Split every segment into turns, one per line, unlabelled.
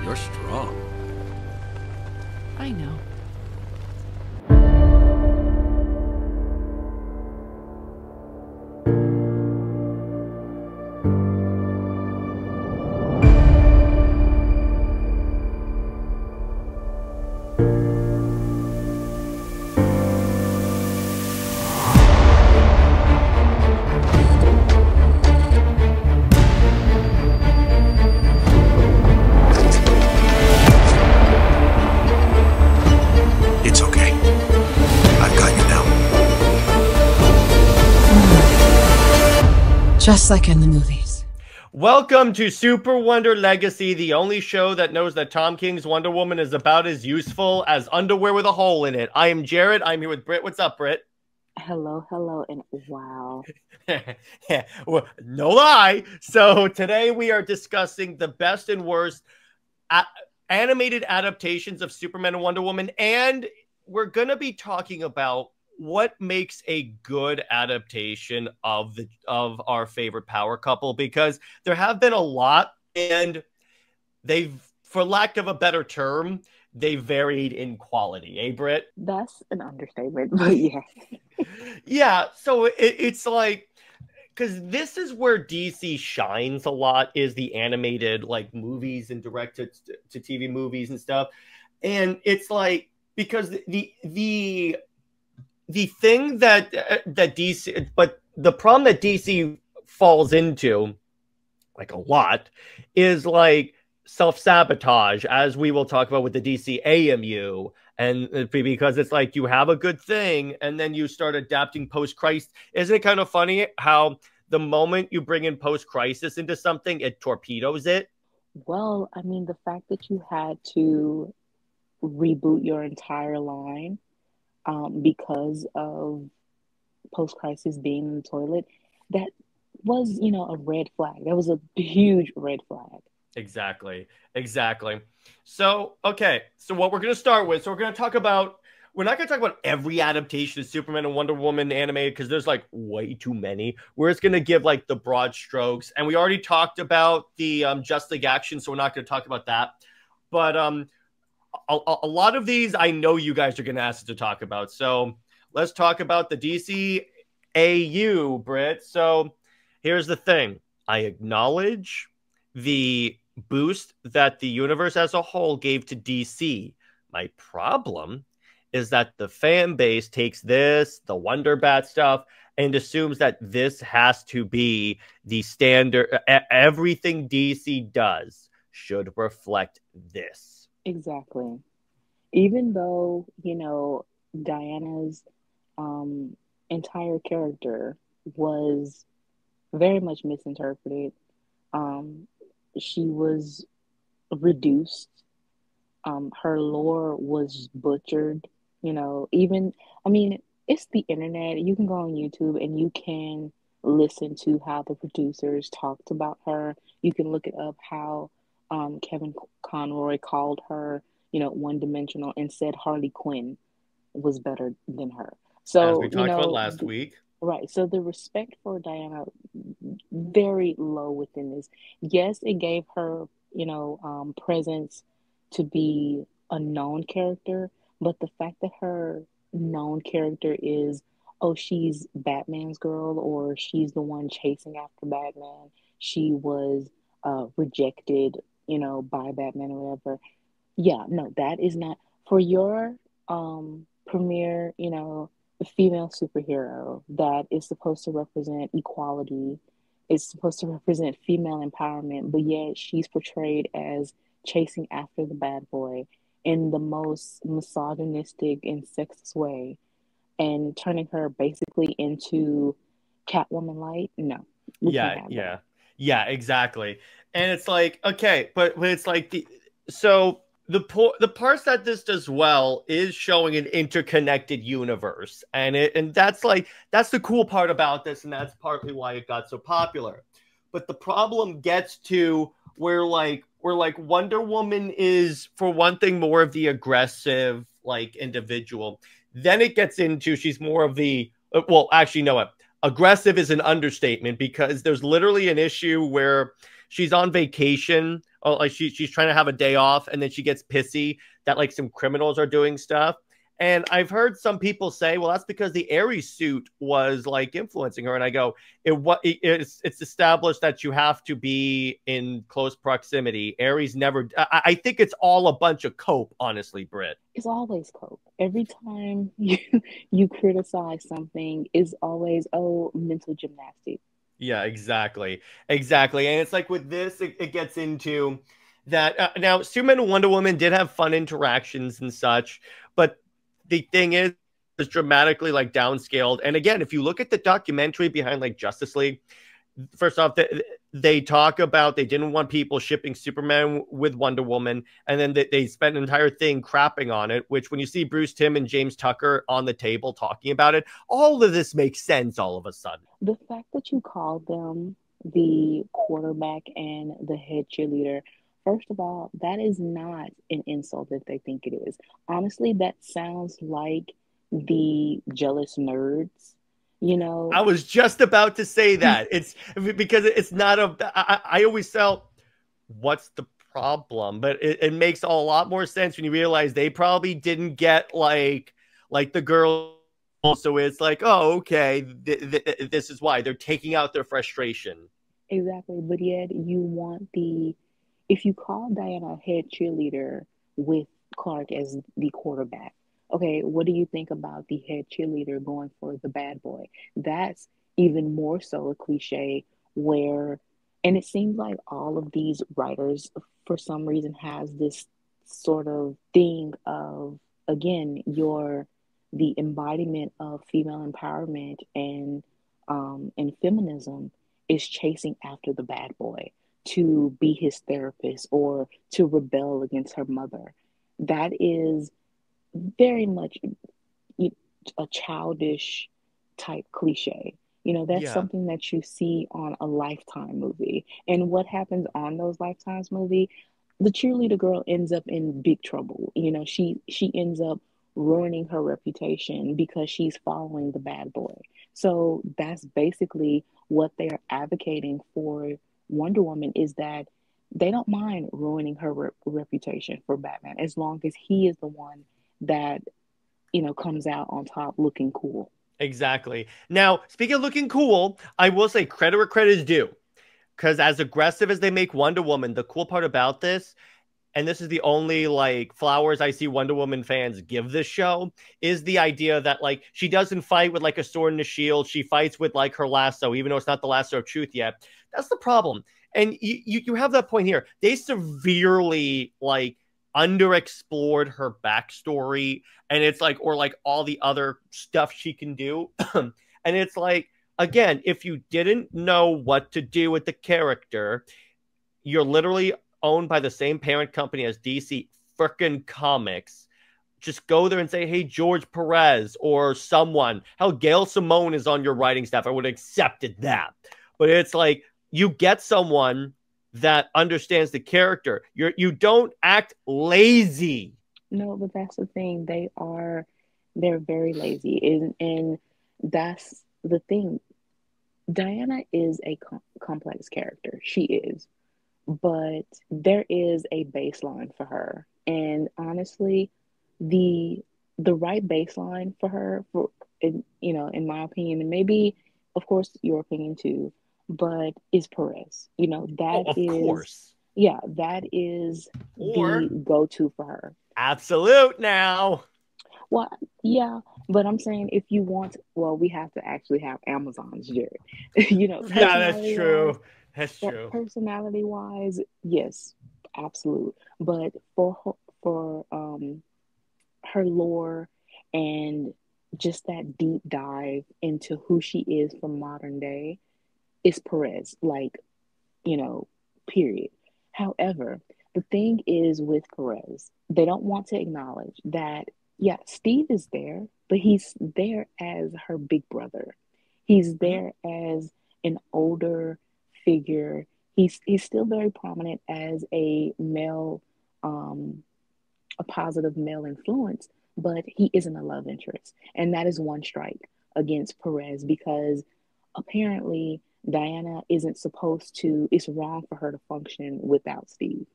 You're strong.
I know. Just like in the movies.
Welcome to SuperWonder Legacy, the only show that knows that Tom King's Wonder Woman is about as useful as underwear with a hole in it. I am Jared. I'm here with Britt. What's up, Britt?
Hello, hello, and wow.
Yeah, well, no lie. So today we are discussing the best and worst animated adaptations of Superman and Wonder Woman, and we're going to be talking about what makes a good adaptation of our favorite power couple, because there have been a lot, and they've, for lack of a better term, they varied in quality. Eh, Britt?
That's an understatement, but yeah.
Yeah, so it's like, because this is where DC shines a lot, is the animated like movies and direct to TV movies and stuff. And it's like, because the thing that DC, but the problem that DC falls into, like a lot, is like self-sabotage, as we will talk about with the DCAMU, and because it's like you have a good thing and then you start adapting post-crisis. Isn't it kind of funny how the moment you bring in post-crisis into something, it torpedoes it?
Well, I mean, the fact that you had to reboot your entire line because of post-crisis being in the toilet, that was, a red flag. That was a huge red flag.
Exactly. So, okay. So what we're going to start with, we're not going to talk about every adaptation of Superman and Wonder Woman animated, because there's like way too many. We're just going to give like the broad strokes. And we already talked about the Just League action, so we're not going to talk about that. But a lot of these I know you guys are going to ask us to talk about. So let's talk about the DCAU, Britt. So here's the thing. I acknowledge the boost that the universe as a whole gave to DC. My problem is that the fan base takes this, the Wonder Bat stuff, and assumes that this has to be the standard. Everything DC does should reflect this.
Exactly. Even though, Diana's entire character was very much misinterpreted. She was reduced. Her lore was butchered. It's the internet. You can go on YouTube and you can listen to how the producers talked about her. You can look it up how Kevin Conroy called her, one-dimensional, and said Harley Quinn was better than her. So,
as we talked about last week.
Right. So the respect for Diana, very low within this. Yes, it gave her, presence to be a known character, but the fact that her known character is, oh, she's Batman's girl, or she's the one chasing after Batman. She was rejected, by Batman or whatever. Yeah, no, that is not for your premier, female superhero that is supposed to represent equality. It's supposed to represent female empowerment, but yet she's portrayed as chasing after the bad boy in the most misogynistic and sexist way, and turning her basically into Catwoman light. No.
Yeah, exactly. And it's like, okay, but it's like the parts that this does well is showing an interconnected universe, and that's the cool part about this, and that's partly why it got so popular. But the problem gets to where Wonder Woman is, for one thing, more of the aggressive like individual. Then it gets into she's more of the aggressive is an understatement, because there's literally an issue where she's on vacation oh, like she's trying to have a day off, and then she gets pissy that like some criminals are doing stuff. And I've heard some people say, well, that's because the Ares suit was like influencing her. And I go, it's established that you have to be in close proximity. Ares never, I think it's all a bunch of cope, honestly, Britt.
It's always cope. Every time you criticize something, is always, oh, mental gymnastics.
Yeah, exactly. Exactly. And it's like with this, it gets into that. Now, Superman and Wonder Woman did have fun interactions and such, but the thing is, it's dramatically like downscaled. And again, if you look at the documentary behind like Justice League, first off, they talk about they didn't want people shipping Superman with Wonder Woman, and then they spent an entire thing crapping on it, which when you see Bruce Timm and James Tucker on the table talking about it, all of this makes sense all of a sudden.
The fact that you called them the quarterback and the head cheerleader, first of all, that is not an insult that they think it is. Honestly, that sounds like the jealous nerds.
I was just about to say that. It's because it's not I always felt, what's the problem? But it makes a lot more sense when you realize they probably didn't get like the girl. So it's like, oh, okay, this is why they're taking out their frustration.
Exactly. But yet you want if you call Diana a head cheerleader with Clark as the quarterback, okay, what do you think about the head cheerleader going for the bad boy? That's even more so a cliche and it seems like all of these writers, for some reason, has this sort of thing of, again, the embodiment of female empowerment and feminism is chasing after the bad boy to be his therapist or to rebel against her mother. That is very much a childish type cliche. That's something that you see on a Lifetime movie. And what happens on those Lifetimes movie, the cheerleader girl ends up in big trouble. She ends up ruining her reputation because she's following the bad boy. So that's basically what they're advocating for Wonder Woman, is that they don't mind ruining her reputation for Batman as long as he is the one that comes out on top looking cool.
Exactly. Now, speaking of looking cool, I will say credit where credit is due, because as aggressive as they make Wonder Woman, the cool part about this, and this is the only like flowers I see Wonder Woman fans give this show, is the idea that like she doesn't fight with like a sword and a shield. She fights with like her lasso, even though it's not the lasso of truth yet. That's the problem. And you have that point here. They severely like underexplored her backstory, and it's like, or like all the other stuff she can do. And it's like, again, if you didn't know what to do with the character, you're literally owned by the same parent company as DC frickin' Comics. Just go there and say, hey, George Perez or someone. Hell, Gail Simone is on your writing staff. I would have accepted that. But it's like, you get someone that understands the character. You don't act lazy.
No, but that's the thing. They're very lazy. And that's the thing. Diana is a complex character. She is. But there is a baseline for her. And honestly, the right baseline for her, in my opinion, and maybe, of course, your opinion too, but is Perez. Of
course.
Yeah, that is the go-to for her.
Absolute now.
Well, yeah, but I'm saying if you want, we have to actually have Amazon's Jared.
Yeah, that's true. That's true.
Personality-wise, yes, absolute. But for her lore and just that deep dive into who she is from modern day, is Perez, period. However, the thing is with Perez, they don't want to acknowledge that, yeah, Steve is there, but he's there as her big brother. He's there as an older figure. He's still very prominent as a male, a positive male influence, but he isn't a love interest. And that is one strike against Perez, because apparently Diana isn't supposed to, it's wrong for her to function without Steve.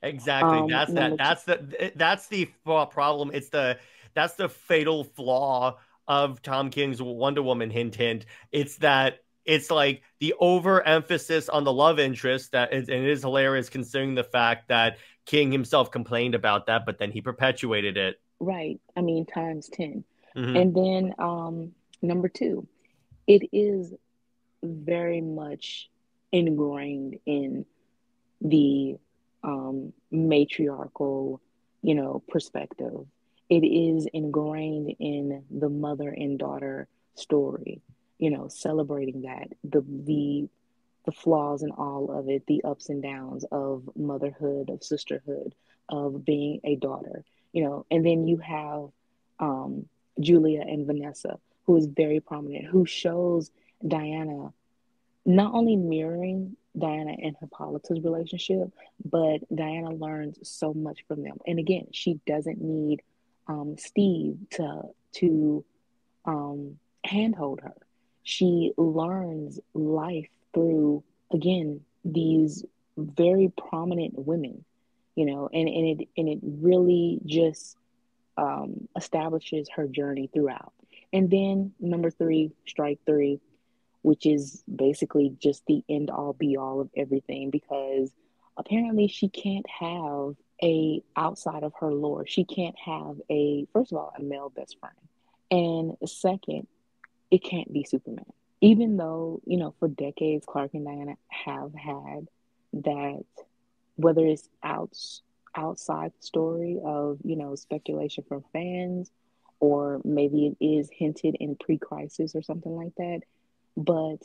Exactly.
Number two,
That's the problem. That's the fatal flaw of Tom King's Wonder Woman. Hint, hint. It's that it's like the overemphasis on the love interest and it is hilarious considering the fact that King himself complained about that, but then he perpetuated it.
right? I mean, times 10.
Hmm.
And then number two, it is very much ingrained in the matriarchal, perspective. It is ingrained in the mother and daughter story, celebrating that, the flaws and all of it, the ups and downs of motherhood, of sisterhood, of being a daughter, and then you have um, Julia and Vanessa, who is very prominent, who shows Diana not only mirroring Diana and Hippolyta's relationship, but Diana learns so much from them. And again, she doesn't need Steve to handhold her. She learns life through, again, these very prominent women, and it really just establishes her journey throughout. And then number three, strike three, which is basically just the end all be all of everything, because apparently she can't have a outside of her lore. She can't have a, first of all, a male best friend. And second, it can't be Superman. Even though, for decades Clark and Diana have had that, whether it's outside story of, speculation from fans, or maybe it is hinted in pre-crisis or something like that, but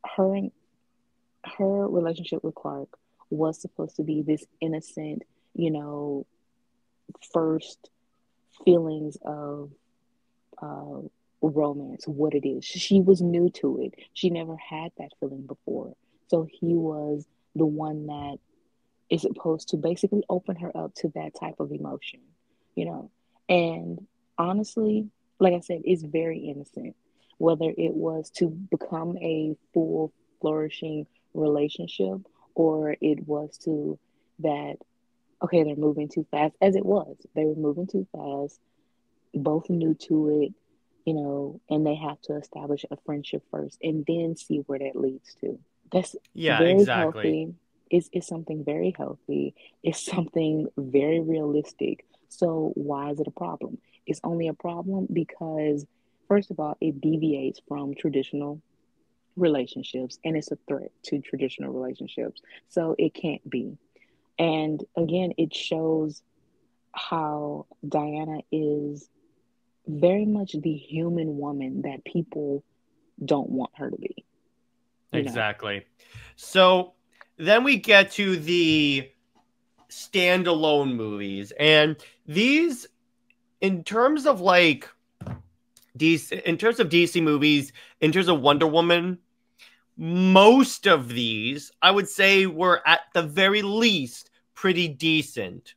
her her relationship with Clark was supposed to be this innocent, you know, first feelings of uh, romance, what it is. She was new to it. She never had that feeling before. So he was the one that is supposed to basically open her up to that type of emotion, you know. And honestly, like I said, it's very innocent. Whether it was to become a full flourishing relationship, or it was to that, okay, they're moving too fast, as it was. They were moving too fast, both new to it, and they have to establish a friendship first and then see where that leads to. That's
Yeah,
very
exactly.
healthy. It's something very healthy. It's something very realistic. So why is it a problem? It's only a problem because, first of all, it deviates from traditional relationships and it's a threat to traditional relationships. So it can't be. And again, it shows how Diana is very much the human woman that people don't want her to be, you know.
Exactly. So then we get to the standalone movies, and these, in terms of like DC movies, in terms of Wonder Woman, most of these I would say were at the very least pretty decent.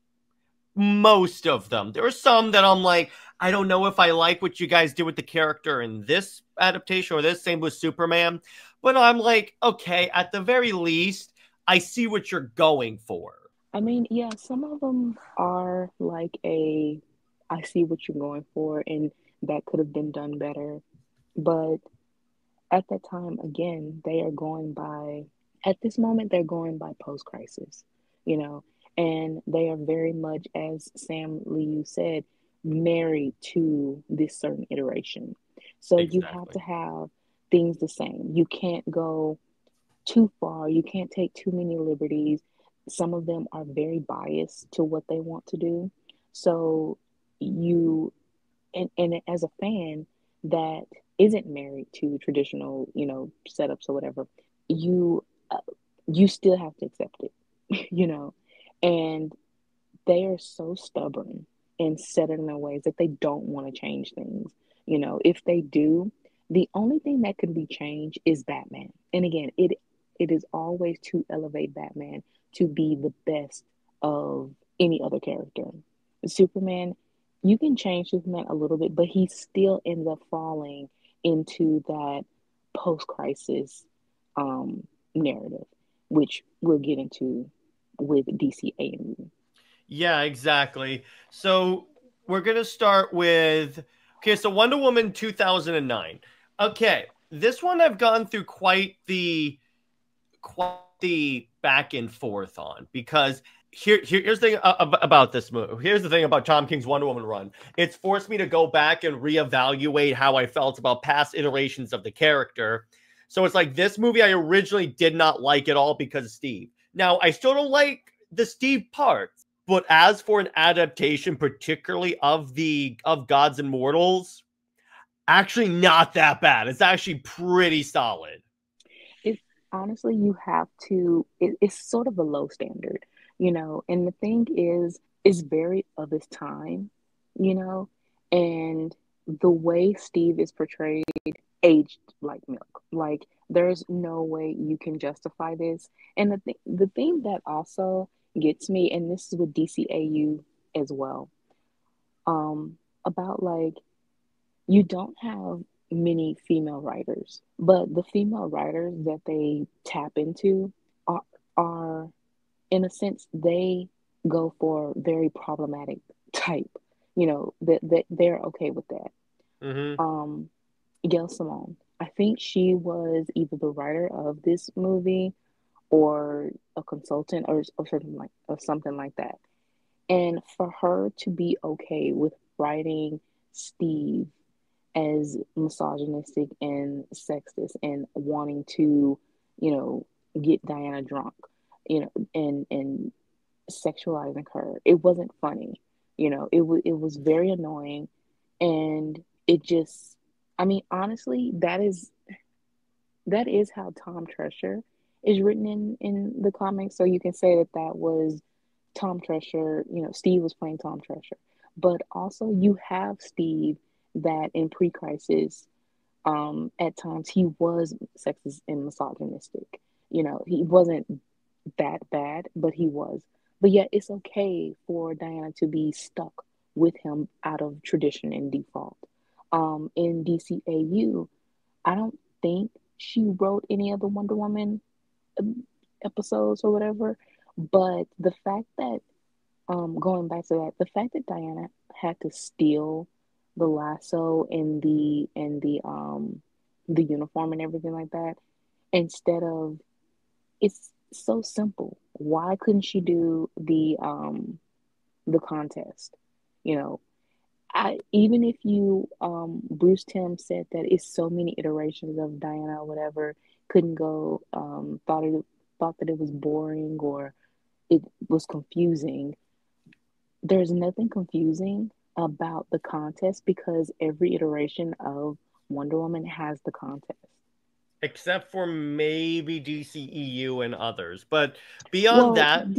Most of them. There are some that I'm like, I don't know if I like what you guys did with the character in this adaptation or this. Same with Superman. But I'm like, okay, at the very least, I see what you're going for.
I mean, yeah, some of them are like I see what you're going for, and that could have been done better. But at that time, again, they are going by, at this moment, they're going by post crisis, you know, and they are very much, as Sam Liu said, married to this certain iteration. So you have
Exactly.
to have things the same. You can't go too far, you can't take too many liberties. Some of them are very biased to what they want to do. So you, and as a fan that isn't married to traditional, setups or whatever, you uh, you still have to accept it, you know. And they are so stubborn and set in their ways that they don't want to change things. If they do, the only thing that can be changed is Batman. And again, it is always to elevate Batman to be the best of any other character. Superman, you can change Superman a little bit, but he still ends up falling into that post-crisis narrative, which we'll get into with DCAMU.
Yeah, exactly. So we're going to start with, okay, so Wonder Woman 2009. Okay, this one I've gone through quite the back and forth on, because here's the thing about this movie. Here's the thing about Tom King's Wonder Woman run. It's forced me to go back and reevaluate how I felt about past iterations of the character. So it's like, this movie I originally did not like at all because of Steve. Now, I still don't like the Steve parts, but as for an adaptation, particularly of Gods and Mortals, actually not that bad. It's actually pretty solid.
It's honestly, you have to, it's sort of a low standard, you know, and the thing is, it's very of its time, you know, and the way Steve is portrayed aged like milk. Like, there's no way you can justify this. And the thing that also gets me, and this is with DCAU as well, about like, you don't have many female writers, but the female writers that they tap into are, are in a sense, they go for very problematic type. You know, that they're okay with that.
Mm-hmm.
Gail Simone, I think she was either the writer of this movie or a consultant, or something like that. And for her to be okay with writing Steve as misogynistic and sexist and wanting to, you know, get Diana drunk, you know, and sexualizing her. It wasn't funny. You know, it was very annoying, and it just, I mean, honestly, that is how Tom Treasure is written in the comics. So you can say that that was Tom Treasure, you know, Steve was playing Tom Treasure. But also you have Steve that in pre-crisis, at times he was sexist and misogynistic. You know, he wasn't that bad, but he was. But yet it's okay for Diana to be stuck with him out of tradition and default. In DCAU, I don't think she wrote any of the Wonder Woman episodes or whatever, but the fact that, going back to that, the fact that Diana had to steal the lasso and the uniform and everything like that, instead of, it's so simple. Why couldn't she do the contest? You know, I, even if you, Bruce Timm said that it's so many iterations of Diana or whatever, couldn't go, thought that it was boring or it was confusing. There's nothing confusing about the contest because every iteration of Wonder Woman has the contest.
Except for maybe DCEU and others. But beyond
Well,
that,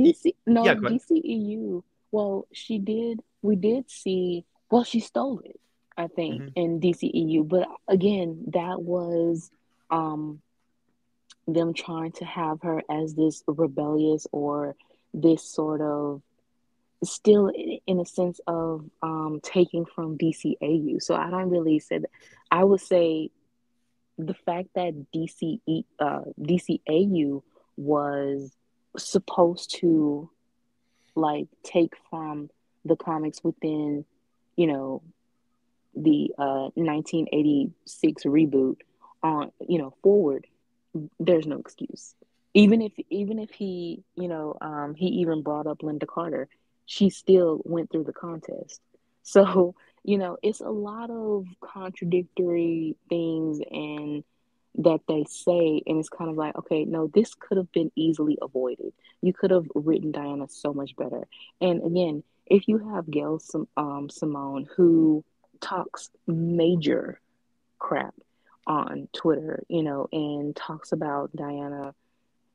no,
yeah, go ahead.
DCEU. Well, she did. We did see. Well, she stole it, I think,
Mm-hmm.
in DCEU. But again, that was, um them trying to have her as this rebellious or this sort of, still in a sense of, taking from DCAU. So I don't really say that. I would say the fact that DCAU was supposed to like take from the comics within, you know, the 1986 reboot on, you know, forward, there's no excuse. Even if he, you know, he even brought up Linda Carter, she still went through the contest. So, you know, it's a lot of contradictory things and that they say, and it's kind of like, okay, no, this could have been easily avoided. You could have written Diana so much better. And again, if you have Gail Simone, who talks major crap on Twitter, you know, and talks about Diana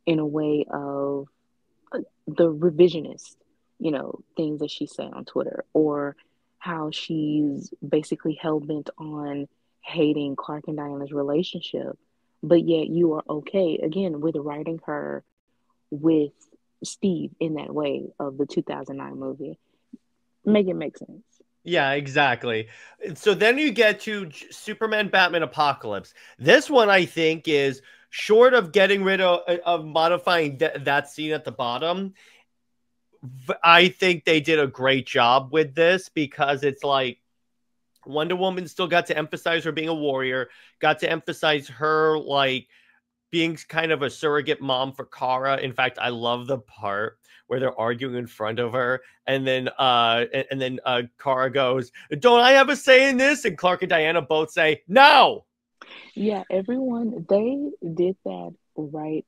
in a way of, the revisionist, you know, things that she say on Twitter, or how she's basically hell bent on hating Clark and Diana's relationship, but yet you are okay again with writing her with Steve in that way of the 2009 movie. Make it make sense.
Yeah, exactly. So then you get to Superman, Batman, Apocalypse. This one, I think, is short of getting rid of modifying that scene at the bottom. I think they did a great job with this because it's like Wonder Woman still got to emphasize her being a warrior, got to emphasize her like being kind of a surrogate mom for Kara. In fact, I love the part where they're arguing in front of her, and then Kara goes, "Don't I have a say in this?" And Clark and Diana both say, "No."
Yeah, everyone, they did that right.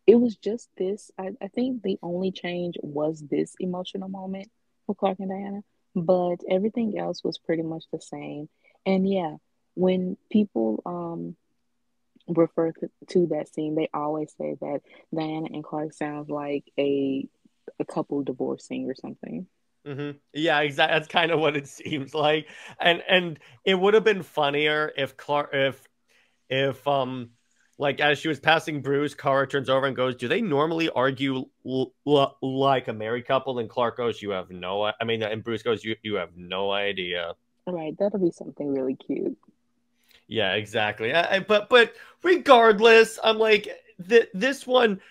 It was just this. I think the only change was this emotional moment for Clark and Diana, but everything else was pretty much the same. And yeah, when people refer to that scene, they always say that Diana and Clark sounds like a couple divorcing or something.
Yeah, exactly. That's kind of what it seems like. And it would have been funnier if Clark if like as she was passing Bruce, Kara turns over and goes, "Do they normally argue like a married couple?" And Clark goes, "You have no I mean," and Bruce goes, you have no idea."
All right, that'll be something really cute.
Yeah, exactly. But regardless, I'm like this one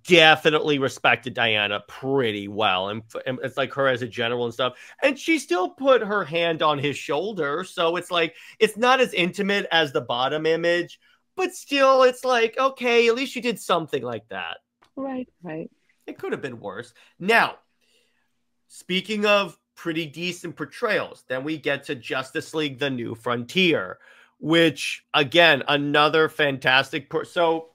definitely respected Diana pretty well, and it's like her as a general and stuff. And she still put her hand on his shoulder, so it's like it's not as intimate as the bottom image, but still, it's like okay, at least she did something like that.
Right, right.
It could have been worse. Now, speaking of pretty decent portrayals, then we get to Justice League: The New Frontier, which again another fantastic. So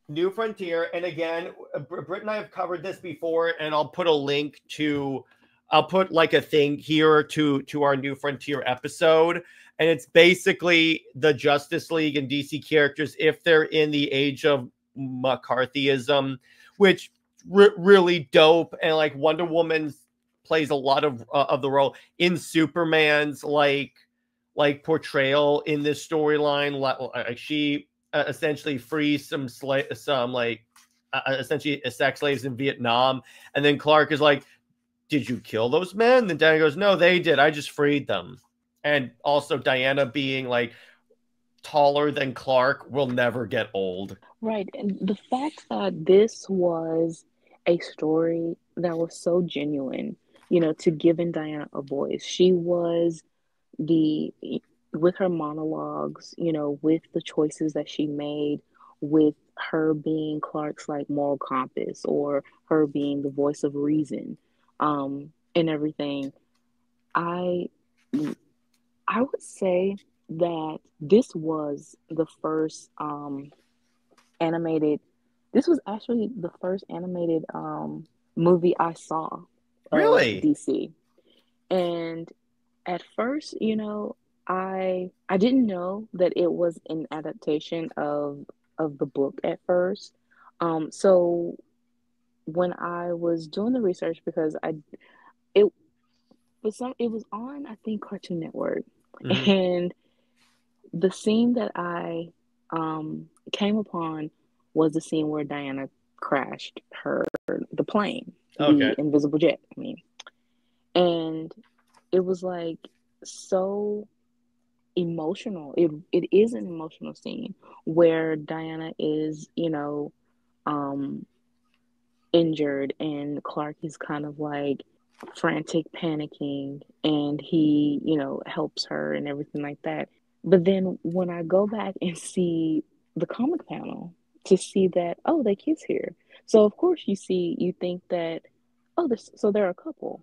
New Frontier, and again, Britt and I have covered this before, and I'll put a link to, I'll put like a thing here to our New Frontier episode, and it's basically the Justice League and DC characters if they're in the age of McCarthyism, which really dope, and like Wonder Woman plays a lot of the role in Superman's like portrayal in this storyline. Like she essentially frees some essentially sex slaves in Vietnam, and then Clark is like, "Did you kill those men?" Then Diana goes, "No, they did. I just freed them." And also Diana being like taller than Clark will never get old.
Right. And the fact that this was a story that was so genuine, to giving Diana a voice. She was the with her monologues, with the choices that she made, with her being Clark's like moral compass or her being the voice of reason, and everything. I I would say that this was the first animated this was actually the first animated movie I saw of
Really?
DC. And at first, I didn't know that it was an adaptation of the book at first. So when I was doing the research, because it it was on, I think, Cartoon Network, and the scene that I came upon was the scene where Diana crashed the plane, the invisible jet. I mean, and it was like so emotional. It is an emotional scene where Diana is, injured, and Clark is kind of like frantic, panicking, and he, helps her and everything like that. But then when I go back and see the comic panel to see that, oh, they kiss here. So of course you think that, oh, so they're a couple.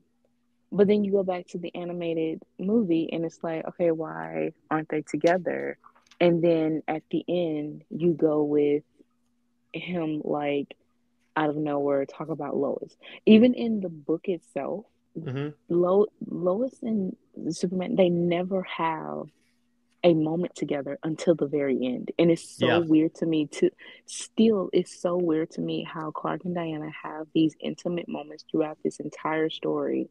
But then you go back to the animated movie and it's like, okay, why aren't they together? And then at the end, you go with him like out of nowhere talk about Lois. Even in the book itself, Lois and Superman, they never have a moment together until the very end. And it's so weird to me it's so weird to me how Clark and Diana have these intimate moments throughout this entire story.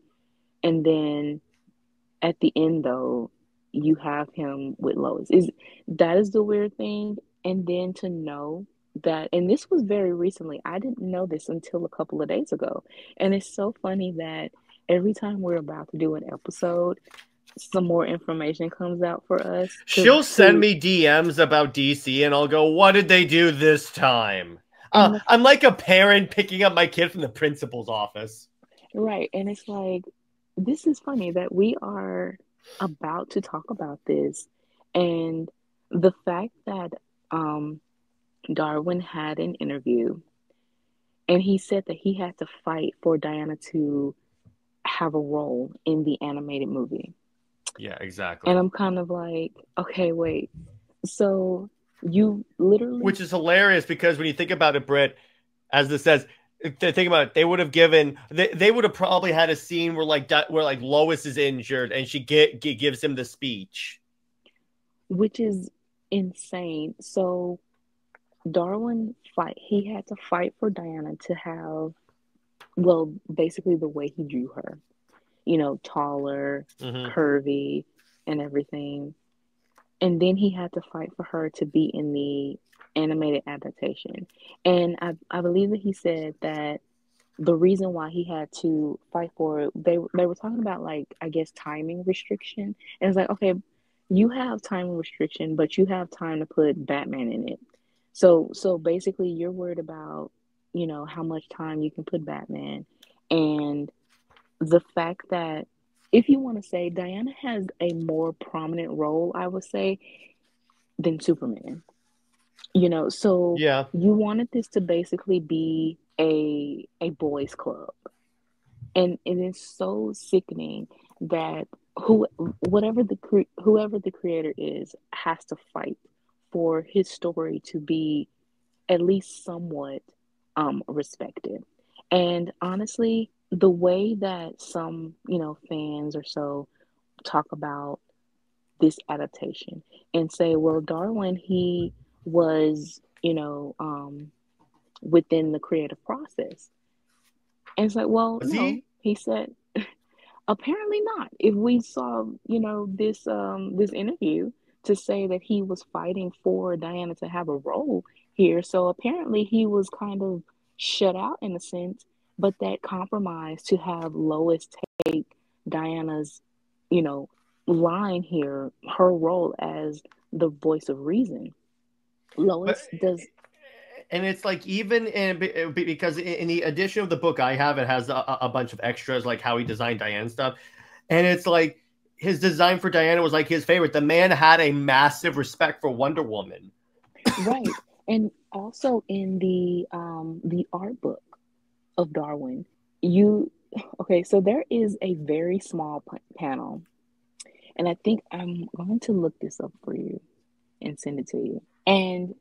And then at the end, though, you have him with Lois. That is the weird thing. And then to know that, and this was very recently, I didn't know this until a couple of days ago. And it's so funny that every time we're about to do an episode, some more information comes out for us.
She'll send me DMs about DC and I'll go, "What did they do this time?"
And
I'm like a parent picking up my kid from the principal's office.
right, and it's like this is funny that we are about to talk about this, and the fact that um Darwin had an interview and he said that he had to fight for Diana to have a role in the animated movie.
Yeah, exactly.
And I'm kind of like, okay, wait. So you literally,
which is hilarious because when you think about it, Britt, as this says, think about it, they would have given they would have probably had a scene where like Lois is injured and she gives him the speech,
which is insane. So Darwin he had to fight for Diana to have, well, basically the way he drew her, taller, curvy, and everything. And then he had to fight for her to be in the animated adaptation. And I believe that he said that the reason why he had to fight for it, they were talking about, like, I guess, timing restriction. And it's like, okay, you have time restriction, but you have time to put Batman in it. So basically you're worried about, how much time you can put Batman. And the fact that, if you want to say, Diana has a more prominent role, I would say, than Superman. So
yeah,
you wanted this to basically be a boys club. And it is so sickening that whoever the creator is has to fight for his story to be at least somewhat respected. And honestly, the way that some, fans or so talk about this adaptation and say, well, Darwin, he was, within the creative process. And it's like, well,
was
no,
he?
he said, apparently not. If we saw, this interview to say that he was fighting for Diana to have a role here, so apparently he was kind of shut out in a sense, but that compromise to have Lois take Diana's, line here, her role as the voice of reason.
But
Lois does.
and it's like even because in the edition of the book I have, it has a bunch of extras like how he designed Diane stuff, and it's like his design for Diana was like his favorite. The man had a massive respect for Wonder Woman.
Right. And also in the art book of Darwin, you okay, so there is a very small panel, and I think I'm going to look this up for you and send it to you. And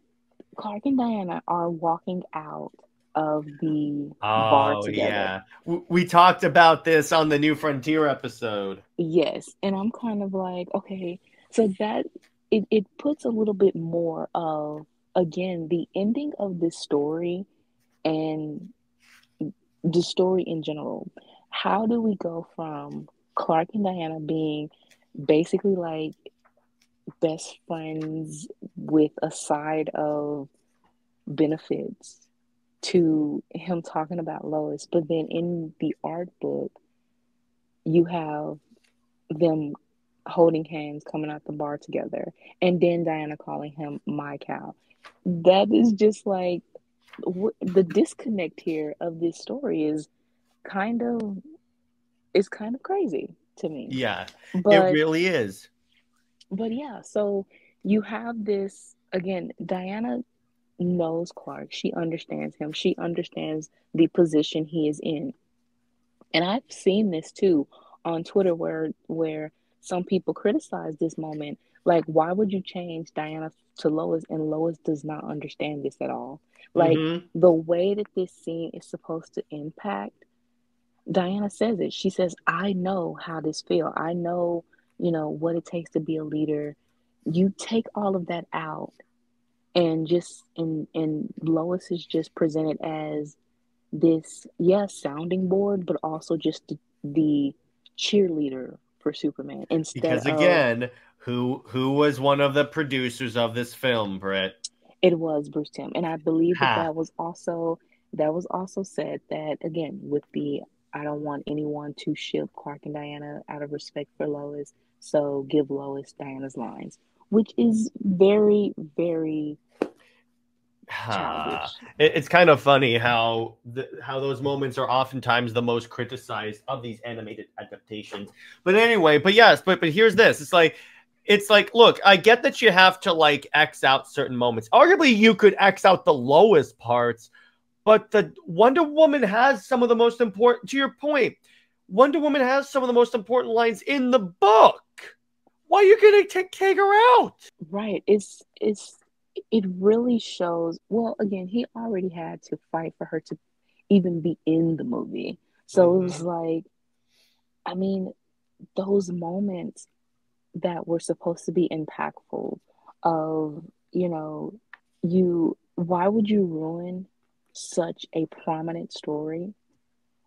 Clark and Diana are walking out of the bar
Oh
together.
yeah, we talked about this on the New Frontier episode.
Yes, and I'm kind of like, okay, so that it puts a little bit more of, again, the ending of this story and the story in general. How do we go from Clark and Diana being basically like best friends with a side of benefits to him talking about Lois, but then in the art book, you have them holding hands coming out the bar together, and then Diana calling him my cow. That is just like the disconnect here of this story kind of kind of crazy to me.
Yeah, it
But
really is.
yeah, so you have this again. Diana knows Clark. She understands him. She understands the position he is in. And I've seen this too on Twitter where some people criticize this moment. Like, why would you change Diana to Lois, and Lois does not understand this at all? Like, the way that this scene is supposed to impact, Diana says it. She says, I know how this feels. I know, what it takes to be a leader. You take all of that out, and Lois is just presented as this, sounding board, but also just the cheerleader for Superman instead
Because
of.
again, who was one of the producers of this film, Britt?
It was Bruce Timm, and I believe that
Ha.
that was also said that, again, with the, I don't want anyone to ship Clark and Diana out of respect for Lois, so give Lois Diana's lines, which is very, very childish.
It's kind of funny how how those moments are oftentimes the most criticized of these animated adaptations. But anyway, but yes, but here's this. It's like, look, I get that you have to like X out certain moments. Arguably, you could X out the lowest parts, but the Wonder Woman has some of the most important. To your point, Wonder Woman has some of the most important lines in the book. Why are you gonna take her out?
Right. It really shows. Well, again, he already had to fight for her to even be in the movie. So it was like, I mean, those moments that were supposed to be impactful of, why would you ruin such a prominent story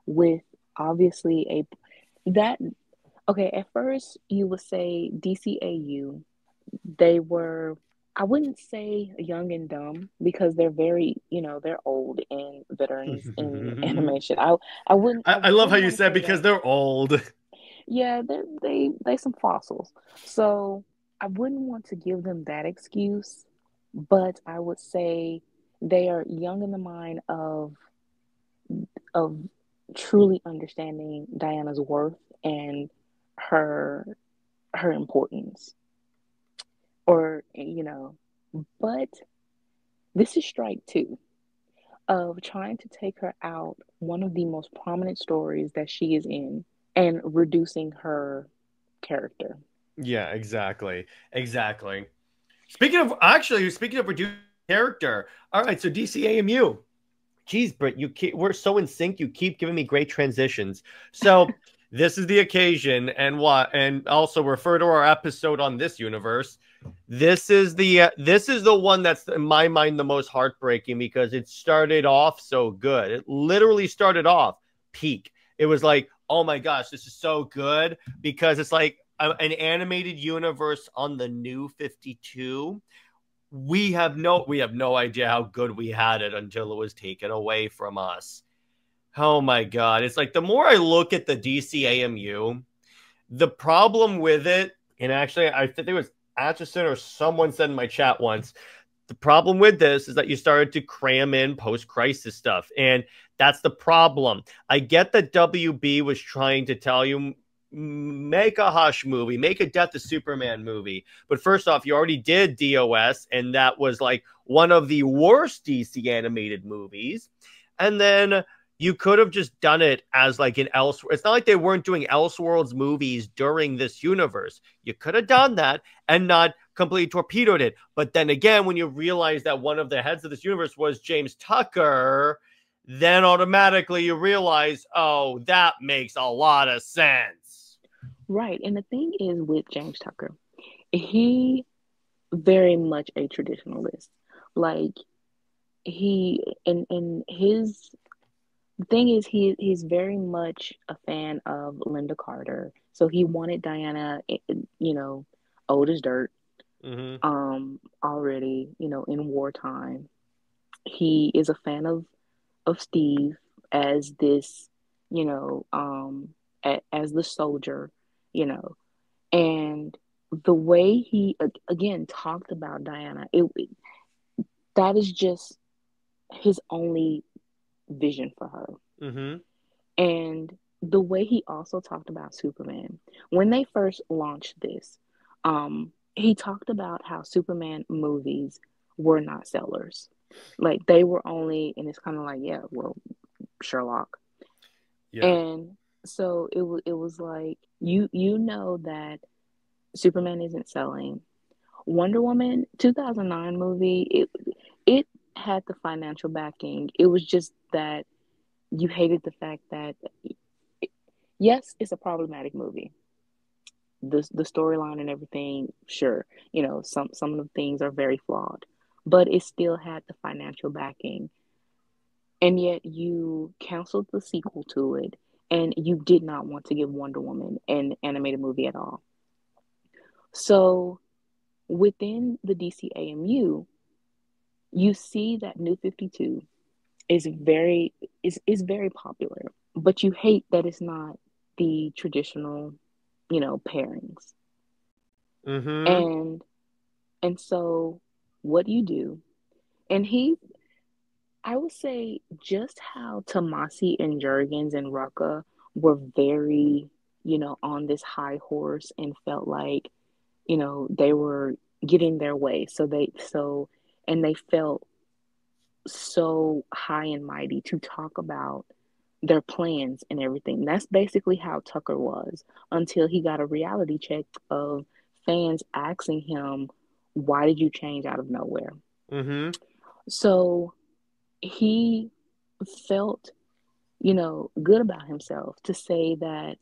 with obviously that okay, at first you would say DCAU, they were, I wouldn't say young and dumb because they're very, they're old and veterans in animation. I
I love how
wouldn't
you
want to
said
say
because
that.
they're old.
Yeah, they some fossils. So I wouldn't want to give them that excuse, but I would say they are young in the mind of truly understanding Diana's worth and her her importance. Or, but this is strike two of trying to take her out one of the most prominent stories that she is in and reducing her character.
Yeah, exactly. Exactly. Speaking of reduced character. All right, so DCAMU. Geez, Britt, we're so in sync. You keep giving me great transitions. So this is the occasion, and also refer to our episode on this universe. This is the one that's in my mind the most heartbreaking because it started off so good. It literally started off peak. It was like, oh my gosh, this is so good because it's like an animated universe on the new 52. We have no idea how good we had it until it was taken away from us. Oh my god. It's like the more I look at the DCAMU, the problem with it, and actually I think it was Atchison or someone said in my chat once, the problem with this is that you started to cram in post-crisis stuff. And that's the problem. I get that WB was trying to tell you make a Hush movie, make a Death of Superman movie. But first off, you already did DOS, and that was like one of the worst DC animated movies. And then you could have just done it as like an Elseworlds. It's not like they weren't doing Elseworlds movies during this universe. You could have done that and not completely torpedoed it. But then again, when you realize that one of the heads of this universe was James Tucker, then automatically you realize, oh, that makes a lot of sense.
Right. And the thing is with James Tucker, he very much a traditionalist. Like he and his thing is he's very much a fan of Linda Carter. So he wanted Diana, old as dirt, already, in wartime. He is a fan of Steve as this, as the soldier, you know, and the way he again talked about Diana, that is just his only vision for her. And the way he also talked about Superman when they first launched this, he talked about how Superman movies were not sellers, like they were only, and it's kind of like, yeah, well, Sherlock.
Yeah.
And so it was like you know that Superman isn't selling. Wonder Woman 2009 movie, it had the financial backing. It was just that you hated the fact that yes, it's a problematic movie. The storyline and everything, sure, some of the things are very flawed, but it still had the financial backing. And yet you canceled the sequel to it, and you did not want to give Wonder Woman an animated movie at all. So within the DCAMU, you see that New 52 is very popular, but you hate that it's not the traditional, pairings. And so what you do And I would say just how Tomasi and Jurgens and Rucka were very, on this high horse and felt like, they were getting their way. And they felt so high and mighty to talk about their plans and everything. That's basically how Tucker was until he got a reality check of fans asking him, why did you change out of nowhere?
Mm-hmm.
So he felt, good about himself to say that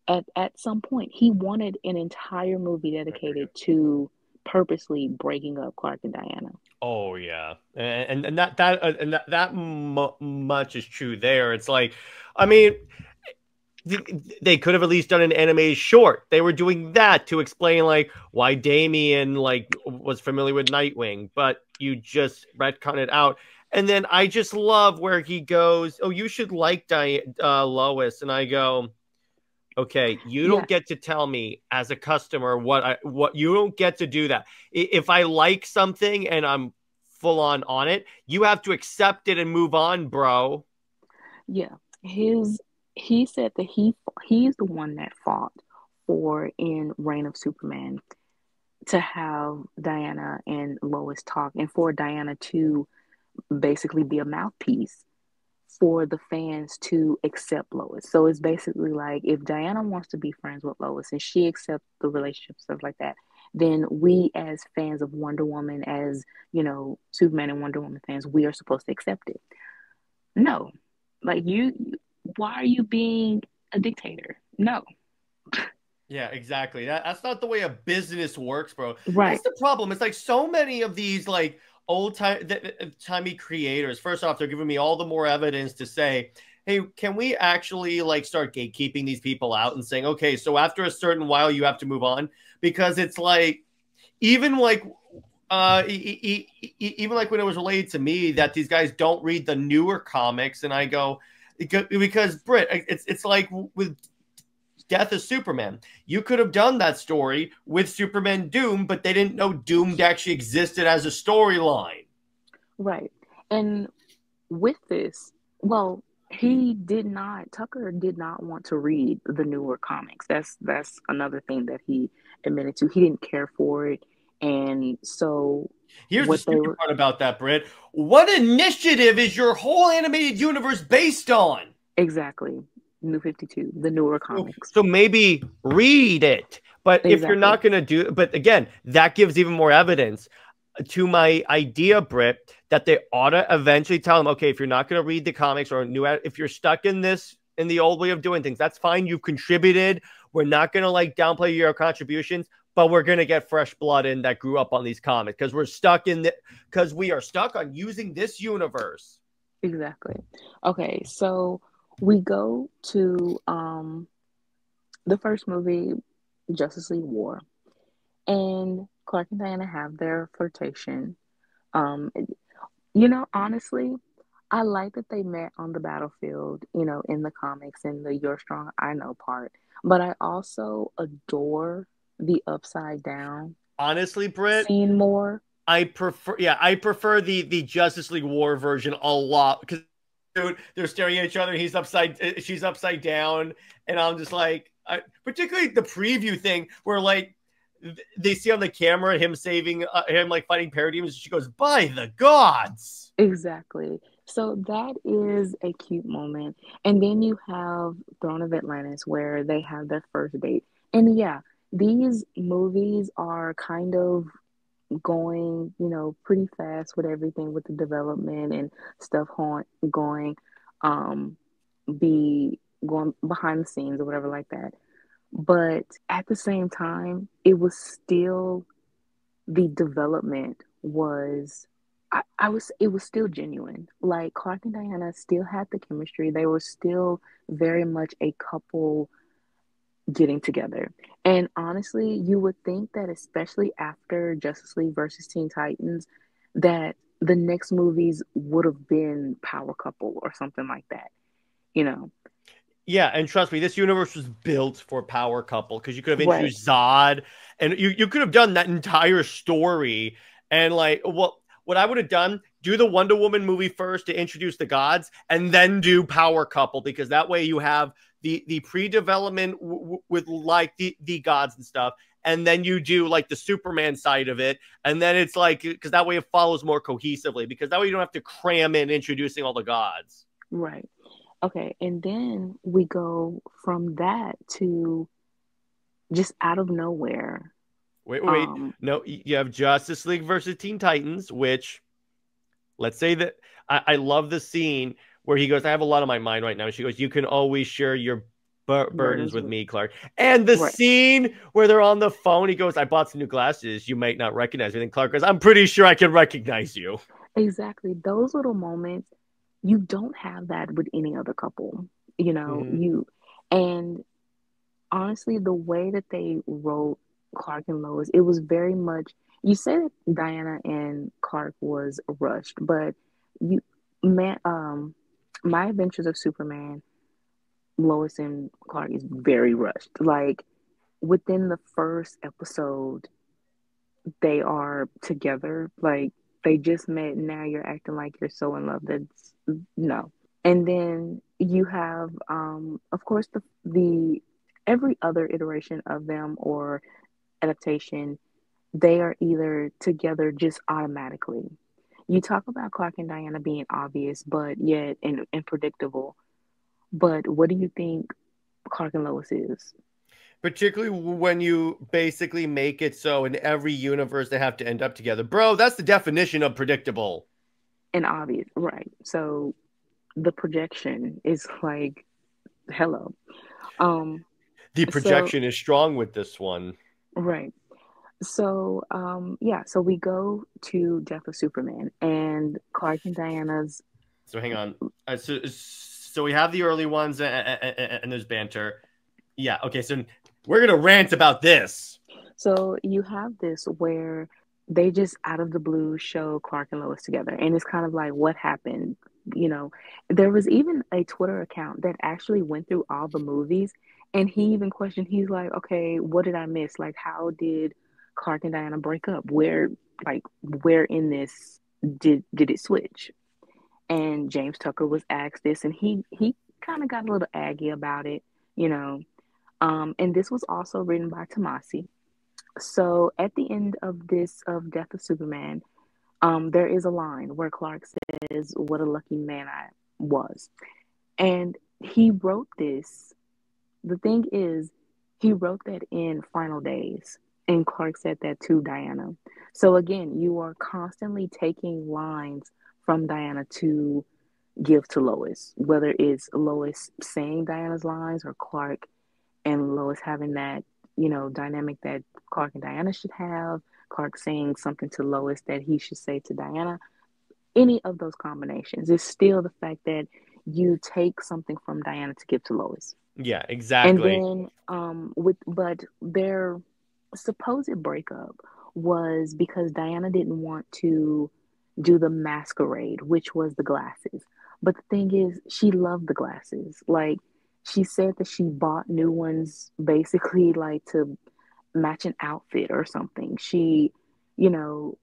at some point he wanted an entire movie dedicated to purposely breaking up Clark and Diana.
Oh yeah, and that much is true there. It's like, I mean, they could have at least done an animated short. They were doing that to explain like why Damien like was familiar with Nightwing, but you just retcon it out. And then I just love where he goes, "Oh, you should like Lois," and I go, "Okay, you don't get to tell me as a customer what you don't get to do that. If I like something and I'm full on it, you have to accept it and move on, bro."
Yeah, he said that he's the one that fought for in Reign of Superman to have Diana and Lois talk, and for Diana to basically be a mouthpiece for the fans to accept Lois. So it's basically like if Diana wants to be friends with Lois and she accepts the relationship, stuff like that, then we as fans of Wonder Woman, as Superman and Wonder Woman fans, we are supposed to accept it. No, like why are you being a dictator? No.
Yeah, exactly. That's not the way a business works, bro.
Right.
That's the problem. It's like so many of these like old-timey creators. First off, they're giving me all the more evidence to say, hey, can we actually like start gatekeeping these people out and saying, okay, so after a certain while you have to move on? Because it's like even like even like when it was related to me that these guys don't read the newer comics, and I go, because Britt, it's like with Death of Superman. You could have done that story with Superman Doom, but they didn't know Doom actually existed as a storyline.
Right. And with this, well, Tucker did not want to read the newer comics. That's another thing that he admitted to. He didn't care for it. And so
here's the stupid part about that, Britt. What initiative is your whole animated universe based on?
Exactly. New 52, the newer comics.
So maybe read it. But if you're not going to do, but again, that gives even more evidence to my idea, Britt, that they ought to eventually tell them, okay, if you're not going to read the comics or if you're stuck in the old way of doing things, that's fine. You've contributed. We're not going to like downplay your contributions, but we're going to get fresh blood in that grew up on these comics because we are stuck on using this universe.
Exactly. Okay. So we go to the first movie, Justice League War, and Clark and Diana have their flirtation. Honestly, I like that they met on the battlefield, in the comics and the You're Strong, I Know part. But I also adore the upside down.
Honestly, Britt,
scene more.
I prefer the Justice League War version a lot because dude, they're staring at each other. She's upside down, and I'm just like, particularly the preview thing where like they see on the camera him saving him like fighting parademons. She goes, "By the gods!"
Exactly. So that is a cute moment, and then you have Throne of Atlantis where they have their first date, and yeah, these movies are kind of going, pretty fast with everything with the development and stuff going behind the scenes or whatever like that. But at the same time, it was still the development was it was still genuine. Like Clark and Diana still had the chemistry. They were still very much a couple getting together. And honestly, you would think that especially after Justice League versus Teen Titans, that the next movies would have been power couple or something like that,
Yeah, and trust me, this universe was built for power couple because you could have introduced Zod, and you could have done that entire story. And like, what I would have done, do the Wonder Woman movie first to introduce the gods, and then do Power Couple, because that way you have the pre-development with like the gods and stuff, and then you do like the Superman side of it, and then it's like, because that way it follows more cohesively, because that way you don't have to cram in introducing all the gods.
Right. Okay, and then we go from that to just out of nowhere.
Wait. No, you have Justice League versus Teen Titans, which, let's say that I love the scene where he goes, I have a lot on my mind right now. And she goes, you can always share your burdens with me, Clark. And the scene where they're on the phone, he goes, I bought some new glasses. You might not recognize me. And Clark goes, I'm pretty sure I can recognize you.
Exactly. Those little moments, you don't have that with any other couple. You know, and honestly, the way that they wrote Clark and Lois, it was very much, you said Diana and Clark was rushed, but My Adventures of Superman, Lois and Clark is very rushed. Like, within the first episode, they are together. Like, they just met, and now you're acting like you're so in love. That's no. And then you have, of course, the every other iteration of them or adaptation, they are either together just automatically. You talk about Clark and Diana being obvious, but yet and predictable. But what do you think Clark and Lois is?
Particularly when you basically make it so in every universe they have to end up together. Bro, that's the definition of predictable.
And obvious, right. So the projection is like, hello.
The projection is strong with this one.
Right. So, so we go to Death of Superman and Clark and Diana's.
So hang on. So we have the early ones and there's banter. Yeah, okay, so we're going to rant about this.
So you have this where they just out of the blue show Clark and Lois together. And it's kind of like, what happened? You know, there was even a Twitter account that actually went through all the movies. And he even questioned, he's like, okay, what did I miss? Like, how did Clark and Diana break up? Where in this did it switch? And James Tucker was asked this, and he kind of got a little aggy about it, you know. And this was also written by Tomasi. So at the end of Death of Superman, there is a line where Clark says, "What a lucky man I was," and he wrote this. The thing is, he wrote that in Final Days, and Clark said that to Diana. So again, you are constantly taking lines from Diana to give to Lois, whether it's Lois saying Diana's lines or Clark and Lois having that, you know, dynamic that Clark and Diana should have, Clark saying something to Lois that he should say to Diana. Any of those combinations, it's still the fact that you take something from Diana to give to Lois.
Yeah, exactly.
And then but their supposed breakup was because Diana didn't want to do the masquerade, which was the glasses. But the thing is, she loved the glasses. Like, she said that she bought new ones basically like to match an outfit or something. She, you know,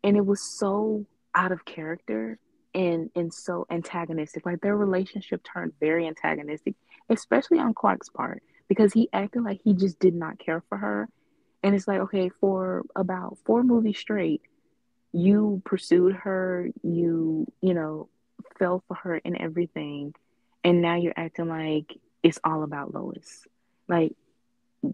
and it was so out of character and so antagonistic. Like, their relationship turned very antagonistic, especially on Clark's part, because he acted like he just did not care for her. And it's like, okay, for about 4 movies straight, you pursued her, you know, fell for her and everything, and now you're acting like it's all about Lois. Like,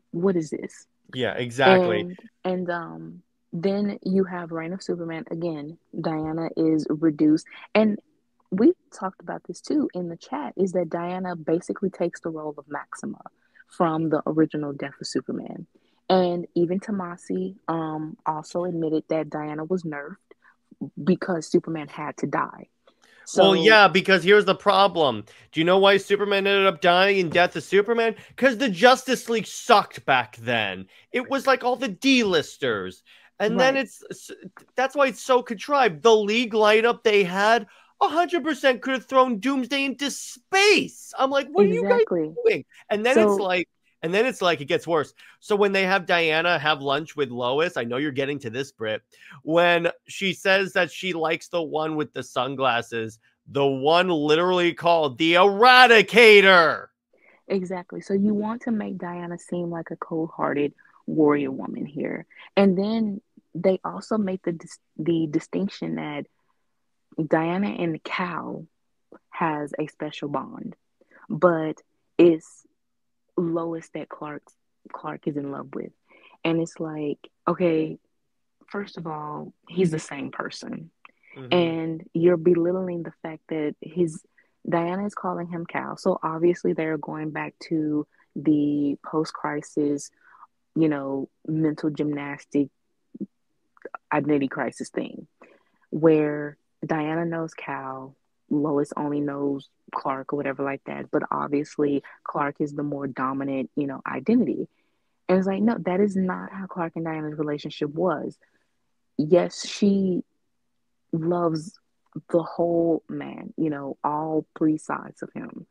what is this?
Yeah, exactly.
And then you have Reign of Superman again. Diana is reduced, and we talked about this too in the chat. Is that Diana basically takes the role of Maxima from the original Death of Superman. And even Tomasi also admitted that Diana was nerfed because Superman had to die. So,
well, yeah, because here's the problem. Do you know why Superman ended up dying in Death of Superman? Because the Justice League sucked back then. It was like all the D-listers. And then that's why it's so contrived. The League lineup they had 100% could have thrown Doomsday into space. I'm like, what are you guys doing? And then it's like, And then it's like it gets worse. So when they have Diana have lunch with Lois, I know you're getting to this, Britt. When she says that she likes the one with the sunglasses, the one literally called the Eradicator.
Exactly. So you want to make Diana seem like a cold-hearted warrior woman here. And then they also make the distinction that Diana and Cal has a special bond, but it's Lois that Clark is in love with. And it's like, okay, first of all, he's the same person.
Mm-hmm.
And you're belittling the fact that Diana is calling him Cal. So obviously they're going back to the post-crisis, mental gymnastic identity crisis thing, where Diana knows Cal, Lois only knows Clark or whatever like that. But obviously Clark is the more dominant, identity. And it's like, no, that is not how Clark and Diana's relationship was. Yes, she loves the whole man, all three sides of him.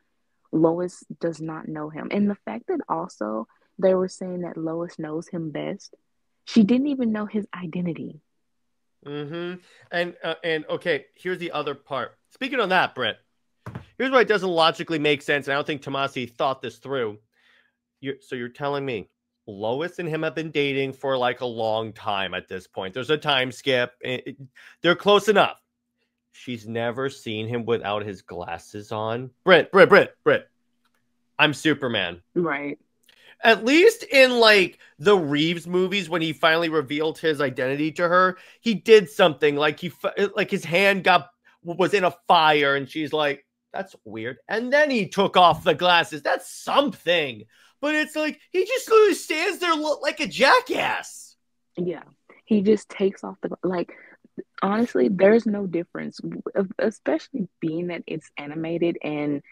Lois does not know him. And the fact that also they were saying that Lois knows him best, she didn't even know his identity.
Mm-hmm. And okay, here's the other part. Speaking on that, Britt, here's why it doesn't logically make sense. And I don't think Tomasi thought this through. So you're telling me Lois and him have been dating for like a long time at this point. There's a time skip. They're close enough. She's never seen him without his glasses on. Britt. I'm Superman.
Right.
At least in like the Reeves movies, when he finally revealed his identity to her, he did something like his hand was in a fire, and she's like, "That's weird." And then he took off the glasses. That's something. But it's like he just literally stands there like a jackass.
Yeah, he just takes off honestly, there's no difference, especially being that it's animated and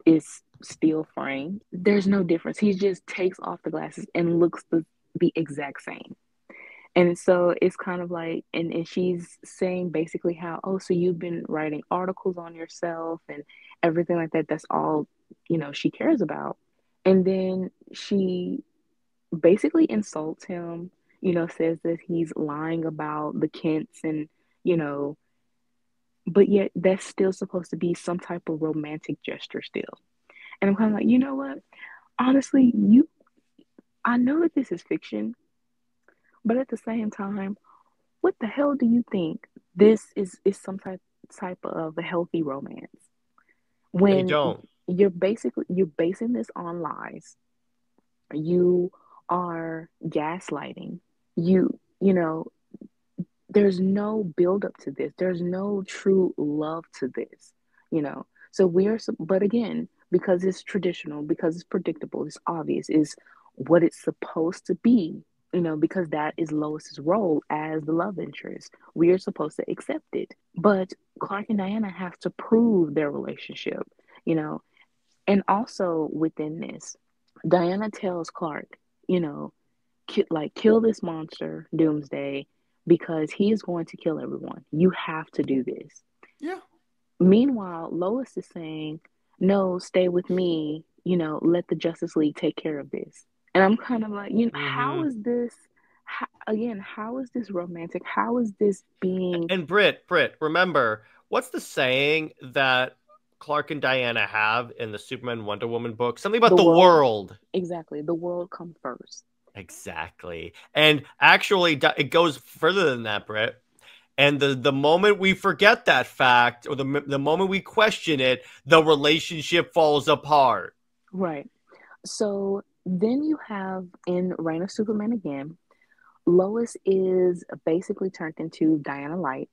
it's still framed. There's no difference. He just takes off the glasses and looks the exact same. And so it's kind of like, and she's saying basically how, oh, so you've been writing articles on yourself and everything like that. That's all, she cares about. And then she basically insults him, says that he's lying about the Kents and, but yet that's still supposed to be some type of romantic gesture still. And I'm kind of like, you know what? Honestly, I know that this is fiction, but at the same time, what the hell do you think this is some type of a healthy romance? When you're basing this on lies, you are gaslighting. There's no build up to this. There's no true love to this, So but again, because it's traditional, because it's predictable, it's obvious, is what it's supposed to be, because that is Lois's role as the love interest. We are supposed to accept it. But Clark and Diana have to prove their relationship, And also within this, Diana tells Clark, kill this monster, Doomsday, because he is going to kill everyone. You have to do this.
Yeah.
Meanwhile, Lois is saying, no, stay with me, let the Justice League take care of this. And I'm kind of like, how is this, how is this romantic? How is this being...
And Britt, remember, what's the saying that Clark and Diana have in the Superman Wonder Woman book? Something about the world.
Exactly. The world comes first.
Exactly. And actually, it goes further than that, Britt. And the moment we forget that fact, or the moment we question it, the relationship falls apart.
Right. So then you have in Reign of Superman again, Lois is basically turned into Diana Light.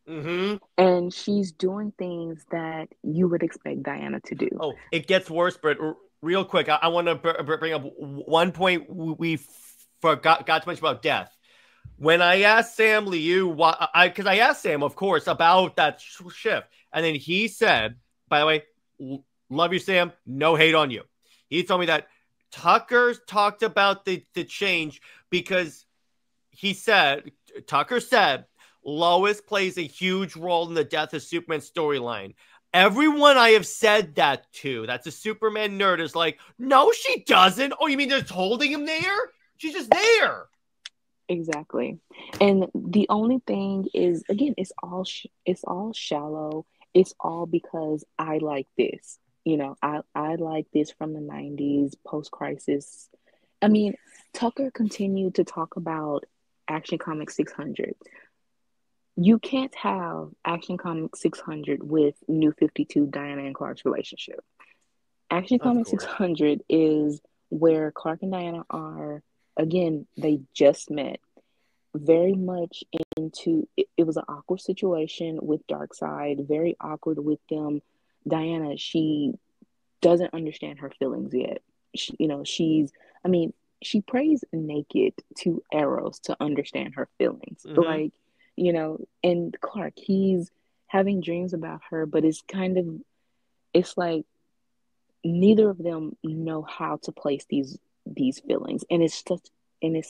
Mm-hmm.
And she's doing things that you would expect Diana to do.
Oh, it gets worse, Britt. Real quick, I want to bring up one point we forgot to mention about death. When I asked Sam Liu, because I asked Sam, of course, about that shift, and then he said, by the way, love you, Sam, no hate on you. He told me that Tucker talked about the change because Tucker said, Lois plays a huge role in the Death of Superman storyline. Everyone I have said that to, that's a Superman nerd, is like, no, she doesn't. Oh, you mean just holding him there? She's just there.
Exactly. And the only thing is, again, it's all shallow. It's all because I like this. I like this from the 90s, post-crisis. I mean, Tucker continued to talk about Action Comics 600. You can't have Action Comics 600 with New 52 Diana and Clark's relationship. Action Comics 600 is where Clark and Diana are, again, they just met. Very much into it was an awkward situation with Darkseid, very awkward with them. Diana, she doesn't understand her feelings yet. She prays naked to Eros to understand her feelings.
Mhm.
And Clark, he's having dreams about her, but it's like neither of them know how to place these feelings, and it's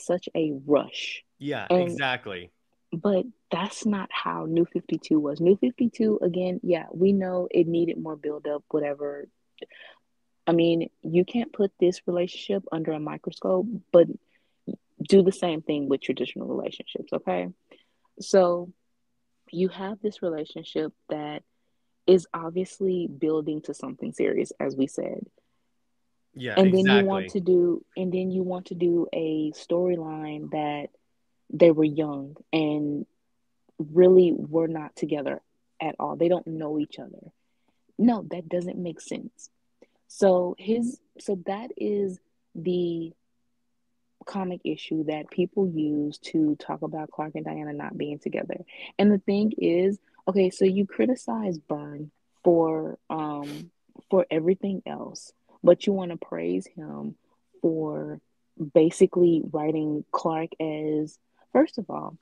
such a rush.
Yeah,
And
exactly.
but that's not how New 52 was. New 52, again, yeah, we know it needed more build up, whatever. I mean, you can't put this relationship under a microscope, but do the same thing with traditional relationships, okay? So you have this relationship that is obviously building to something serious, as we said.
Yeah,
And then
exactly.
you want to do a storyline that they were young and really were not together at all. They don't know each other. No, that doesn't make sense. So that is the comic issue that people use to talk about Clark and Diana not being together. And the thing is, okay, so you criticize Byrne for everything else, but you want to praise him for basically writing Clark as, first of all,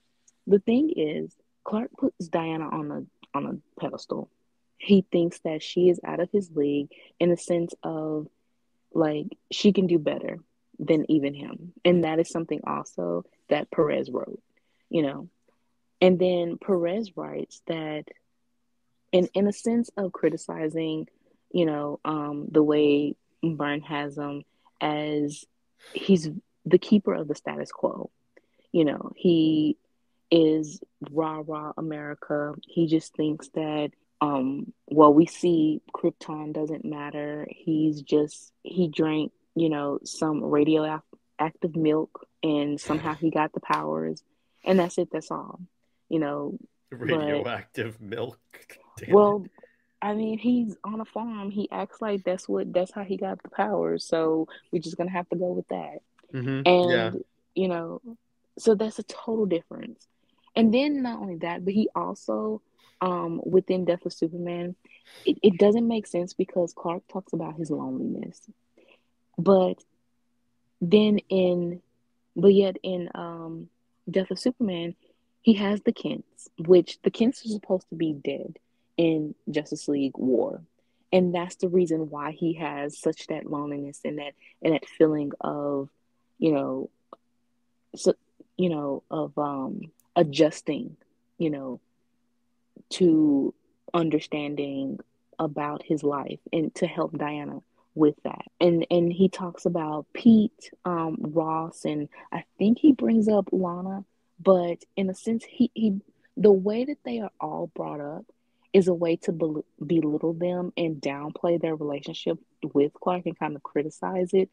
the thing is, Clark puts Diana on a pedestal. He thinks that she is out of his league in the sense of like she can do better than even him. And that is something also that Perez wrote, you know. And then Perez writes that in a sense of criticizing, the way Byrne has him as he's the keeper of the status quo. He is rah rah America. He just thinks that we see Krypton doesn't matter. He drank, some radioactive milk and somehow he got the powers and that's it, that's all. You know, but
Radioactive milk. Damn it.
well, I mean, he's on a farm. He acts like that's how he got the powers. So we're just gonna have to go with that.
Yeah.
And, you know, so that's a total difference. And then not only that, but he also, within Death of Superman, it doesn't make sense because Clark talks about his loneliness. But then but yet in Death of Superman, he has the Kents, which the Kents are supposed to be dead in Justice League War. And that's the reason why he has such that loneliness and that feeling of, you know, so of adjusting, you know, to understanding about his life and to help Diana with that. And he talks about Pete, Ross, and I think he brings up Lana, but in a sense, he the way that they are all brought up is a way to belittle them and downplay their relationship with Clark and kind of criticize it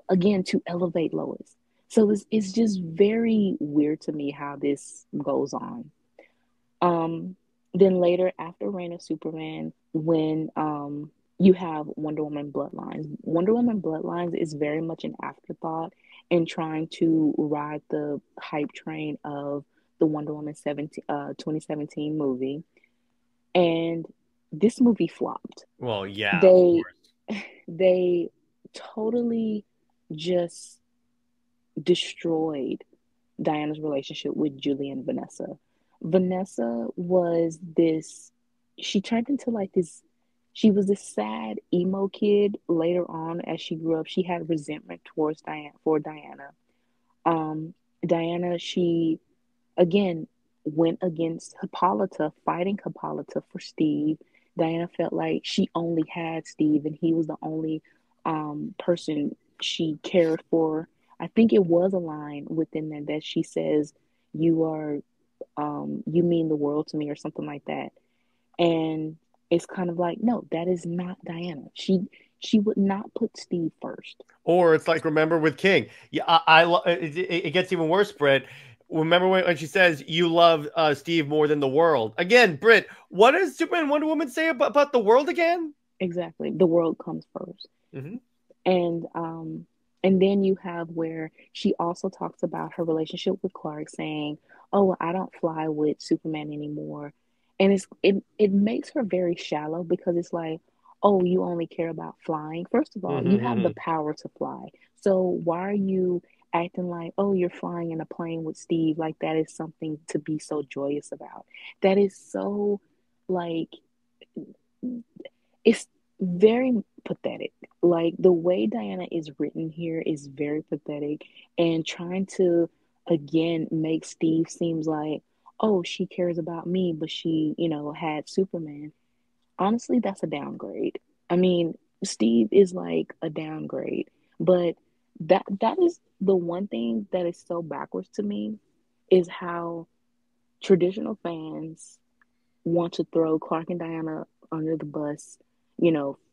again to elevate Lois. So it's just very weird to me how this goes on. Um, then later, after Reign of Superman, when you have Wonder Woman Bloodlines. Wonder Woman Bloodlines is very much an afterthought in trying to ride the hype train of the Wonder Woman 2017 movie. And this movie flopped.
Well, yeah, of
They
course.
they totally just destroyed Diana's relationship with Julie and Vanessa. Vanessa was she turned into like this, she was this sad emo kid later on as she grew up. She had resentment towards Diana. Um, Diana, she again went against Hippolyta, fighting Hippolyta for Steve. Diana felt like she only had Steve and he was the only person she cared for. I think it was a line within that she says, "You are, you mean the world to me," or something like that. And it's kind of like, no, that is not Diana. She would not put Steve first.
Or it's like, remember with King. Yeah, it gets even worse, Britt. Remember when she says you love Steve more than the world? Again, Britt, what does Superman and Wonder Woman say about the world again?
Exactly. The world comes first.
Mm-hmm.
And then you have where she also talks about her relationship with Clark, saying, "Oh, I don't fly with Superman anymore." And it makes her very shallow because it's like, "Oh, you only care about flying." First of all, you have the
Mm-hmm.
power to fly. So why are you acting like, "Oh, you're flying in a plane with Steve," like that is something to be so joyous about? That is so like it's very pathetic. Like the way Diana is written here is very pathetic, and trying to again make Steve seems like, oh, she cares about me, but she, had Superman. Honestly, that's a downgrade. I mean, Steve is like a downgrade, but that is the one thing that is so backwards to me is how traditional fans want to throw Clark and Diana under the bus,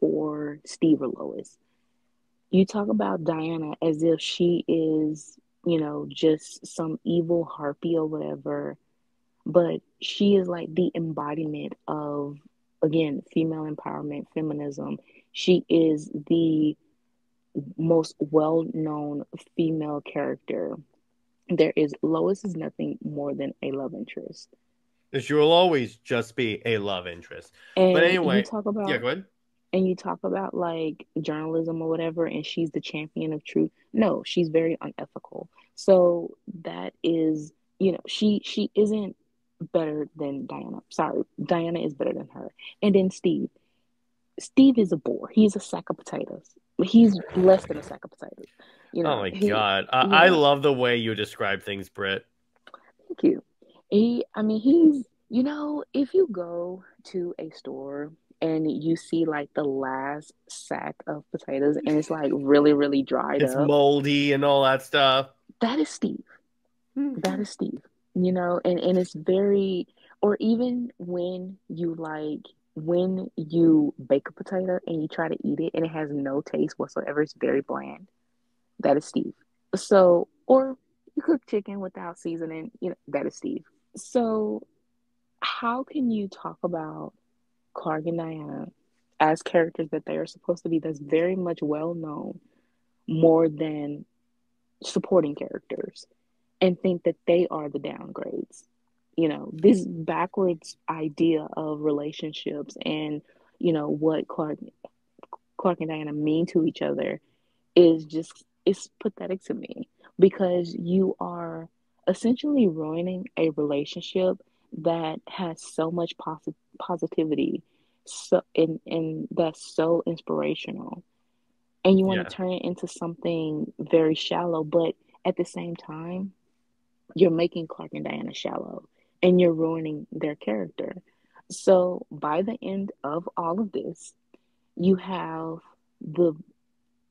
for Steve or Lois. You talk about Diana as if she is, just some evil harpy or whatever, but she is like the embodiment of, again, female empowerment, feminism. She is the most well known female character. Lois is nothing more than a love interest.
She will always just be a love interest. But
And you
anyway,
talk
yeah,
about
go ahead.
and you talk about like journalism or whatever, and she's the champion of truth. No, she's very unethical. So that is, she isn't better than Diana. Sorry, Diana is better than her. And then Steve. Steve is a bore. He's a sack of potatoes. He's less than a sack of potatoes.
Oh my
He,
God.
you
I
know,
love the way you describe things, Britt.
thank you. I mean, if you go to a store and you see like the last sack of potatoes and it's like really, really dried
It's
up,
moldy and all that stuff.
that is Steve. That is Steve. And it's very, or even when you bake a potato and you try to eat it and it has no taste whatsoever, it's very bland. That is Steve. So, or you cook chicken without seasoning, that is Steve. So, how can you talk about Clark and Diana as characters that they are supposed to be that's very much well known more than supporting characters and think that they are the downgrades? This backwards idea of relationships and, what Clark and Diana mean to each other is just it's pathetic to me because you are essentially ruining a relationship that has so much positivity, and that's so inspirational, and you want to
Yeah.
turn it into something very shallow, but at the same time you're making Clark and Diana shallow and you're ruining their character. So by the end of all of this, you have the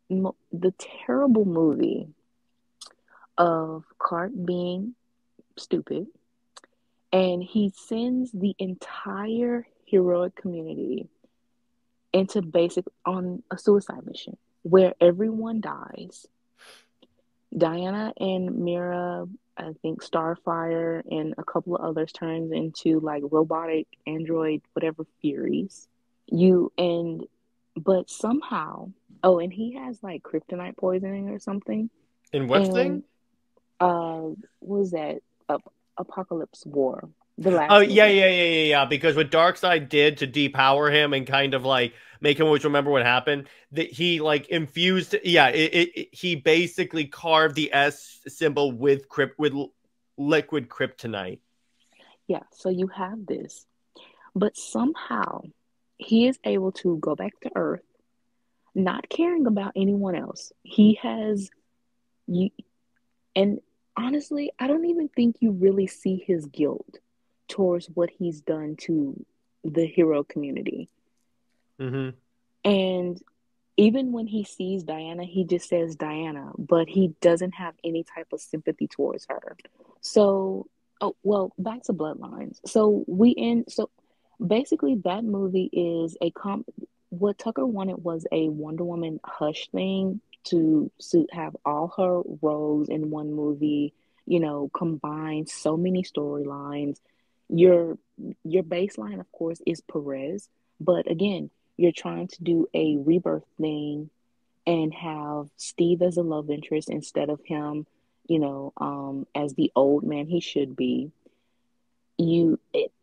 the terrible movie of Clark being stupid, and he sends the entire heroic community into basic on a suicide mission where everyone dies. Diana and Mira, I think Starfire and a couple of others turns into like robotic android whatever furies. You and but somehow, oh, and he has like kryptonite poisoning or something.
In which thing?
And what was that? Apocalypse War, the
Oh
last
yeah,
movie.
yeah, yeah, yeah, yeah. Because what Darkseid did to depower him and kind of like make him always remember what happened, that he like infused. Yeah, he basically carved the S symbol with liquid kryptonite.
Yeah, so you have this, but somehow he is able to go back to Earth, not caring about anyone else. He has you, and honestly, I don't even think you really see his guilt towards what he's done to the hero community.
Mm-hmm.
And even when he sees Diana, he just says Diana, but he doesn't have any type of sympathy towards her. So, oh, well, back to Bloodlines. So basically that movie is what Tucker wanted was a Wonder Woman Hush thing to have all her roles in one movie, combine so many storylines. Your your baseline, of course, is Perez, but again, you're trying to do a rebirth thing and have Steve as a love interest instead of him, as the old man he should be. And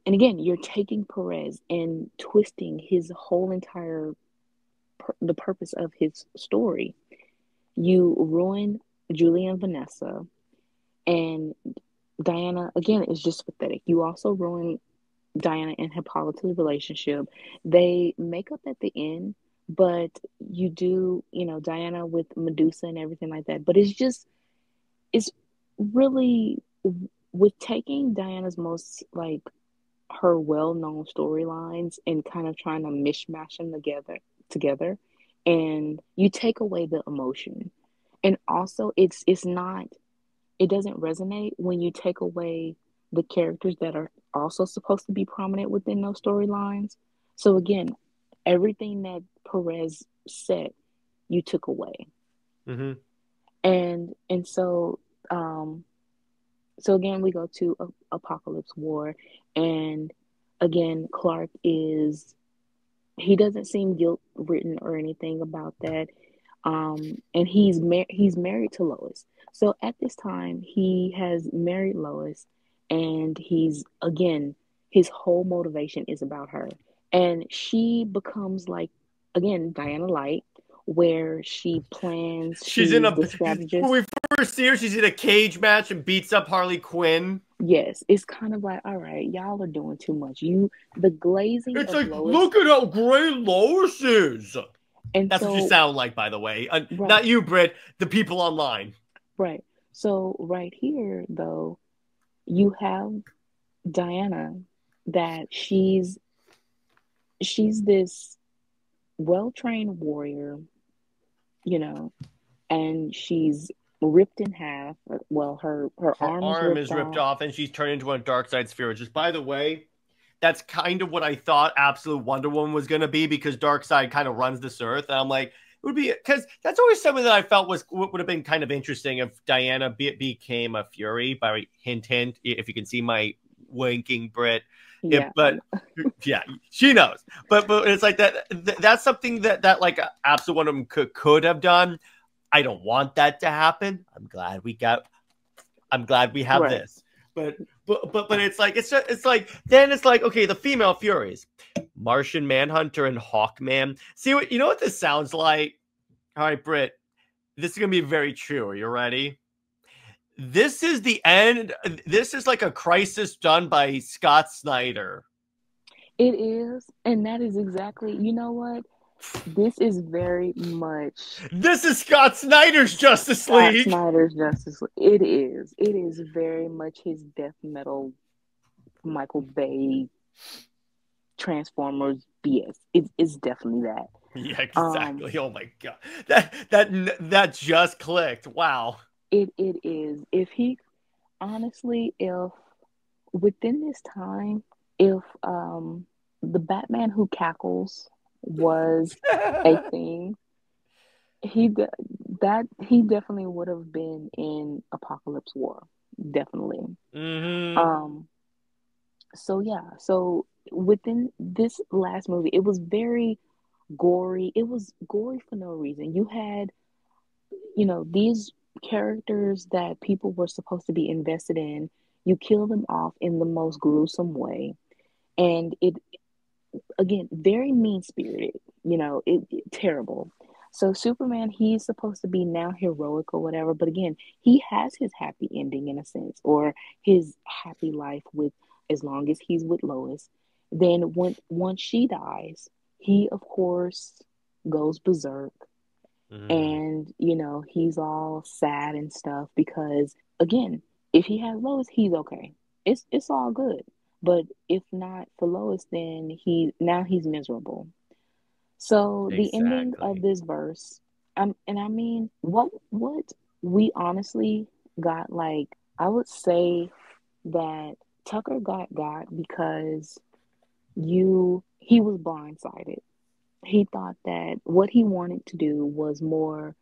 again, you're taking Perez and twisting his whole entire the purpose of his story. You ruin Julie and Vanessa, and Diana again is just pathetic. You also ruin Diana and Hippolyta's relationship. They make up at the end, but you do, Diana with Medusa and everything like that. But it's really with taking Diana's most like her well-known storylines and kind of trying to mishmash them together, and you take away the emotion. And also it doesn't resonate when you take away the characters that are also supposed to be prominent within those storylines. So again, everything that Perez said, you took away.
Mm-hmm.
And so again, we go to Apocalypse War, and again, Clark he doesn't seem guilt ridden or anything about that. And he's married to Lois. So at this time, he has married Lois, and his whole motivation is about her. And she becomes like, again, Diana Light, where she plans,
She's in
the strategist.
when we first see her, she's in a cage match and beats up Harley Quinn.
Yes, it's kind of like, all right, y'all are doing too much. The glazing
It's
of
like,
Lois,
look at how great Lois is.
and
That's what you sound like, by the way.
right.
Not you, Britt. The people online.
Right. So right here, though, you have Diana that she's this well-trained warrior, and she's ripped in half. Well, her
Arm is ripped off, and she's turned into a dark side sphere. Just by the way, that's kind of what I thought Absolute Wonder Woman was going to be, because Darkseid kind of runs this earth. And I'm like, it would be, because that's always something that I felt would have been kind of interesting if Diana became a Fury. By hint, if you can see my winking, Britt.
Yeah.
But yeah, she knows. But it's like that's something that like Absolute Wonder Woman could have done. I don't want that to happen. I'm glad we have
Right.
this. But it's like okay, the female Furies, Martian Manhunter and Hawkman. See what you know what this sounds like? All right, Britt, this is gonna be very true. Are you ready? This is the end. This is like a crisis done by Scott Snyder.
It is, and that is exactly. You know what? This is very much.
This is Scott Snyder's Justice League.
Scott Snyder's Justice League. It is. It is very much his death metal, Michael Bay, Transformers BS. It's definitely that.
Yeah, exactly. Oh my god, that just clicked. Wow.
It is. If he honestly, if within this time, if the Batman who cackles was a thing, he definitely would have been in Apocalypse War, definitely.
Mm-hmm.
So yeah, so within this last movie, it was very gory. It was gory for no reason. You had, these characters that people were supposed to be invested in. You kill them off in the most gruesome way, and it again very mean spirited. Terrible. So Superman, he's supposed to be now heroic or whatever, but again, he has his happy ending in a sense, or his happy life with as long as he's with Lois. Then once she dies, he of course goes berserk, and he's all sad and stuff because again, if he has Lois, he's okay. It's all good. But if not for Lois, then he's miserable. So the ending of
Exactly.
this verse, and I mean, what we honestly got, like, I would say that Tucker got because he was blindsided. He thought that what he wanted to do was more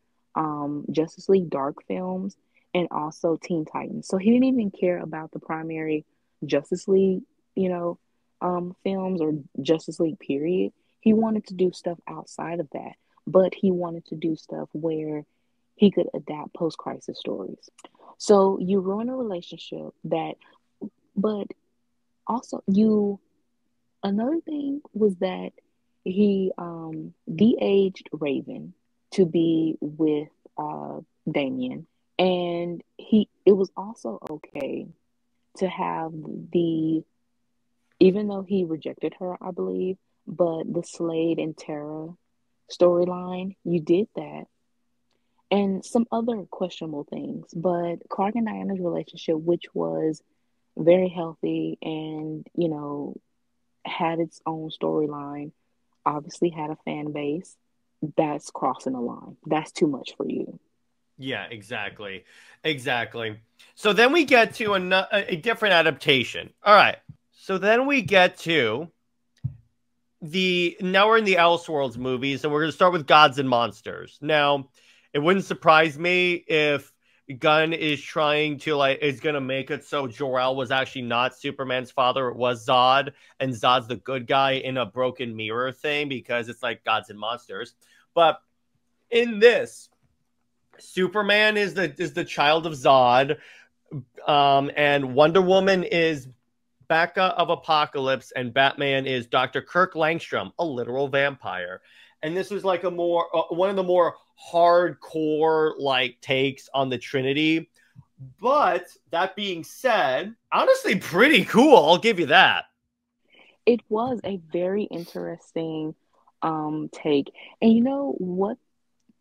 Justice League Dark films and also Teen Titans. So he didn't even care about the primary Justice League, you know, films or Justice League period. He wanted to do stuff outside of that, but he wanted to do stuff where he could adapt post-crisis stories. So you ruin a relationship that, but also you another thing was that he de-aged Raven to be with Damien, and he it was also okay to have the even though he rejected her, I believe, but the Slade and Tara storyline, you did that, and some other questionable things. But Clark and Diana's relationship, which was very healthy and had its own storyline, obviously had a fan base, that's crossing the line. That's too much for you.
Yeah, exactly. Exactly. So then we get to a different adaptation. All right. So then we get to now we're in the Elseworlds movies, and we're going to start with Gods and Monsters. Now, it wouldn't surprise me if Gunn is trying to is going to make it so Jor-El was actually not Superman's father. It was Zod, and Zod's the good guy in a broken mirror thing because it's like Gods and Monsters. But in this, Superman is the child of Zod, and Wonder Woman is Becca of Apokalypse, and Batman is Dr. Kirk Langstrom, a literal vampire. And this was like a more one of the more hardcore takes on the Trinity. But that being said, honestly, pretty cool. I'll give you that.
It was a very interesting take. And you know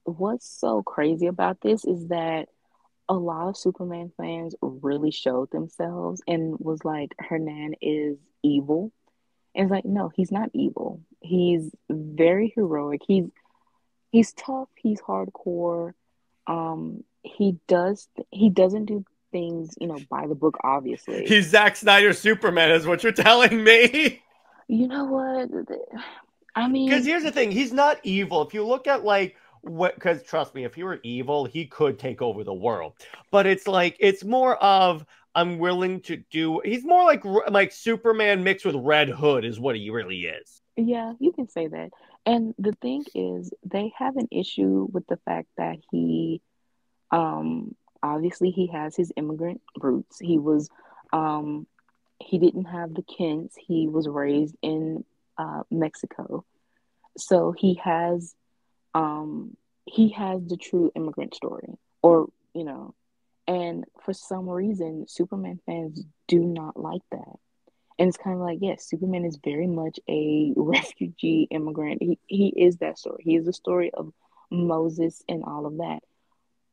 what's so crazy about this is that a lot of Superman fans really showed themselves and was like, Hernan is evil. And it's like, no, he's not evil. He's very heroic. He's tough. He's hardcore. He doesn't do things, by the book, obviously.
He's Zack Snyder's Superman, is what you're telling me.
You know what? I mean,
because here's the thing, he's not evil. If you look at because trust me, if he were evil, he could take over the world. But it's more of I'm willing to do. He's more like Superman mixed with Red Hood is what he really is.
Yeah, you can say that. And the thing is, they have an issue with the fact that obviously he has his immigrant roots. He didn't have the Kents. He was raised in Mexico, so he has the true immigrant story, or and for some reason, Superman fans do not like that. And it's kind of like, yes, Superman is very much a refugee immigrant. He is that story. He is the story of Moses and all of that.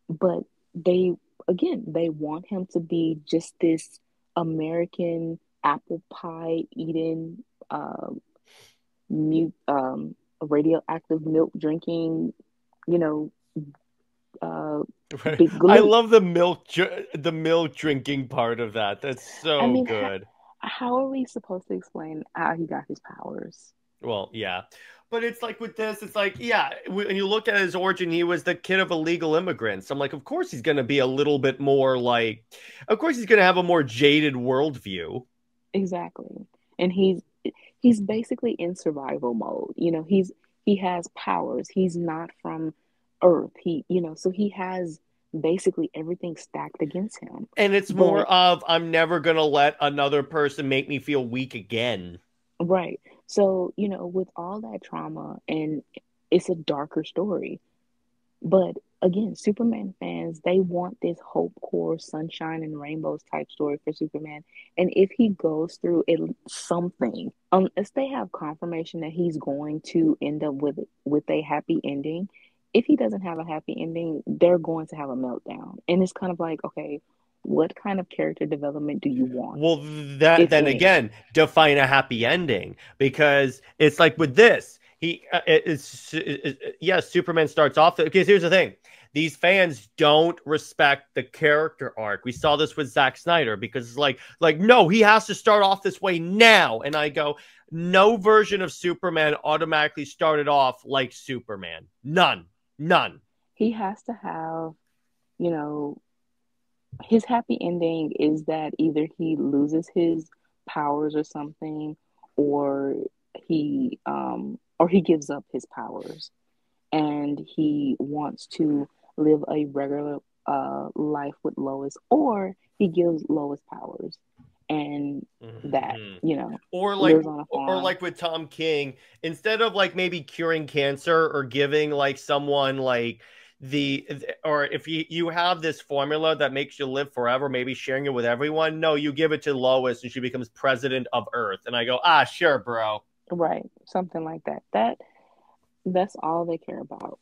But they want him to be just this American apple pie eating, mute, radioactive milk drinking,
Right.
big
I
glue.
love the milk drinking part of that. That's so
I mean,
good.
how are we supposed to explain how he got his powers?
Well, yeah. But it's like with this, it's like, yeah, when you look at his origin, he was the kid of illegal immigrants. I'm like, of course he's going to be a little bit more of course he's going to have a more jaded worldview.
Exactly. And he's basically in survival mode. He has powers. He's not from Earth. So he has basically everything stacked against him.
And it's more of, I'm never going to let another person make me feel weak again.
Right. So, with all that trauma, and it's a darker story. But again, Superman fans, they want this hope core, sunshine and rainbows type story for Superman. And if he goes through something, unless they have confirmation that he's going to end up with a happy ending, if he doesn't have a happy ending, they're going to have a meltdown. And it's kind of like, okay, what kind of character development do you want?
Well, again, define a happy ending, because it's like with this, Yes, Superman starts off because here's the thing. These fans don't respect the character arc. We saw this with Zack Snyder because it's like no, he has to start off this way now. And I go, no version of Superman automatically started off like Superman. None.
He has to have, you know, his happy ending is that either he loses his powers or something, or he gives up his powers and he wants to live a regular life with Lois, or he gives Lois powers and that, you know,
or
lives on a farm.
or like with Tom King, instead of like maybe curing cancer or giving like someone like or if you have this formula that makes you live forever, maybe sharing it with everyone, no, you give it to Lois and she becomes president of Earth. And I go, sure, bro.
Right, something like that. That's all they care about.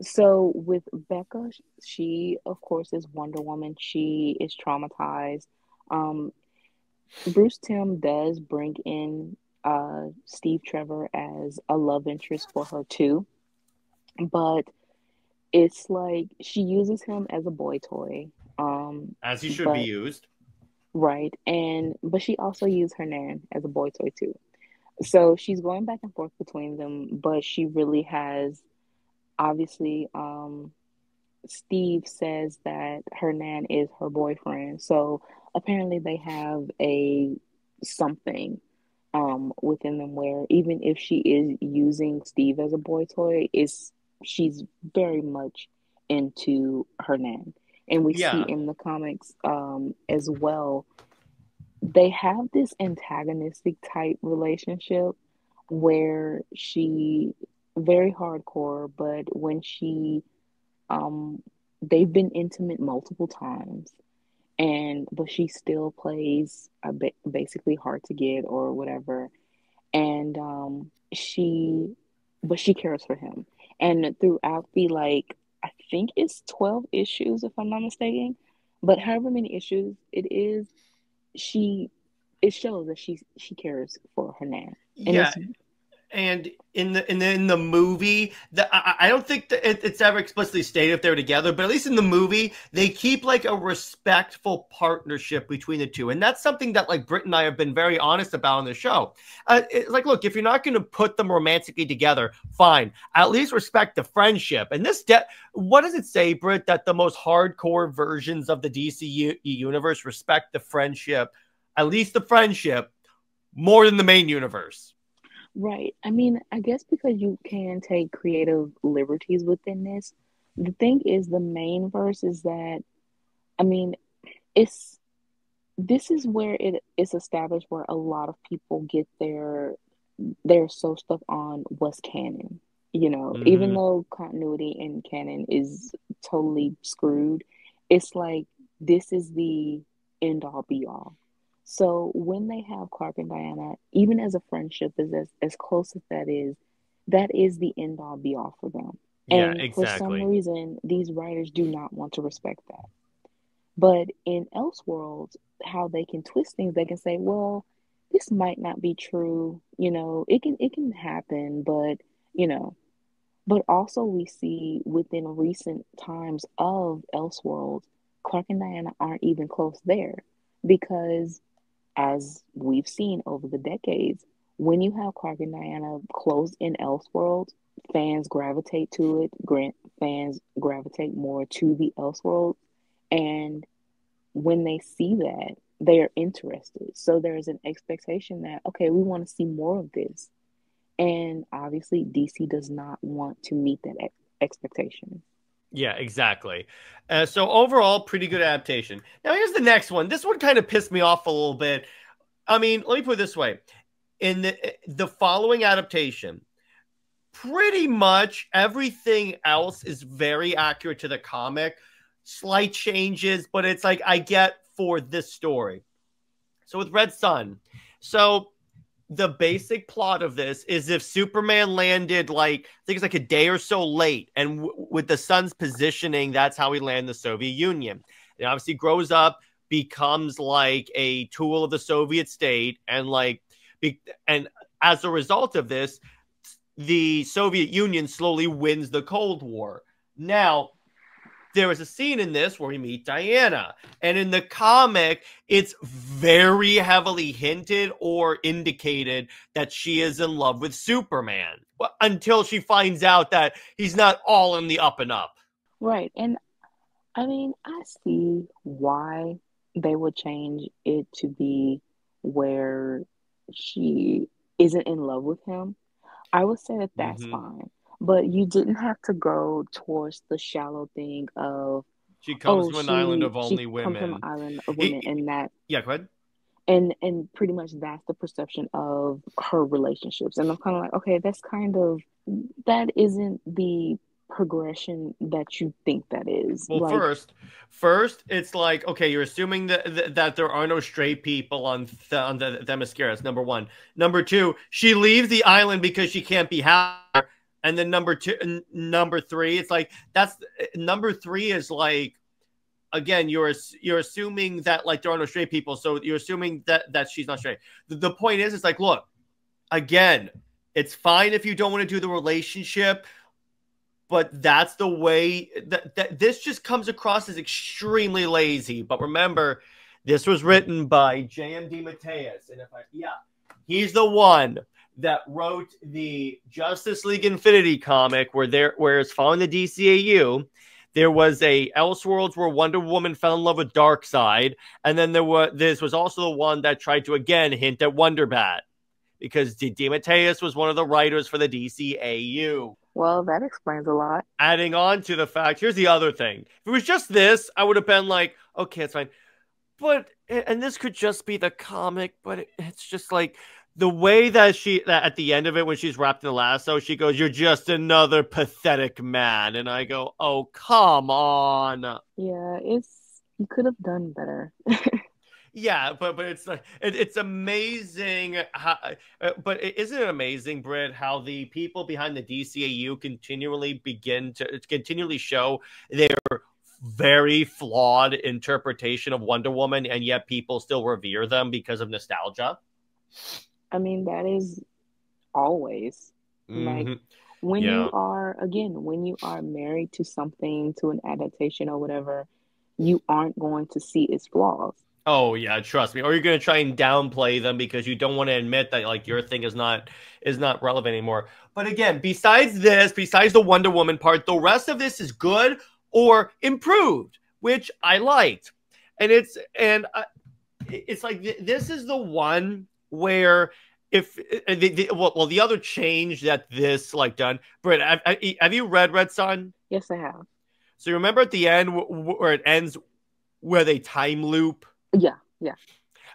So with Becca, she of course is Wonder Woman. She is traumatized. Bruce Timm does bring in Steve Trevor as a love interest for her too, but it's like she uses him as a boy toy.
As he should be used.
Right. But she also used Hernan as a boy toy too. So she's going back and forth between them, but she really has, obviously, Steve says that Hernan is her boyfriend. So apparently they have something within them where even if she is using Steve as a boy toy, she's very much into Hernan. And we see in the comics as well, they have this antagonistic type relationship where she very hardcore, but when they've been intimate multiple times, but she still plays basically hard to get or whatever, and she cares for him, and throughout the I think it's 12 issues if I'm not mistaken, but however many issues it is, it shows that she cares for Hernan.
And in the movie, I don't think that it's ever explicitly stated if they're together, but at least in the movie, they keep like a respectful partnership between the two, and that's something that like Britt and I have been very honest about on the show. It's like, look, if you're not going to put them romantically together, fine. At least respect the friendship. And what does it say, Britt? That the most hardcore versions of the DC universe respect the friendship, at least the friendship, more than the main universe.
Right. I mean, I guess because you can take creative liberties within this. The thing is, the main verse is that, I mean, this is where it's established where a lot of people get their so stuff on what's canon. You know, even though continuity in canon is totally screwed, it's like this is the end all be all. So when they have Clark and Diana, even as a friendship, is as close as that is the end all be all for them.
Yeah,
and
exactly.
For some reason, these writers do not want to respect that. But in Elseworlds, how they can twist things, they can say, well, this might not be true. You know, it can happen, but you know. But also we see within recent times of Elseworlds, Clark and Diana aren't even close there, because as we've seen over the decades, when you have Clark and Diana close in Elseworlds, fans gravitate to it. Fans gravitate more to the Elseworlds. And when they see that, they are interested. So there's an expectation that, okay, we want to see more of this. And obviously, DC does not want to meet that expectation.
Yeah, exactly. So overall, pretty good adaptation. Now, here's the next one. This one kind of pissed me off a little bit. I mean, let me put it this way. In the following adaptation, pretty much everything else is very accurate to the comic. Slight changes, but it's like I get for this story. So with Red Sun, so the basic plot of this is if Superman landed I think it's like a day or so late, and with the sun's positioning, that's how he landed in the Soviet Union. And obviously grows up, becomes like a tool of the Soviet state, and and as a result of this, the Soviet Union slowly wins the Cold War. Now, there is a scene in this where we meet Diana, and in the comic, it's very heavily hinted or indicated that she is in love with Superman until she finds out that he's not all in the up and up.
Right. And I mean, I see why they would change it to be where she isn't in love with him. I would say that that's fine. But you didn't have to go towards the shallow thing of
she comes from an island of only women.
Comes from an island of women, and that
go ahead.
And pretty much that's the perception of her relationships. And I'm kind of like, okay, that isn't the progression that you think that is.
Well,
like,
first, it's like, okay, you're assuming that there are no straight people on the Themyscira. Number one. Number two, she leaves the island because she can't be happy. And then number three, it's like number three is like, again, you're assuming that like there are no straight people, so you're assuming that she's not straight. The point is, it's like, look, again, it's fine if you don't want to do the relationship, but that's the way that this just comes across as extremely lazy. But remember, this was written by J.M. DeMatteis, and he's the one that wrote the Justice League Infinity comic where it's following the DCAU. There was a Elseworlds where Wonder Woman fell in love with Darkseid, and then this was also the one that tried to again hint at Wonderbat, because DeMatteis was one of the writers for the DCAU.
Well, that explains a lot.
Adding on to the fact, here's the other thing. If it was just this, I would have been like, okay, it's fine. But, and this could just be the comic, but it's just like, the way that at the end of it, when she's wrapped in the lasso, she goes, "You're just another pathetic man." And I go, "Oh, come on."
Yeah, you could have done better.
Yeah, but it's like, it's amazing how, but isn't it amazing, Britt, how the people behind the DCAU continually show their very flawed interpretation of Wonder Woman, and yet people still revere them because of nostalgia?
I mean, that is always like when you are married to something, to an adaptation or whatever, you aren't going to see its flaws.
Oh yeah, trust me. Or you're going to try and downplay them because you don't want to admit that like your thing is not relevant anymore. But again, besides the Wonder Woman part, the rest of this is good or improved, which I liked. And it's like this is the one where the other change that this like done, Britt, have you read Red Sun?
Yes, I have.
So you remember at the end where it ends, where they time loop?
Yeah.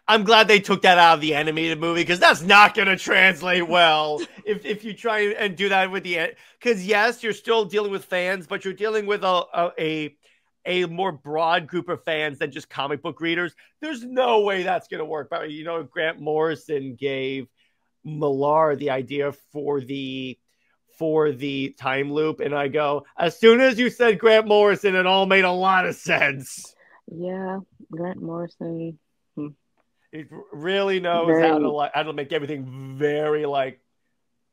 I'm glad they took that out of the animated movie, because that's not going to translate well if you try and do that with the, because yes, you're still dealing with fans, but you're dealing with a more broad group of fans than just comic book readers. There's no way that's going to work. But Grant Morrison gave Millar the idea for the time loop, and I go, as soon as you said Grant Morrison, it all made a lot of sense.
Yeah, Grant Morrison.
He really knows how to make everything very like,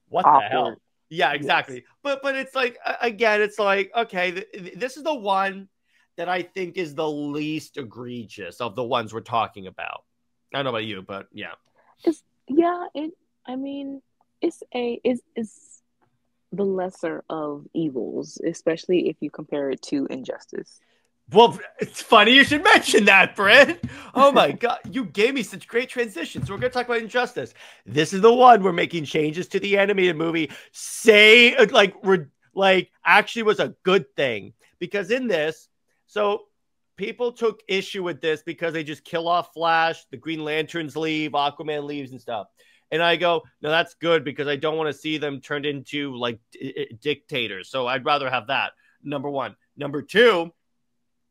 what
awkward.
The hell? Yeah, exactly. Yes. But it's like, again, it's like, okay, this is the one that I think is the least egregious of the ones we're talking about. I don't know about you, but yeah.
It's the lesser of evils, especially if you compare it to Injustice.
Well, it's funny you should mention that, Britt. Oh my God, you gave me such great transitions. So we're going to talk about Injustice. This is the one we're making changes to the animated movie. Actually was a good thing, because in this, so people took issue with this because they just kill off Flash, the Green Lanterns leave, Aquaman leaves and stuff. And I go, no, that's good, because I don't want to see them turned into like dictators. So I'd rather have that. Number one. Number two,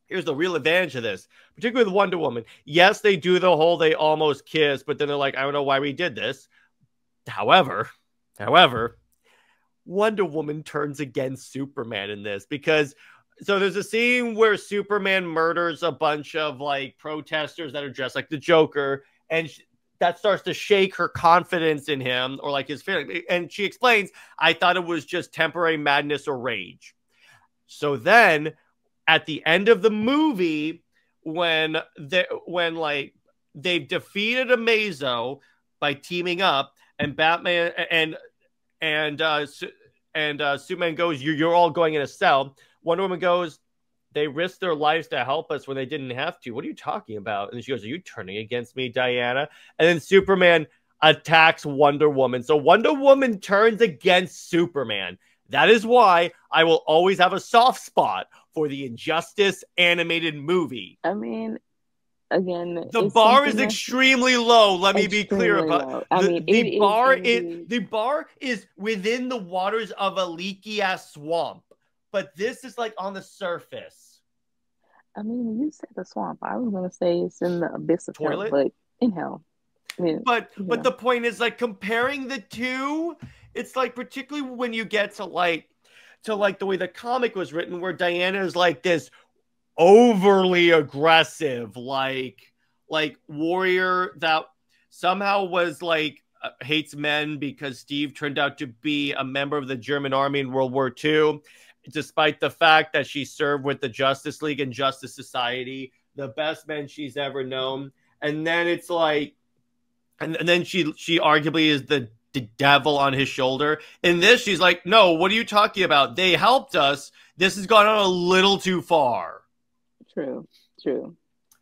here's the real advantage of this, particularly with Wonder Woman. Yes, they do the whole they almost kiss, but then they're like, I don't know why we did this. However, Wonder Woman turns against Superman in this, because so there's a scene where Superman murders a bunch of like protesters that are dressed like the Joker, and that starts to shake her confidence in him or like his feeling. And she explains, I thought it was just temporary madness or rage. So then at the end of the movie, when like they've defeated Amazo by teaming up, and Batman and Superman goes, you're all going in a cell. Wonder Woman goes, they risked their lives to help us when they didn't have to. What are you talking about? And she goes, are you turning against me, Diana? And then Superman attacks Wonder Woman. So Wonder Woman turns against Superman. That is why I will always have a soft spot for the Injustice animated movie.
I mean, again,
the bar is extremely low. Let me be clear about the bar is within the waters of a leaky ass swamp, but this is like on the surface.
I mean, you said the swamp. I was gonna say it's in the abyss of hell, but in hell. I mean,
but the point is, like, comparing the two, it's like, particularly when you get to like the way the comic was written, where Diana is like this overly aggressive, like warrior that somehow was like hates men because Steve turned out to be a member of the German army in World War II, despite the fact that she served with the Justice League and Justice Society, the best men she's ever known. And then it's like, and then she arguably is the devil on his shoulder. In this, she's like, no, what are you talking about? They helped us. This has gone on a little too far.
True.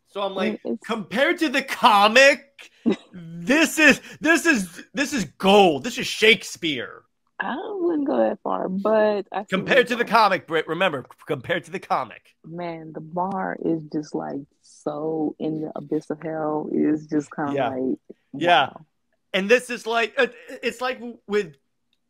So I'm like, compared to the comic, this is gold. This is Shakespeare.
I wouldn't go that far, but
compared to the comic, Britt, remember, compared to the comic.
Man, the bar is just like so in the abyss of hell. Is just kind of like, wow.
Yeah. And this is like, it's like with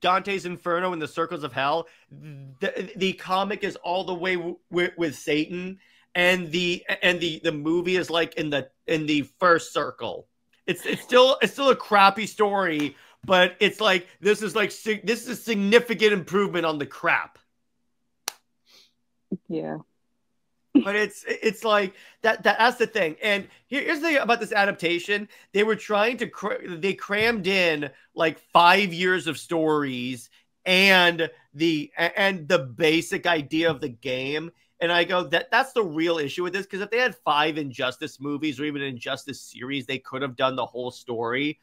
Dante's Inferno and the Circles of Hell. The comic is all the way with Satan, and the movie is like in the first circle. It's still a crappy story, but it's like this is a significant improvement on the crap.
Yeah.
But it's like that's the thing. And here's the thing about this adaptation. They were trying to they crammed in like 5 years of stories and the basic idea of the game. And I go, that's the real issue with this, because if they had 5 Injustice movies or even an Injustice series, they could have done the whole story.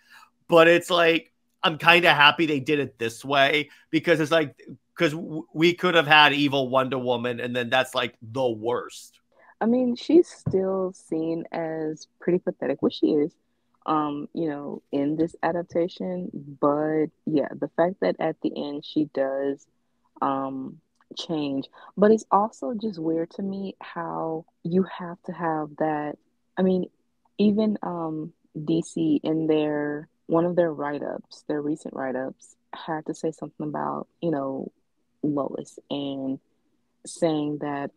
But it's like, I'm kind of happy they did it this way, because it's like, because we could have had evil Wonder Woman, and then that's like the worst.
I mean, she's still seen as pretty pathetic, which she is, in this adaptation. But yeah, the fact that at the end she does change. But it's also just weird to me how you have to have that. I mean, even DC in one of their write-ups, their recent write-ups, had to say something about, Lois, and saying that,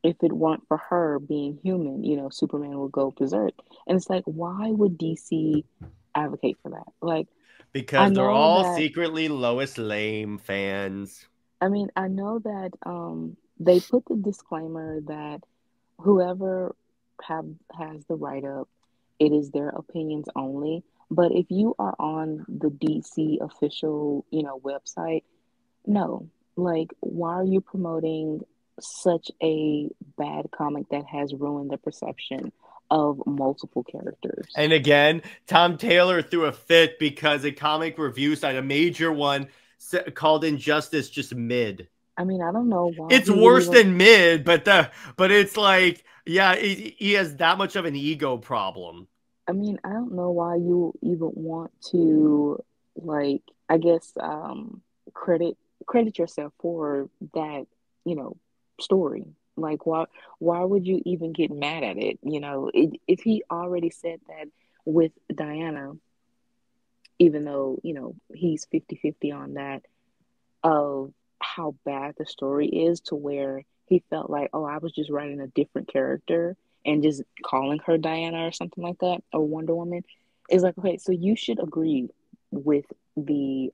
if it weren't for her being human, Superman would go berserk. And it's like, why would DC advocate for that? Like,
because they're all secretly Lois Lane fans.
I mean, I know that they put the disclaimer that whoever has the write-up, it is their opinions only. But if you are on the DC official, website, no, like, why are you promoting such a bad comic that has ruined the perception of multiple characters?
And again, Tom Taylor threw a fit because a comic review site, a major one, called Injustice just mid.
I mean, I don't know why.
It's worse than mid, but it's like, yeah, he has that much of an ego problem.
I mean, I don't know why you even want to, like, I guess, credit yourself for that, story. Like, why would you even get mad at it? If he already said that with Diana, even though, he's 50-50 on that, of how bad the story is, to where he felt like, I was just writing a different character and just calling her Diana or something like that, or Wonder Woman. It's like, okay, so you should agree with the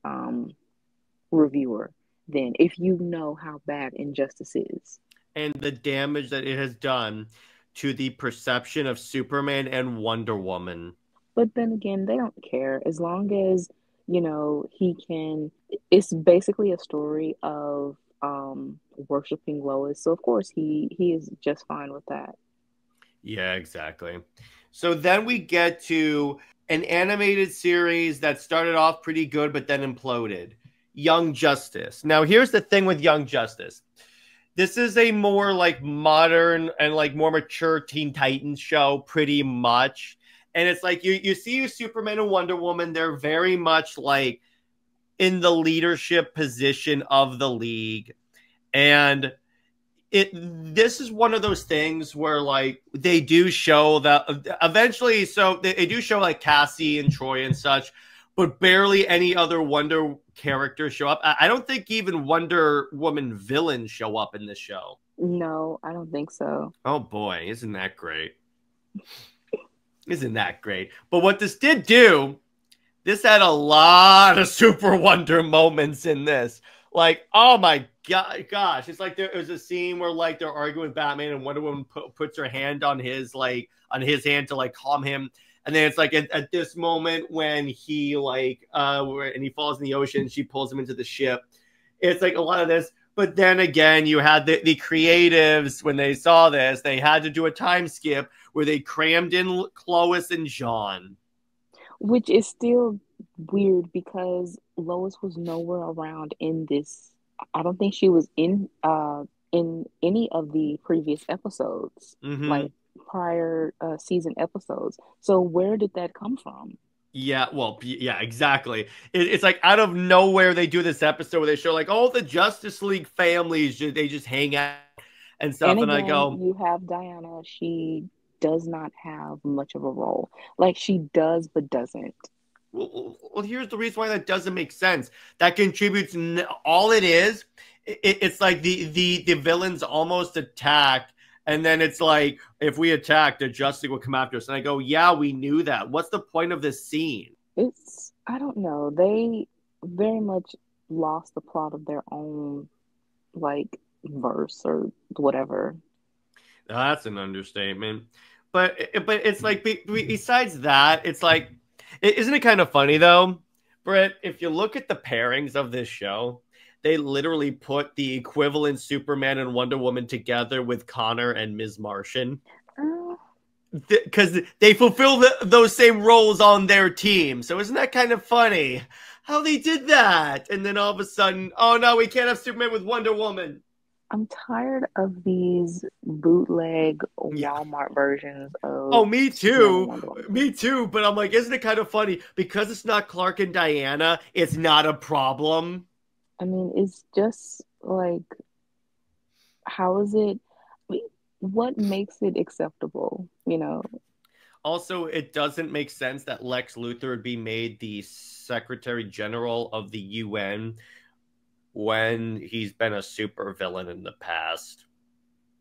reviewer then, if you know how bad Injustice is.
And the damage that it has done to the perception of Superman and Wonder Woman.
But then again, they don't care as long as, he can. It's basically a story of worshiping Lois. So of course he is just fine with that.
Yeah, exactly. So then we get to an animated series that started off pretty good, but then imploded. Young Justice. Now, here's the thing with Young Justice. This is a more like modern and like more mature Teen Titans show, pretty much. And it's like you see Superman and Wonder Woman, they're very much like in the leadership position of the league. And this is one of those things where like they do show that eventually, so they do show like Cassie and Troy and such, but barely any other Wonder characters show up. I don't think even Wonder Woman villains show up in this show.
No, I don't think so.
Oh boy, isn't that great? Isn't that great? But what this did do, this had a lot of Super Wonder moments in this. Like, oh my gosh, it's like there was a scene where like they're arguing with Batman and Wonder Woman puts her hand on his hand to like calm him. And then it's like at this moment when he like and he falls in the ocean, she pulls him into the ship. It's like a lot of this. But then again, you had the creatives, when they saw this, they had to do a time skip where they crammed in Lois and John.
Which is still weird because Lois was nowhere around in this. I don't think she was in any of the previous episodes, like prior season episodes. So where did that come from?
Yeah, well, yeah, exactly. It's like out of nowhere they do this episode where they show like all the Justice League families, they just hang out and stuff. And
again,
I go,
you have Diana. She does not have much of a role. Like she does, but doesn't.
Well, here's the reason why that doesn't make sense. That contributes. All it is, it's like the villains almost attack. And then it's like, if we attack, the Justice League will come after us. And I go, yeah, we knew that. What's the point of this scene?
I don't know. They very much lost the plot of their own, like, verse or whatever.
That's an understatement. But it's like, besides that, it's like, isn't it kind of funny, though, Britt? If you look at the pairings of this show, they literally put the equivalent Superman and Wonder Woman together with Connor and Ms. Martian. Because they fulfill those same roles on their team. So isn't that kind of funny how they did that? And then all of a sudden, oh no, we can't have Superman with Wonder Woman.
I'm tired of these bootleg Walmart versions of.
Oh, me too. Me too. But I'm like, isn't it kind of funny? Because it's not Clark and Diana, it's not a problem.
I mean, it's just like, how is it? What makes it acceptable,
Also, it doesn't make sense that Lex Luthor would be made the Secretary General of the UN when he's been a supervillain in the past.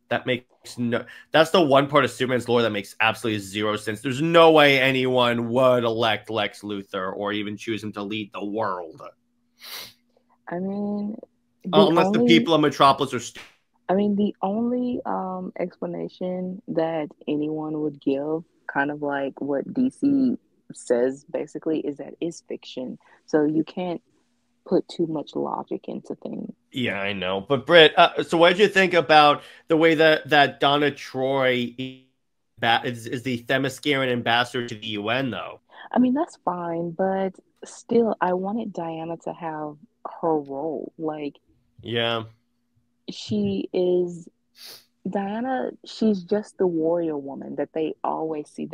That's the one part of Superman's lore that makes absolutely zero sense. There's no way anyone would elect Lex Luthor or even choose him to lead the world.
I mean,
unless the people of Metropolis are
the only explanation that anyone would give, kind of like what DC says basically, is that it's fiction. So you can't put too much logic into things.
Yeah, I know. But Britt, so what did you think about the way that Donna Troy is the Themysciran ambassador to the UN, though?
I mean, that's fine, but still, I wanted Diana to have her role. Like,
yeah,
Diana, she's just the warrior woman that they always see.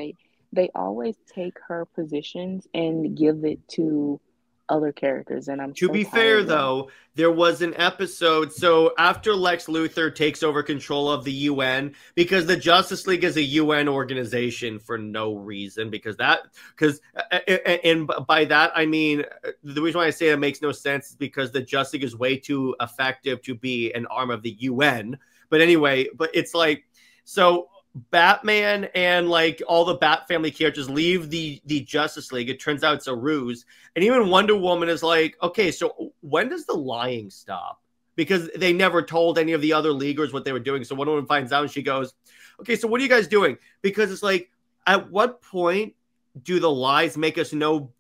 They always take her positions and give it to other characters, and I'm
to be fair though, there was an episode. So after Lex Luthor takes over control of the UN, because the Justice League is a UN organization for no reason, and by that I mean the reason why I say it makes no sense is because the Justice League is way too effective to be an arm of the UN. But anyway, it's like, so Batman and like all the Bat family characters leave the Justice League. It turns out it's a ruse. And even Wonder Woman is like, okay, so when does the lying stop? Because they never told any of the other leaguers what they were doing. So Wonder Woman finds out and she goes, okay, so what are you guys doing? Because it's like, at what point do the lies make us know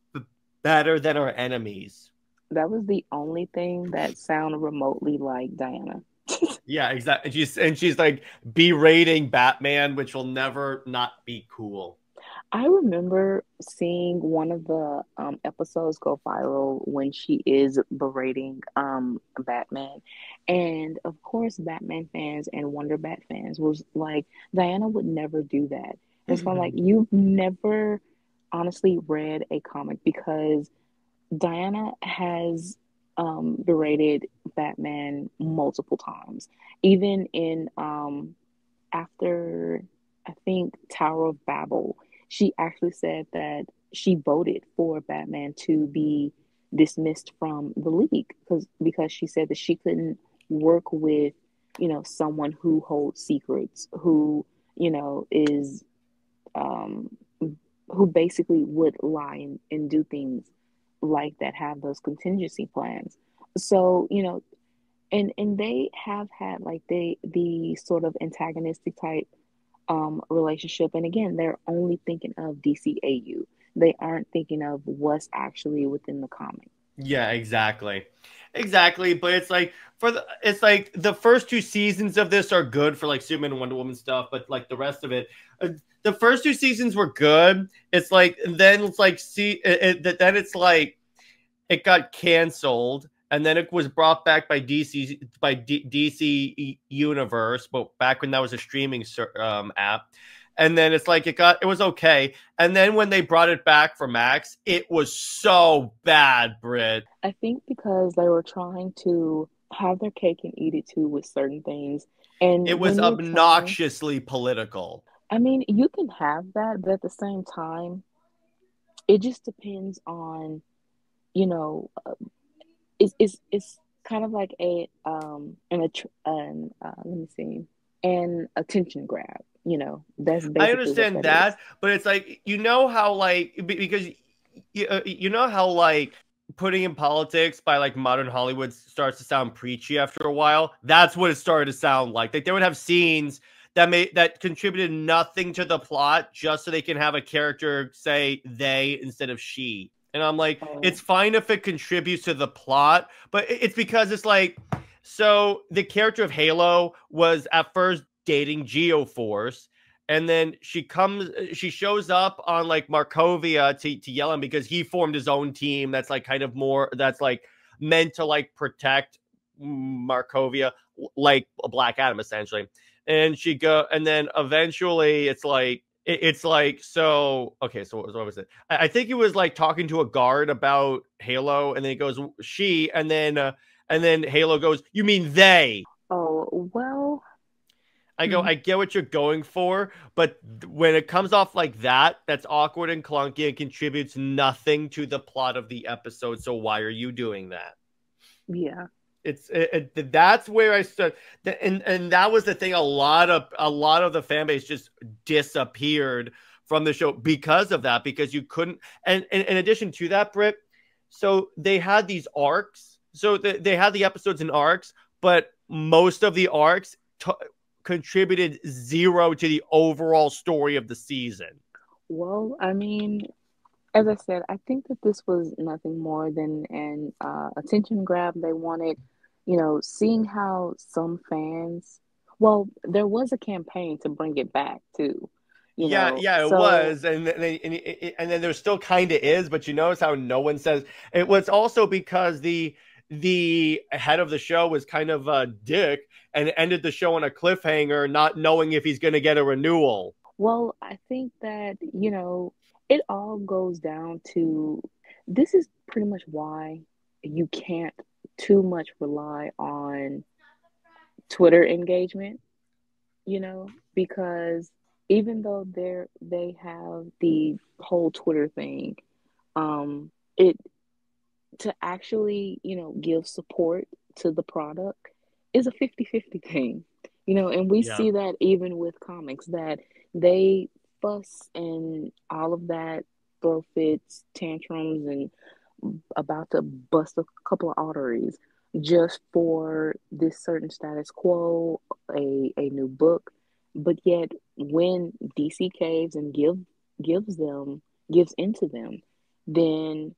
better than our enemies?
That was the only thing that sounded remotely like Diana.
Yeah, exactly. And she's like berating Batman, which will never not be cool.
I remember seeing one of the episodes go viral when she is berating Batman. And of course, Batman fans and Wonder Bat fans was like, Diana would never do that. And it's kind of like, you've never honestly read a comic because Diana has berated Batman multiple times. Even in after I think Tower of Babel, she actually said that she voted for Batman to be dismissed from the league because she said that she couldn't work with, someone who holds secrets, who, is um who basically would lie and do things like that, have those contingency plans. So, and they have had like the sort of antagonistic type relationship. And again, they're only thinking of DCAU. They aren't thinking of what's actually within the comic.
Yeah, exactly. Exactly, but it's like the first two seasons of this are good for like Superman and Wonder Woman stuff, but like the rest of it, the first two seasons were good. It's like then it's like then it's like it got canceled, and then it was brought back by DC Universe, but back when that was a streaming app. And then it's like it was okay. And then when they brought it back for Max, it was so bad, Britt.
I think because they were trying to have their cake and eat it too with certain things. And
it was obnoxiously political.
I mean, you can have that, but at the same time, it just depends on, it's kind of like let me see, an attention grab. That's basically
I understand that, but it's like how like because how like putting in politics by like modern Hollywood starts to sound preachy after a while. That's what it started to sound like. Like they would have scenes that contributed nothing to the plot just so they can have a character say they instead of she. And I'm like, it's fine if it contributes to the plot, but it's because it's like, so the character of Halo was at first dating Geoforce, and then she shows up on like Markovia to yell at him because he formed his own team that's like kind of more that's like meant to like protect Markovia, like a Black Adam essentially. And and then eventually it's like so okay, so what was it? I think he was like talking to a guard about Halo, and then he goes she, and then Halo goes, you mean they?
Oh, well,
I go, I get what you're going for, but when it comes off like that, that's awkward and clunky and contributes nothing to the plot of the episode. So why are you doing that?
Yeah.
That's where I started, and that was the thing. A lot of the fan base just disappeared from the show because of that, because you couldn't. And in addition to that, Britt, so they had these arcs. So they had the episodes in arcs, but most of the arcs contributed zero to the overall story of the season.
Well, I mean, as I said, I think that this was nothing more than an attention grab. They wanted, seeing how some fans. Well, there was a campaign to bring it back too.
It was, and then there still kind of is, but you notice how no one says it was also because the head of the show was kind of a dick and ended the show on a cliffhanger, not knowing if he's going to get a renewal.
Well, I think that, it all goes down to, this is pretty much why you can't too much rely on Twitter engagement, because even though they have the whole Twitter thing, it to actually, give support to the product is a 50-50 thing, and we see that even with comics, that they fuss and all of that, throw fits, tantrums, and about to bust a couple of arteries just for this certain status quo, a new book. But yet when DC caves and gives them, gives into them, then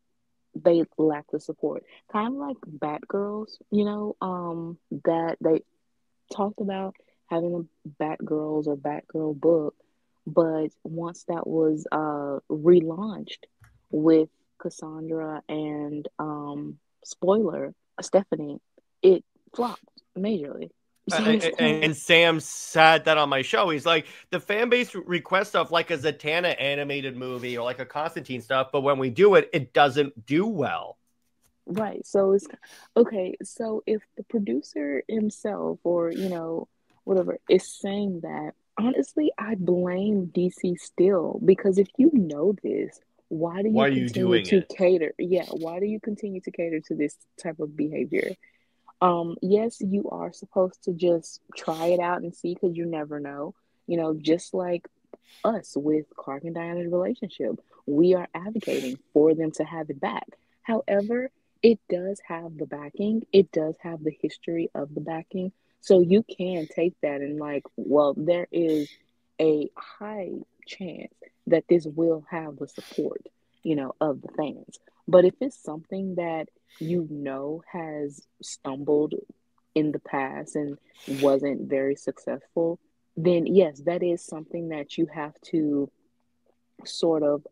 they lack the support. Kind of like Batgirls, that they talked about having a Batgirls or Batgirl book, but once that was relaunched with Cassandra and spoiler, Stephanie, it flopped majorly. So it's kind of
And Sam said that on my show. He's like, the fan base requests stuff like a Zatanna animated movie or like a Constantine stuff, but when we do it, it doesn't do well.
right. So it's okay. So if the producer himself or, whatever is saying that, honestly, I blame DC still because if you know this, why do
Why
you
are you
continue
doing
to
it?
cater? Yeah, why do you continue to cater to this type of behavior? Yes, you are supposed to just try it out and see because you never know. Just like us with Clark and Diana's relationship, we are advocating for them to have it back. However, it does have the backing, it does have the history of the backing. So you can take that and, like, well, there is a high chance that this will have the support, of the fans. But if it's something that has stumbled in the past and wasn't very successful, then yes, that is something that you have to sort of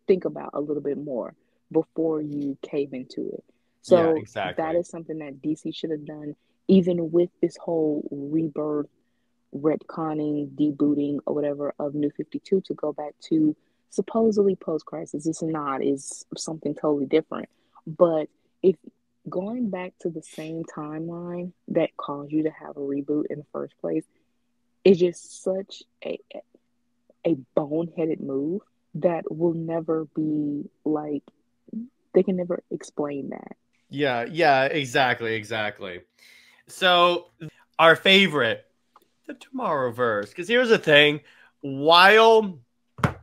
think about a little bit more before you cave into it.
Yeah,
So that
exactly.
is something that DC should have done, even with this whole rebirth, retconning, debooting, or whatever of New 52 to go back to supposedly post crisis. It's not, is something totally different. But if going back to the same timeline that caused you to have a reboot in the first place is just such a boneheaded move that will never be like, they can never explain that.
Yeah, exactly. So, our favorite, the Tomorrowverse. Because here's the thing, while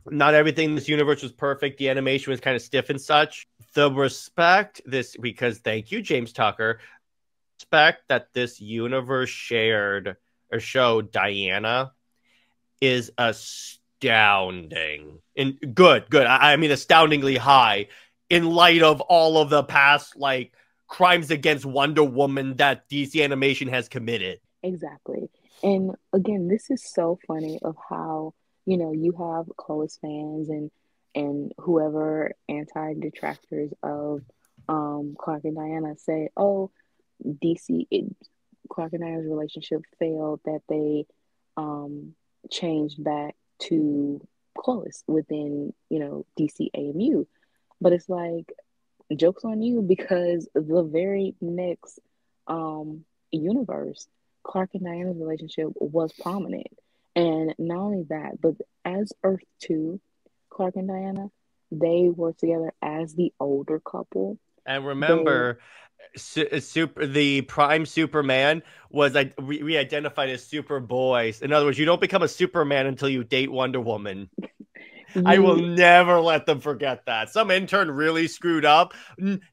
not everything in this universe was perfect, the animation was kind of stiff and such. The respect this, because thank you, James Tucker, respect that this universe shared or showed Diana is astounding and good. I mean, astoundingly high in light of all of the past like crimes against Wonder Woman that DC Animation has committed.
Exactly. And again, this is so funny of how, you have Chloe's fans and whoever anti detractors of Clark and Diana say, oh, DC Clark and Diana's relationship failed, that they um changed back to Chloe's within, DCAMU. But it's like, joke's on you because the very next universe, Clark and Diana's relationship was prominent. And not only that, but as Earth 2, Clark and Diana, they were together as the older couple.
And
They
remember, the prime Superman was re-identified as Superboy. In other words, you don't become a Superman until you date Wonder Woman. I will
you
never let them forget that. Some intern really screwed up.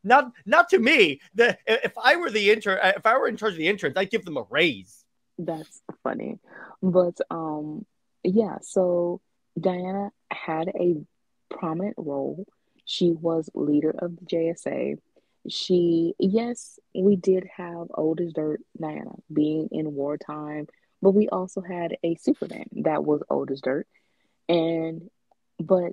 Not to me. If I were the intern, if I were in charge of the interns, I'd give them a raise.
That's funny. But yeah, so Diana had a prominent role. She was leader of the JSA. Yes, we did have old as dirt Diana being in wartime, but we also had a Superman that was old as dirt. And but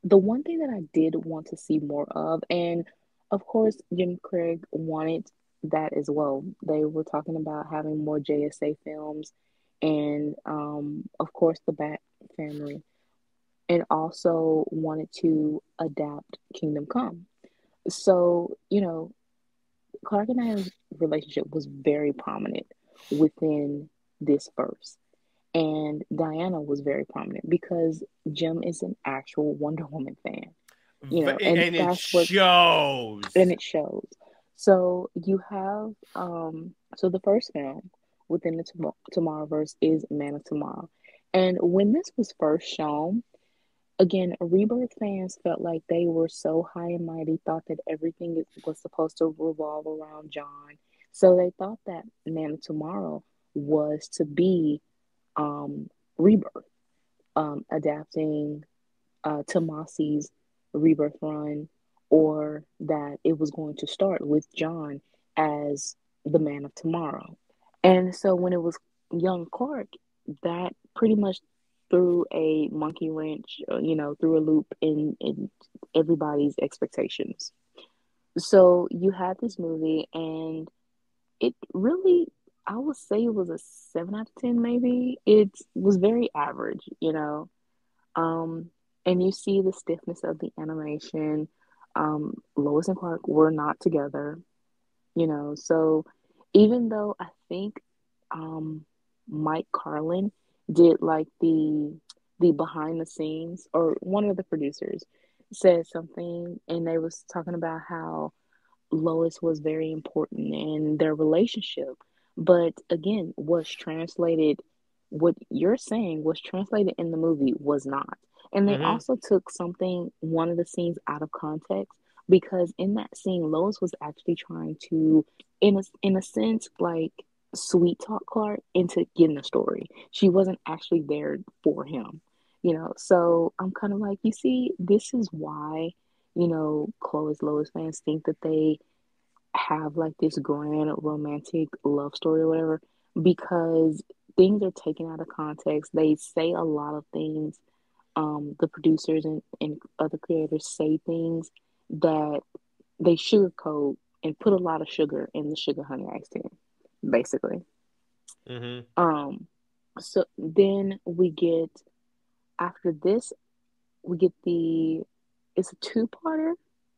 the one thing that I did want to see more of, and of course, Jim Craig wanted that as well. They were talking about having more JSA films, and of course, the Bat family, and also wanted to adapt Kingdom Come. So, Clark and I's relationship was very prominent within this verse. And Diana was very prominent because Jim is an actual Wonder Woman fan, and
And it
that's what,
shows.
and it shows. So you have, so the first film within the Tomorrowverse is Man of Tomorrow. And when this was first shown, again, Rebirth fans felt like they were so high and mighty, thought that everything was supposed to revolve around John. So they thought that Man of Tomorrow was to be Rebirth, adapting Tomasi's rebirth run, or that it was going to start with John as the Man of Tomorrow. And so when it was young Clark, that pretty much threw a monkey wrench, threw a loop in everybody's expectations. So you had this movie, and it really, I would say it was a 7 out of 10, maybe. It was very average, Um, and you see the stiffness of the animation. Lois and Clark were not together, so even though I think Mike Carlin did like the behind the scenes, or one of the producers said something, and they was talking about how Lois was very important in their relationship. But again, what you're saying was translated in the movie was not. And they
Mm-hmm.
also took one of the scenes out of context, because in that scene, Lois was actually trying to, in a sense, like sweet talk Clark into getting the story. She wasn't actually there for him, So I'm kind of like, you see, this is why, Chloe's Lois fans think that they have like this grand romantic love story or whatever, because things are taken out of context. They say a lot of things. The producers and other creators say things that they sugarcoat and put a lot of sugar in the sugar honey iced tea, basically.
Mm-hmm.
Um, so then after this, we get it's a two-parter,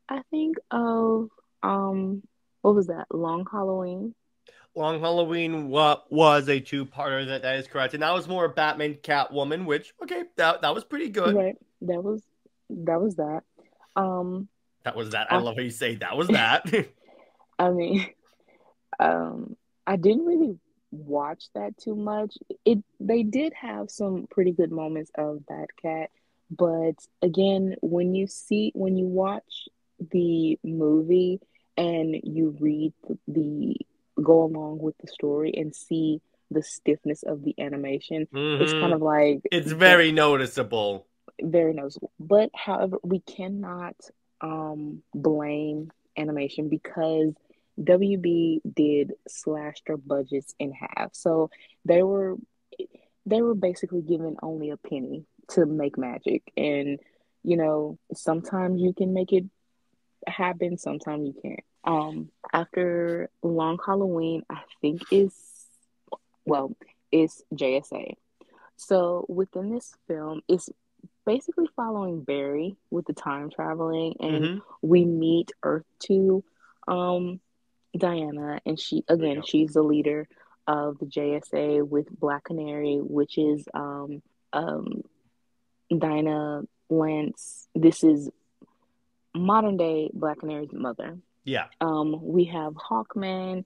I think, of what was that? Long Halloween.
Long Halloween was a two-parter. That is correct, and that was more Batman Catwoman, which okay, that was pretty good.
Right. That was that. Um,
That was that. I
I
love how you say that was that.
I mean, um, I didn't really watch that too much. They did have some pretty good moments of Batcat, but again, when you watch the movie and you read the go along with the story and see the stiffness of the animation, it's kind
Mm-hmm.
of like,
It's
that
very noticeable.
very noticeable. But however, we cannot blame animation, because WB did slash their budgets in half. So they were they were basically given only a penny to make magic. And sometimes you can make it happen, sometimes you can't. After Long Halloween, I think is JSA. So within this film, it's basically following Barry with the time traveling, and
Mm-hmm.
we meet Earth 2, um, Diana, and
There you go.
she's the leader of the JSA with Black Canary, which is um, Dinah Lance. This is modern day Black Canary's mother.
Yeah.
We have Hawkman.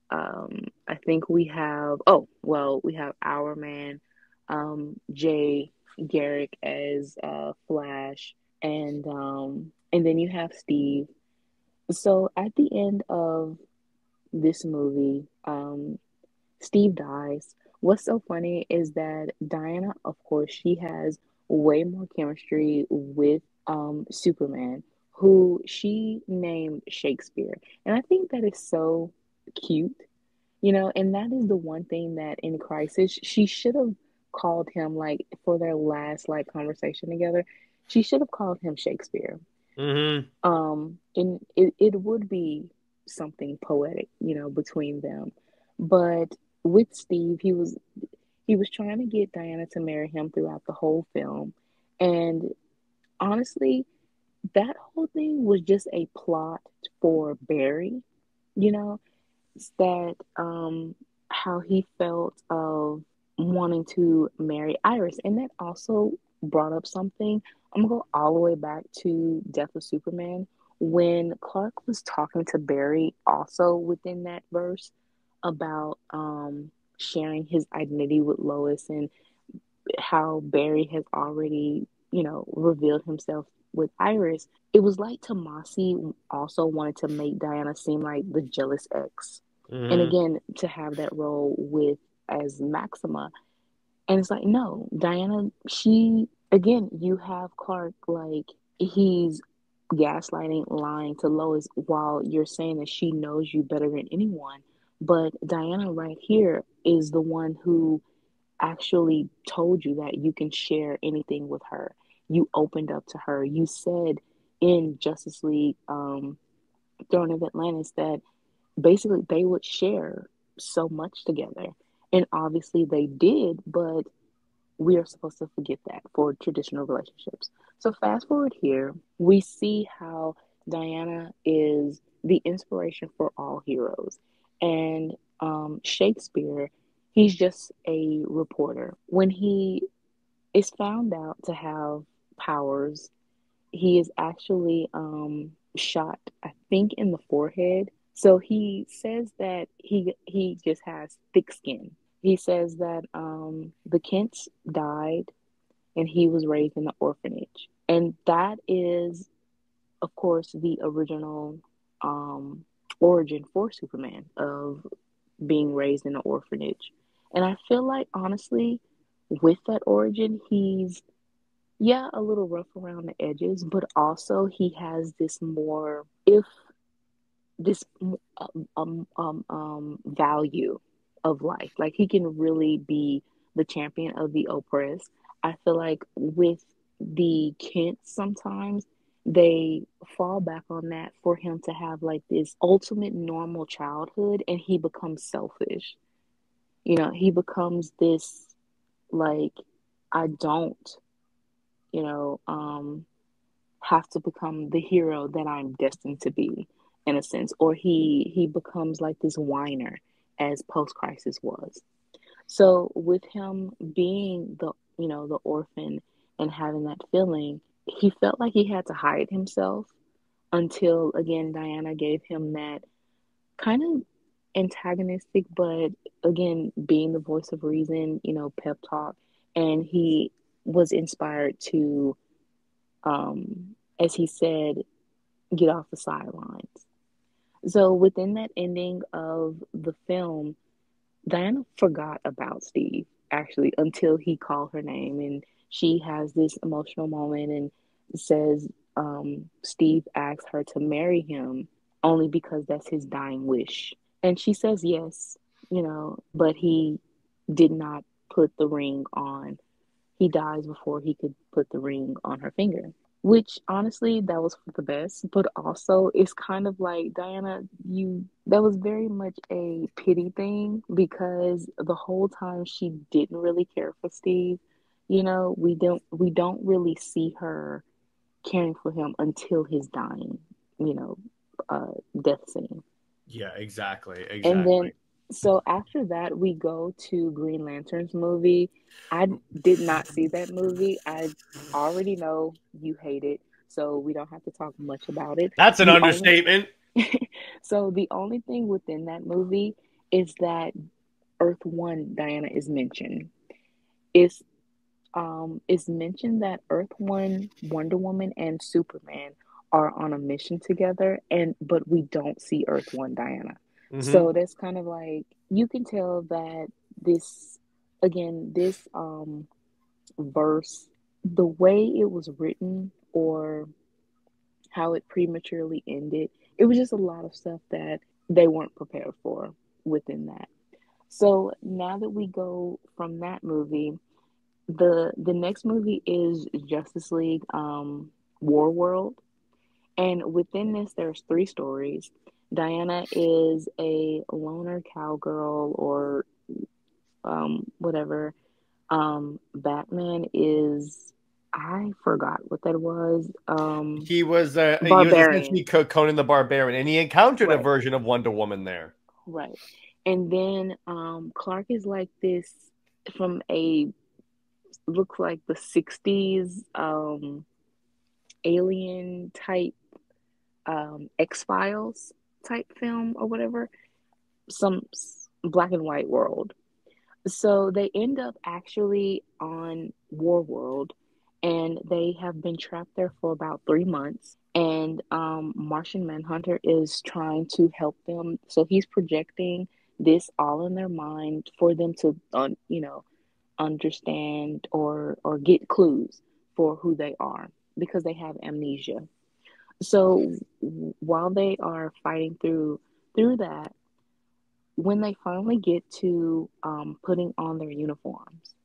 I think we have Our Man, Jay Garrick as Flash, and then you have Steve. So at the end of this movie, Steve dies. What's so funny is that Diana, of course, she has way more chemistry with Superman, who she named Shakespeare. And I think that is so cute, and that is the one thing that in Crisis, she should have called him, like, for their last like conversation together, she should have called him Shakespeare.
Mm-hmm.
And it would be something poetic, between them. But with Steve, he was trying to get Diana to marry him throughout the whole film. And honestly, that whole thing was just a plot for Barry, you know, that how he felt of wanting to marry Iris. And that also brought up something. I'm gonna go all the way back to Death of Superman, when Clark was talking to Barry also within that verse about sharing his identity with Lois, and how Barry has already, revealed himself with Iris. It was like Tomasi also wanted to make Diana seem like the jealous ex. And
Mm-hmm.
again, to have that role with as Maxima. And it's like, no, Diana, she again, you have Clark, like, he's gaslighting, lying to Lois while you're saying that she knows you better than anyone. But Diana right here is the one who actually told you that you can share anything with her. You opened up to her. You said in Justice League, Throne of Atlantis, that basically they would share so much together. And obviously they did, but we are supposed to forget that for traditional relationships. So fast forward here, we see how Diana is the inspiration for all heroes. And Shakespeare, he's just a reporter. When he is found out to have powers, he is actually shot, I think, in the forehead. So he says that he just has thick skin. He says that the Kents died and he was raised in an orphanage. And that is, of course, the original origin for Superman, of being raised in an orphanage. And I feel like, honestly, with that origin, he's, yeah, a little rough around the edges, but also he has this more, if this value of life. Like, he can really be the champion of the oppressed. I feel like with the Kents, sometimes they fall back on that for him to have like this ultimate normal childhood, and he becomes selfish. You know, he becomes this, like, I don't, you know, have to become the hero that I'm destined to be, in a sense. Or he becomes like this whiner, as post crisis was. So with him being the, you know, the orphan and having that feeling, he felt like he had to hide himself until, again, Diana gave him that kind of antagonistic, but again, being the voice of reason, you know, pep talk. And he was inspired to, as he said, get off the sidelines. So within that ending of the film, Diana forgot about Steve, actually, until he called her name, and she has this emotional moment and says, Steve asks her to marry him only because that's his dying wish. And she says yes, you know, but he did not put the ring on. He dies before he could put the ring on her finger. Which, honestly, that was for the best, but also it's kind of like, Diana, that was very much a pity thing, because the whole time she didn't really care for Steve. You know, we don't really see her caring for him until his dying, you know, death scene.
Yeah, exactly.
And then,
Exactly.
so after that, we go to Green Lantern's movie. I did not see that movie. I already know you hate it, so we don't have to talk much about it.
That's an
The only
understatement.
So the only thing within that movie is that Earth One Diana is mentioned. It's it's mentioned that Earth One, Wonder Woman, and Superman are on a mission together, and but we don't see Earth One Diana.
Hmm.
So that's kind of like, you can tell that this, again, this verse, the way it was written, or how it prematurely ended, it was just a lot of stuff that they weren't prepared for within that. So now that we go from that movie, the next movie is Justice League, War World. And within this, there's three stories. Diana is a loner cowgirl, or whatever. Batman is, I forgot what that was.
He was essentially
Barbarian.
Conan the Barbarian, and he encountered a
Right,
version of Wonder Woman there.
right. And then Clark is like this, from a, looks like the 60s alien type, X-Files type film or whatever, some black and white world. So they end up actually on War World, and they have been trapped there for about 3 months. And Martian Manhunter is trying to help them. So he's projecting this all in their mind for them to, you know, understand, or get clues for who they are because they have amnesia. So while they are fighting through that, when they finally get to putting on their uniforms,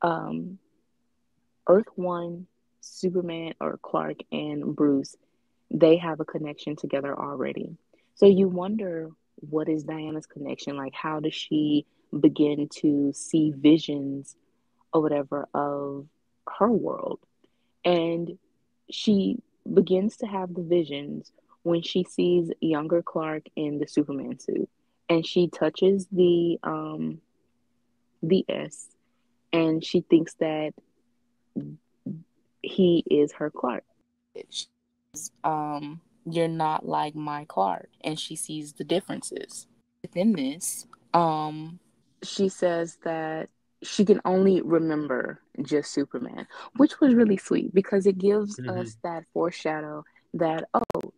um, Earth One, Superman or Clark and Bruce, they have a connection together already. So you wonder, what is Diana's connection? Like, how does she begin to see visions or whatever of her world? And she begins to have the visions when she sees younger Clark in the Superman suit, and she touches the S, and she thinks that he is her Clark. You're not like my Clark, and she sees the differences within this. She says that she can only remember just Superman, which was really sweet because it gives us that foreshadow that, oh,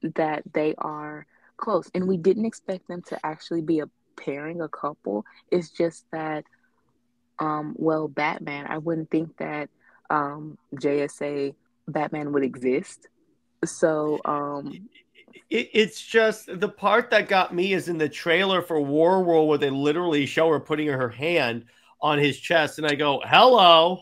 that they are close, and we didn't expect them to actually be a pairing, a couple. It's just that, well, Batman, I wouldn't think that JSA Batman would exist. So
it's just the part that got me is in the trailer for War World where they literally show her putting her hand on his chest, and I go, hello.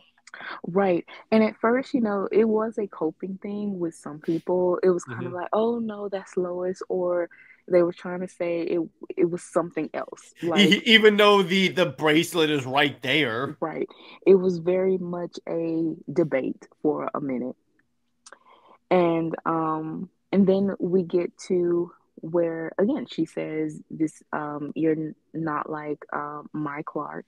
Right. And at first, it was a coping thing with some people. It was kind of like, oh no, that's Lois, or they were trying to say it was something else. Like,
even though the bracelet is right there.
Right. It was very much a debate for a minute. And then we get to where again she says this, you're not like my Clark.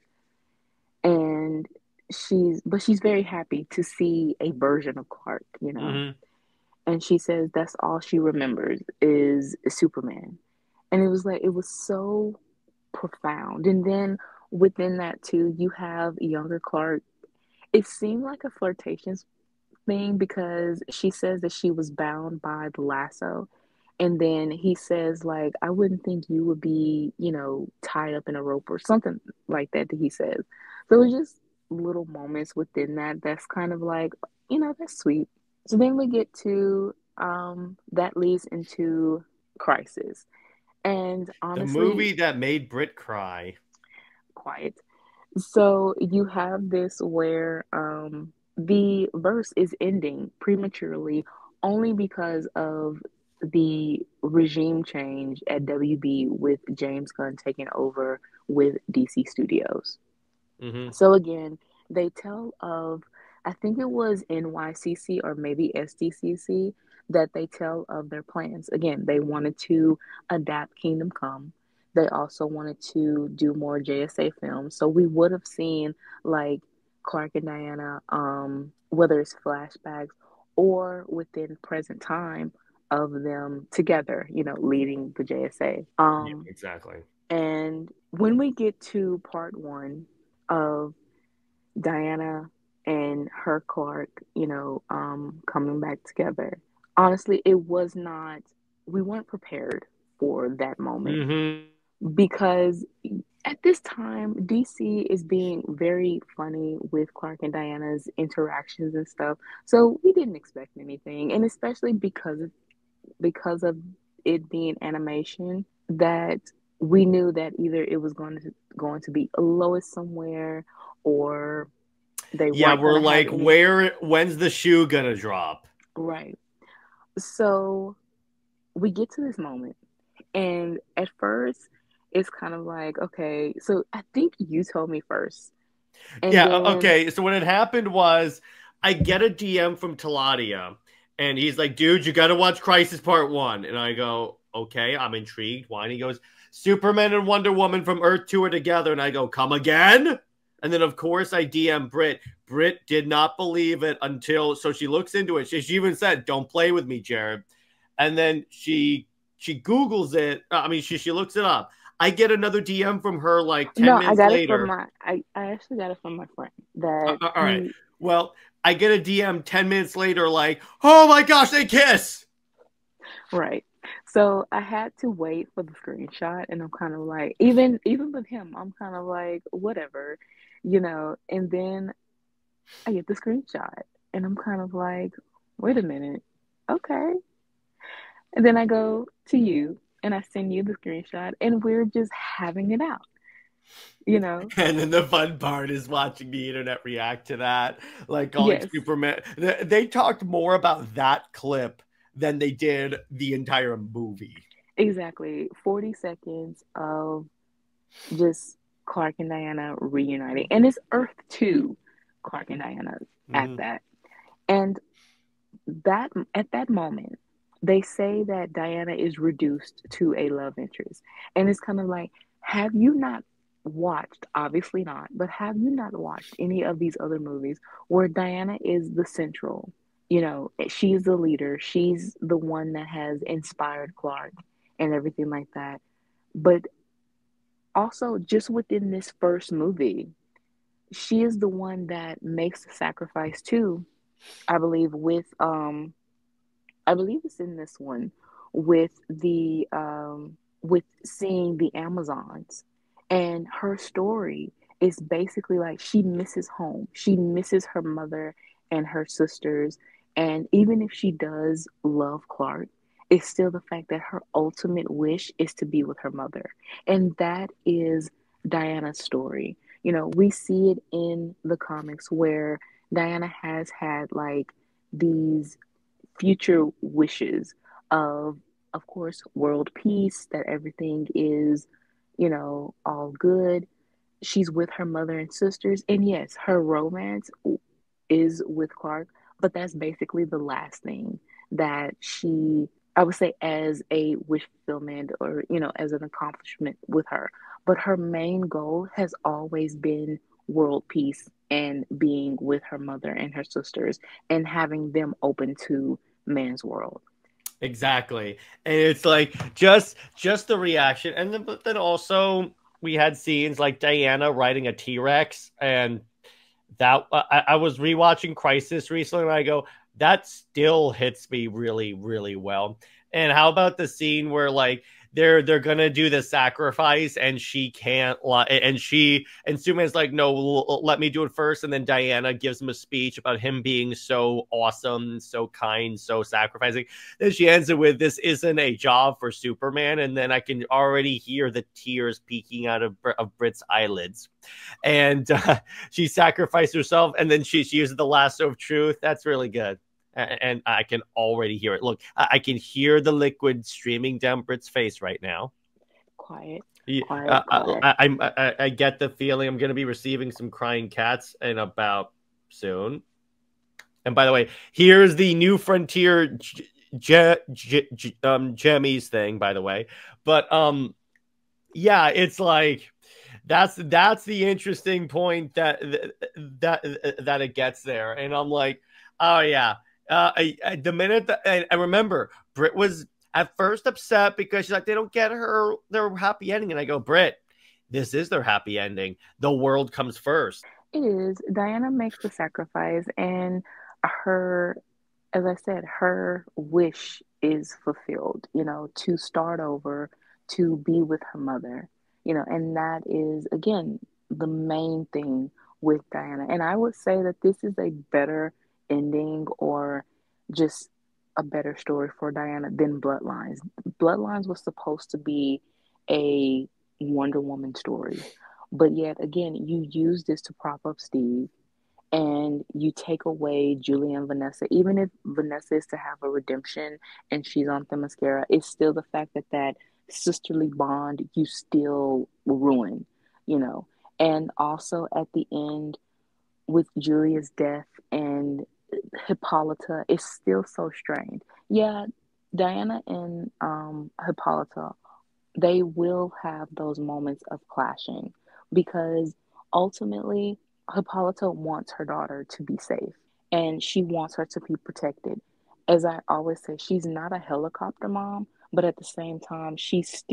And she's very happy to see a version of Clark, And she says that's all she remembers is Superman. And it was so profound. And then within that too, you have younger Clark. It seemed like a flirtatious thing because she says that she was bound by the lasso. And then he says, like, I wouldn't think you would be, tied up in a rope or something like that he says. So it's just little moments within that's kind of like, that's sweet. So then we get to, that leads into Crisis. And honestly,
the movie that made Britt cry.
Quiet. So you have this where the verse is ending prematurely only because of the regime change at WB with James Gunn taking over with DC Studios. So again, they tell of, I think it was NYCC or maybe SDCC, that they tell of their plans. Again, they wanted to adapt Kingdom Come. They also wanted to do more JSA films. So we would have seen like Clark and Diana, whether it's flashbacks or within present time of them together, leading the JSA.
Yeah, exactly.
And when we get to part one of Diana and her Clark, coming back together, honestly, it was not, we weren't prepared for that moment. Because at this time, DC is being very funny with Clark and Diana's interactions and stuff. So we didn't expect anything. And especially because of it being animation, that we knew that either it was going to be a Lois somewhere, or they
we're like, when's the shoe gonna drop?
Right. So we get to this moment, and at first it's kind of like, okay, so I think you told me first.
And okay. So what had happened was I get a DM from Taladia, and he's like, dude, you got to watch Crisis Part 1. And I go, okay, I'm intrigued. Why? And he goes, Superman and Wonder Woman from Earth 2 are together. And I go, come again? And then, of course, I DM Britt. Britt did not believe it until, so she looks into it. She even said, don't play with me, Jared. And then she Googles it. She looks it up. I get another DM from her like 10 minutes later.
I actually got it from my friend. That
all right. Well, I get a DM 10 minutes later like, oh my gosh, they kiss.
Right. So I had to wait for the screenshot, and I'm kind of like, even with him, I'm kind of like, whatever, And then I get the screenshot, and I'm kind of like, wait a minute, okay. And then I go to you, and I send you the screenshot, and we're just having it out, you know?
And then the fun part is watching the internet react to that, like calling
Yes,
Superman. They talked more about that clip than they did the entire movie.
exactly. 40 seconds of just Clark and Diana reuniting. And it's Earth 2 Clark and Diana at
Mhm.
that. And that at that moment, they say that Diana is reduced to a love interest. And it's kind of like, have you not watched, obviously not, but have you not watched any of these other movies where Diana is the central? You know, she's the leader, she's the one that has inspired Clark and everything like that. But also, just within this first movie, she is the one that makes the sacrifice too. I believe I believe it's in this one with the with seeing the Amazons, and her story is basically like she misses home. She misses her mother and her sisters, and even if she does love Clark, it's still the fact that her ultimate wish is to be with her mother. And that is Diana's story. You know, we see it in the comics where Diana has had like these future wishes of course world peace, that everything is, you know, all good. She's with her mother and sisters, and yes, her romance is with Clark, but that's basically the last thing that she, I would say, as a wish fulfillment, or you know, as an accomplishment with her. But her main goal has always been world peace and being with her mother and her sisters and having them open to man's world.
Exactly. And it's like just the reaction. And then but then also we had scenes like Diana riding a T-Rex, and that I was rewatching Crisis recently and I go, that still hits me really, really well. And how about the scene where like they're gonna do the sacrifice and she can't and Superman's like, no, let me do it first, and then Diana gives him a speech about him being so awesome, so kind, so sacrificing. Then she ends it with, this isn't a job for Superman, and then I can already hear the tears peeking out of Britt's eyelids. And she sacrificed herself, and then she uses the lasso of truth. That's really good. And I can already hear it. Look, I can hear the liquid streaming down Britt's face right now.
Quiet,
Yeah,
quiet, quiet.
I get the feeling I'm going to be receiving some crying cats in about soon. And by the way, here's the New Frontier Jammies thing, by the way. But yeah, it's like that's the interesting point that it gets there, and I'm like, oh yeah. The minute that I remember, Britt was at first upset because she's like, they don't get her their happy ending, and I go, Britt, this is their happy ending. The world comes first.
It is. Diana makes the sacrifice, and her, as I said, her wish is fulfilled, you know, to start over, to be with her mother, you know, and that is, again, the main thing with Diana. And I would say that this is a better ending, or just a better story for Diana than Bloodlines. Bloodlines was supposed to be a Wonder Woman story, but yet again, you use this to prop up Steve, and you take away Julie and Vanessa. Even if Vanessa is to have a redemption and she's on Themyscira, it's still the fact that that sisterly bond you still ruin, you know. And also at the end with Julia's death and Hippolyta, it's still so strained. Yeah, Diana and Hippolyta, they will have those moments of clashing, because ultimately Hippolyta wants her daughter to be safe and she wants her to be protected. As I always say, she's not a helicopter mom, but at the same time, she's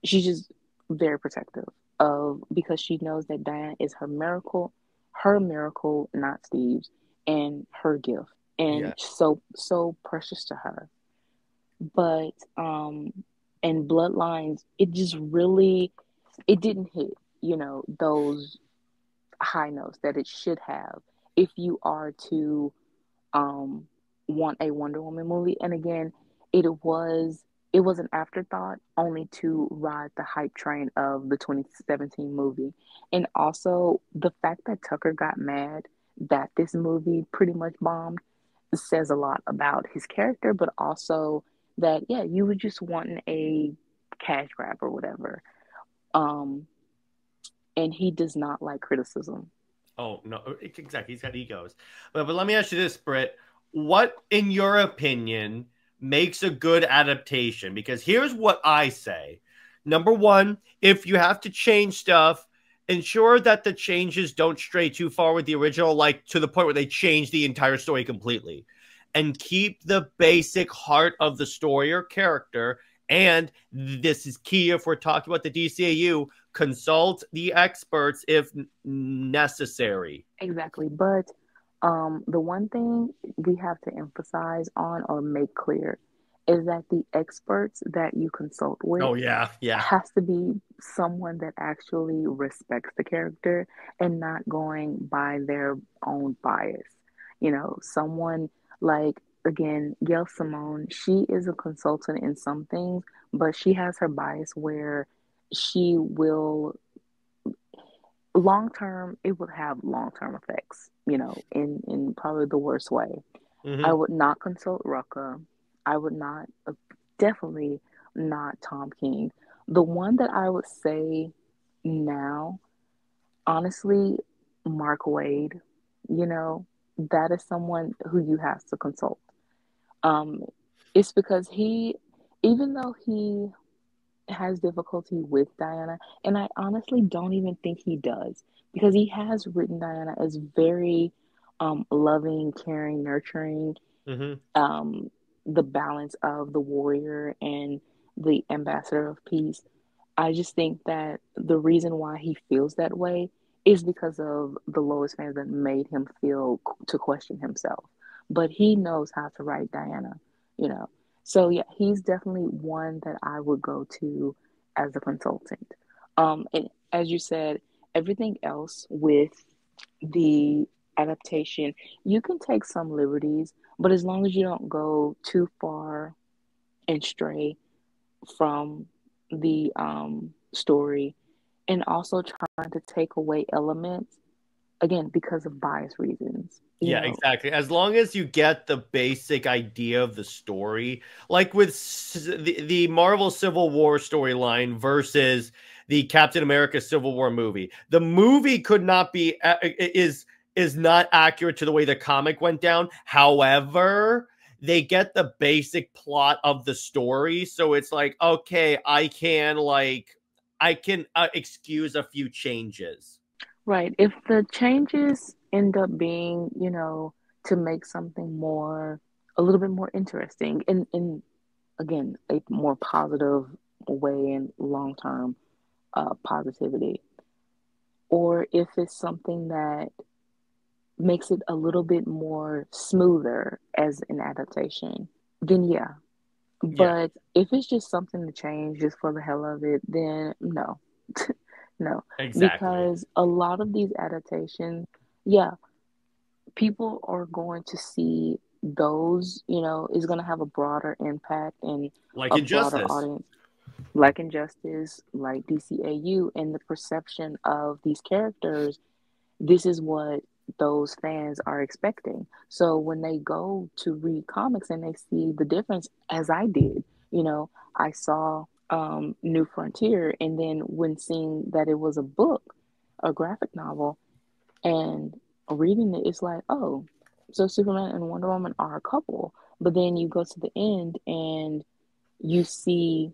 just very protective of, because she knows that Diana is her miracle, not Steve's, and her gift, and
Yeah.
so precious to her. But and Bloodlines, it just really, it didn't hit, you know, those high notes that it should have. if you are to want a Wonder Woman movie. And again, it was an afterthought only to ride the hype train of the 2017 movie. And also the fact that Tucker got mad that this movie pretty much bombed says a lot about his character, but also that, yeah, you were just wanting a cash grab or whatever. And he does not like criticism.
Oh, no, exactly. He's got egos. But let me ask you this, Britt. What, in your opinion, makes a good adaptation? Because here's what I say. Number one, if you have to change stuff, ensure that the changes don't stray too far with the original, like to the point where they change the entire story completely. And keep the basic heart of the story or character. And this is key if we're talking about the DCAU, consult the experts if necessary.
Exactly. But the one thing we have to emphasize on or make clear is that the experts that you consult with has to be someone that actually respects the character and not going by their own bias. You know, someone like, again, Gail Simone, she is a consultant in some things, but she has her bias where she will long term, it would have long term effects, you know, in probably the worst way. I would not consult Rucka. I would not, definitely not Tom King. The one that I would say now, honestly, Mark Waid, you know, that is someone who you have to consult. It's because he, even though he has difficulty with Diana, and I honestly don't even think he does, because he has written Diana as very loving, caring, nurturing, the balance of the warrior and the ambassador of peace. I just think that the reason why he feels that way is because of the Lois fans that made him feel to question himself. But he knows how to write Diana, you know. So yeah, he's definitely one that I would go to as a consultant. And as you said, everything else with the adaptation, you can take some liberties, but as long as you don't go too far and stray from the story, and also trying to take away elements, again, because of bias reasons.
Yeah, exactly. As long as you get the basic idea of the story, like with the Marvel Civil War storyline versus the Captain America Civil War movie, the movie could not be is not accurate to the way the comic went down. However, they get the basic plot of the story, so it's like, okay, I can excuse a few changes.
Right. If the changes end up being, you know, to make something more, a little bit more interesting, in again, a more positive way and long term positivity, or if it's something that makes it a little bit more smoother as an adaptation, then yeah. But if it's just something to change just for the hell of it, then no. No,
Exactly.
because a lot of these adaptations, yeah, people are going to see those, you know, is going to have a broader impact and
like
a
Injustice.
broader audience, like Injustice, like DCAU, and the perception of these characters. This is what those fans are expecting. So when they go to read comics and they see the difference, as I did, you know, I saw New Frontier, and then when seeing that it was a book, a graphic novel, and reading it, it's like, oh, so Superman and Wonder Woman are a couple. But then you go to the end and you see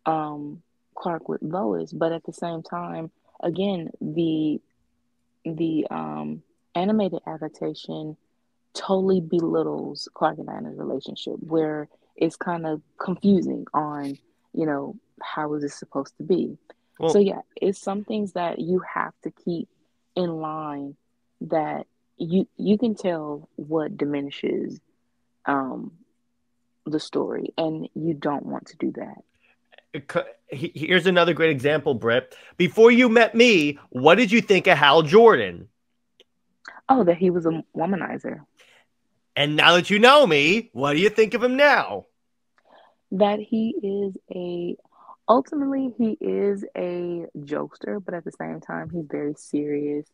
Clark with Lois, but at the same time, again, the animated adaptation totally belittles Clark and Diana's relationship, where it's kind of confusing on, you know, how is this supposed to be? Well, so yeah, it's some things that you have to keep in line, that you can tell what diminishes the story, and you don't want to do that.
Here's another great example, Britt. Before you met me, what did you think of Hal Jordan?
Oh, that he was a womanizer.
And now that you know me, what do you think of him now?
That he is ultimately he is a jokester, but at the same time he's very serious.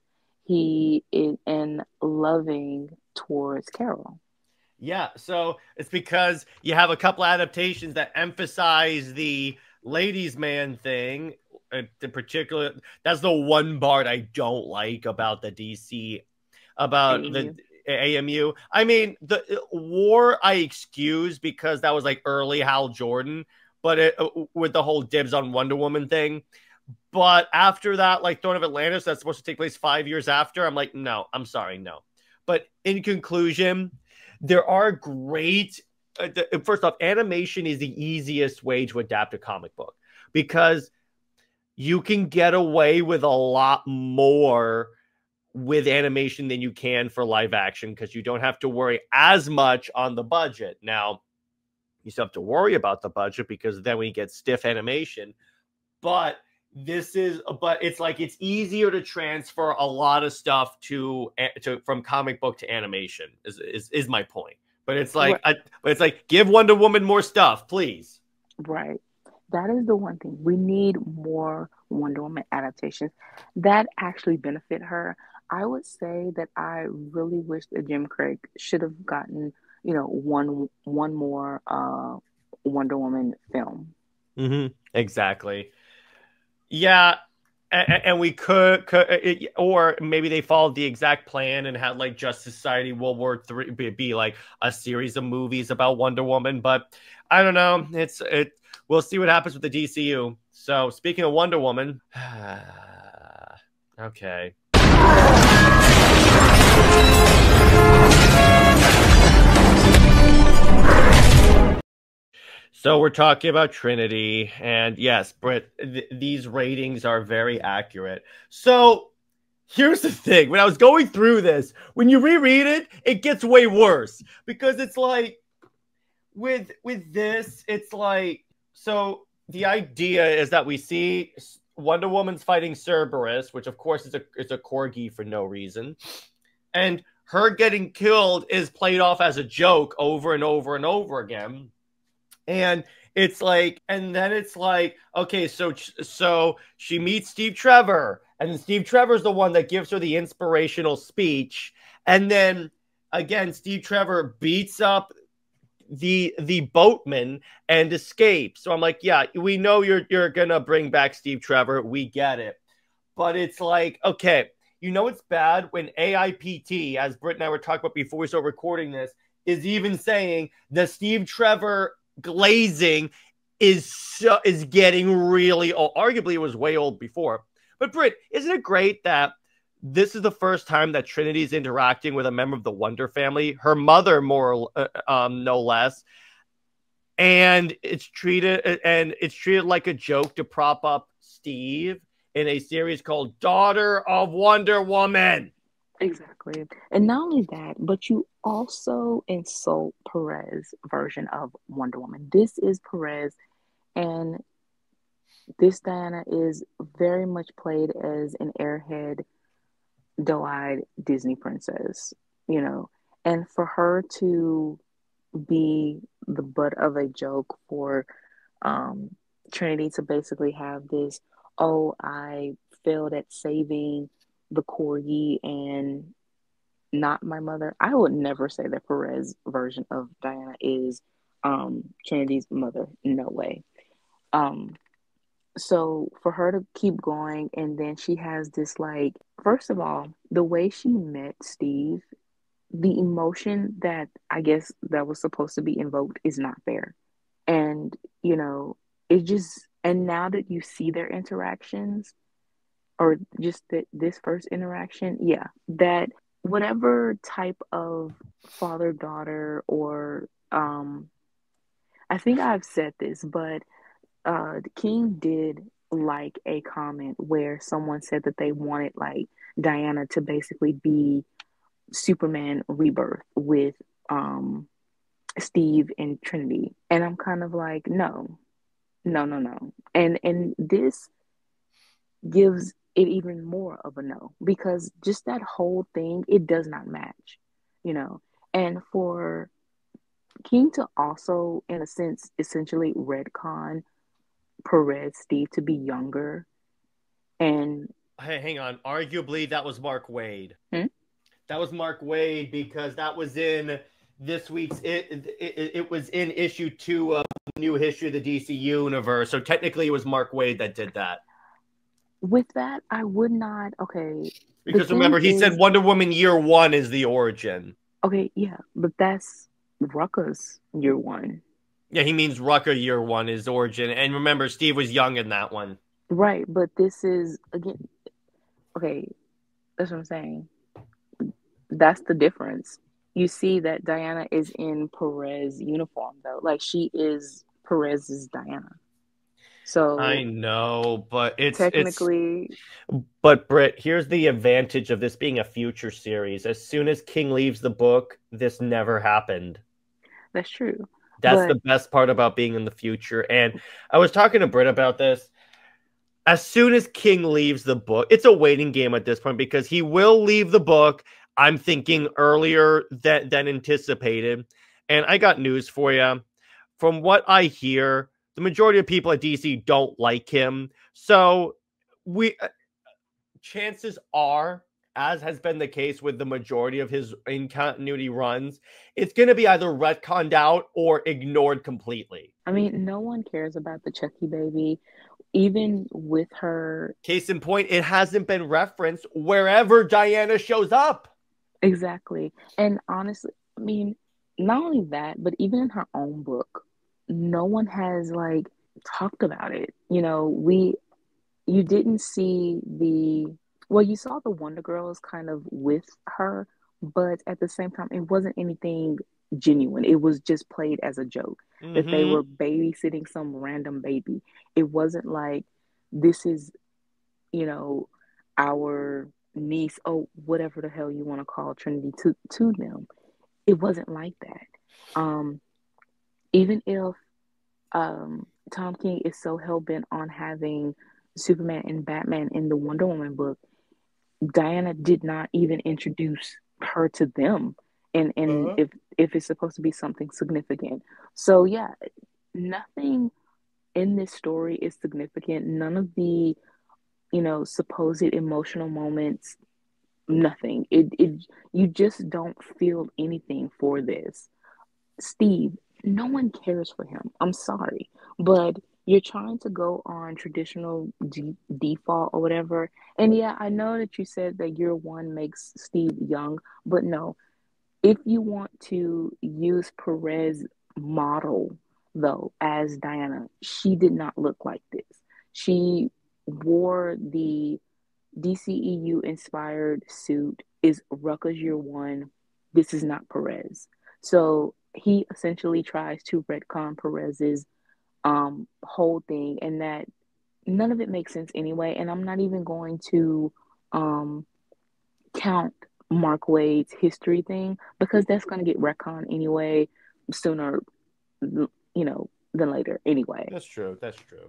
He is and loving towards Carol.
Yeah, so it's because you have a couple adaptations that emphasize the ladies' man thing. In particular, that's the one part I don't like about the DC, about the AMU. I mean, the war I excuse because that was like early Hal Jordan, but with the whole dibs on Wonder Woman thing. But after that, like Throne of Atlantis, that's supposed to take place 5 years after. I'm like, no, I'm sorry, no. But in conclusion, there are great. First off, animation is the easiest way to adapt a comic book because you can get away with a lot more with animation than you can for live action because you don't have to worry as much on the budget. Now, you still have to worry about the budget because then we get stiff animation. But it's like it's easier to transfer a lot of stuff to from comic book to animation is my point. But it's like give Wonder Woman more stuff, please.
Right. That is the one thing. We need more Wonder Woman adaptations that actually benefit her. I would say that I really wish that Jim Craig should have gotten, one more Wonder Woman film.
Mm-hmm. Exactly. Yeah, and we could, or maybe they followed the exact plan and had like Justice Society World War III be like a series of movies about Wonder Woman. But I don't know. We'll see what happens with the DCU. So speaking of Wonder Woman, okay. So we're talking about Trinity, and yes, Britt, these ratings are very accurate. So here's the thing. When I was going through this, when you reread it, it gets way worse because it's like with this, it's like, so the idea is that we see Wonder Woman's fighting Cerberus, which of course is a corgi for no reason, and her getting killed is played off as a joke over and over and over again. And it's like, and then it's like, okay, so she meets Steve Trevor, and then Steve Trevor's the one that gives her the inspirational speech, and then again, Steve Trevor beats up the boatman and escapes. So I'm like, yeah, we know you're gonna bring back Steve Trevor, we get it, but it's like, okay, it's bad when AIPT, as Britt and I were talking about before we started recording this, is even saying the Steve Trevor glazing is getting really old. Arguably, it was way old before. But Britt, isn't it great that this is the first time that Trinity's interacting with a member of the Wonder family, her mother, no less, and it's treated like a joke to prop up Steve in a series called Daughter of Wonder Woman.
Exactly. And not only that, but you also insult Perez's version of Wonder Woman. This is Perez, and this Diana is very much played as an airhead, doe-eyed Disney princess, and for her to be the butt of a joke for Trinity to basically have this, oh, I failed at saving the corgi and not my mother. I would never say that Perez version of Diana is Trinity's mother. No way. So for her to keep going, and then she has this, like, first of all, the way she met Steve, the emotion that I guess that was supposed to be invoked is not there. And, it just, and now that you see their interactions, or just this first interaction, yeah, that whatever type of father-daughter, or I think I've said this, but the King did like a comment where someone said that they wanted like Diana to basically be Superman rebirth with Steve and Trinity. And I'm kind of like, no. And this gives it even more of a no, because just that whole thing, it does not match, you know. And for King to also, in a sense, essentially retcon Perez Steve to be younger and
Hey, hang on. Arguably, that was Mark Waid.
hmm?
That was Mark Waid because that was in this week's. It was in issue 2 of New History of the DC Universe. So technically, it was Mark Waid that did that.
With that, I would not. Okay,
because remember, he said Wonder Woman Year 1 is the origin.
Okay, yeah, but that's Rucka's Year 1.
Yeah, he means Rucka Year 1 is origin, and remember, Steve was young in that one.
Right, but this is again. Okay, that's what I'm saying. That's the difference. You see that Diana is in Perez uniform though. Like she is Perez's Diana. So
I know, but
technically.
But Britt, here's the advantage of this being a future series. As soon as King leaves the book, this never happened.
That's true.
That's the best part about being in the future. And I was talking to Britt about this. As soon as King leaves the book, it's a waiting game at this point because he will leave the book. I'm thinking earlier than anticipated. And I got news for you. From what I hear, the majority of people at DC don't like him. So chances are, as has been the case with the majority of his in-continuity runs, it's going to be either retconned out or ignored completely.
I mean, no one cares about the Chucky baby. Even with her...
Case in point, it hasn't been referenced wherever Diana shows up.
Exactly. And honestly, I mean, not only that, but even in her own book, no one has, like, talked about it. You know, you didn't see you saw the Wonder Girls kind of with her, but at the same time, it wasn't anything genuine. It was just played as a joke that they were babysitting some random baby. It wasn't like, this is, you know, our niece, oh, whatever the hell you want to call Trinity to them. It wasn't like that. Even if Tom King is so hell-bent on having Superman and Batman in the Wonder Woman book, Diana did not even introduce her to them. And if it's supposed to be something significant. So yeah, nothing in this story is significant. None of the, you know, supposed emotional moments, nothing. You just don't feel anything for this. Steve, no one cares for him. I'm sorry, but you're trying to go on traditional default or whatever. And yeah, I know that you said that Year 1 makes Steve young, but no. If you want to use Perez model, though, as Diana, she did not look like this. She wore the DCEU inspired suit, is Rucka's Year 1. This is not Perez. So he essentially tries to retcon Perez's whole thing, and that none of it makes sense anyway. And I'm not even going to count Mark Waid's history thing because that's going to get retconned anyway sooner, you know, than later anyway.
That's true.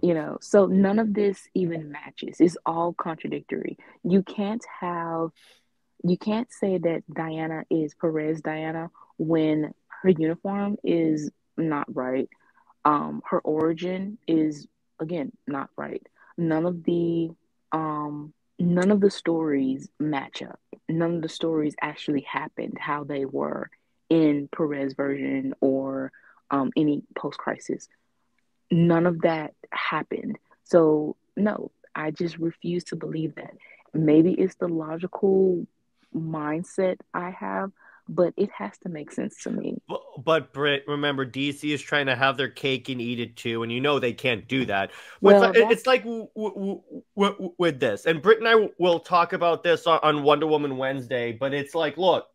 You know, so none of this even matches. It's all contradictory. You can't say that Diana is Perez Diana when her uniform is not right. Her origin is, again, not right. None of the stories match up. None of the stories actually happened how they were in Perez version or any post-crisis. None of that happened. So no, I just refuse to believe that. Maybe it's the logical mindset I have, but it has to make sense to me.
But Britt, remember, DC is trying to have their cake and eat it too, and you know they can't do that.
Well,
it's like with this, and Britt and I will talk about this on Wonder Woman Wednesday, but it's like, look,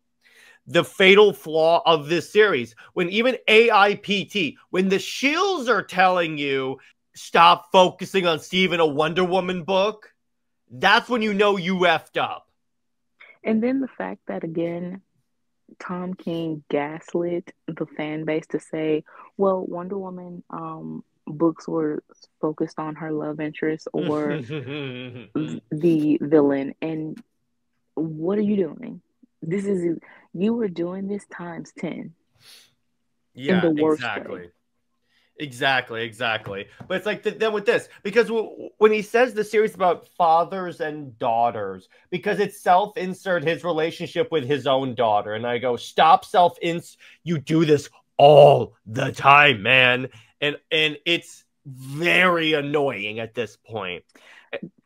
the fatal flaw of this series, when even AIPT, when the Shields are telling you, stop focusing on Steve in a Wonder Woman book, that's when you know you effed up.
And then the fact that, again, Tom King gaslit the fan base to say, well, Wonder Woman books were focused on her love interest or the villain. And what are you doing? This is, you were doing this times 10 in
Yeah,
the worst way.
exactly. But it's like then with this, because when he says the series about fathers and daughters, because it's self-insert his relationship with his own daughter, and I go, stop self-insert. You do this all the time, man, and it's very annoying at this point.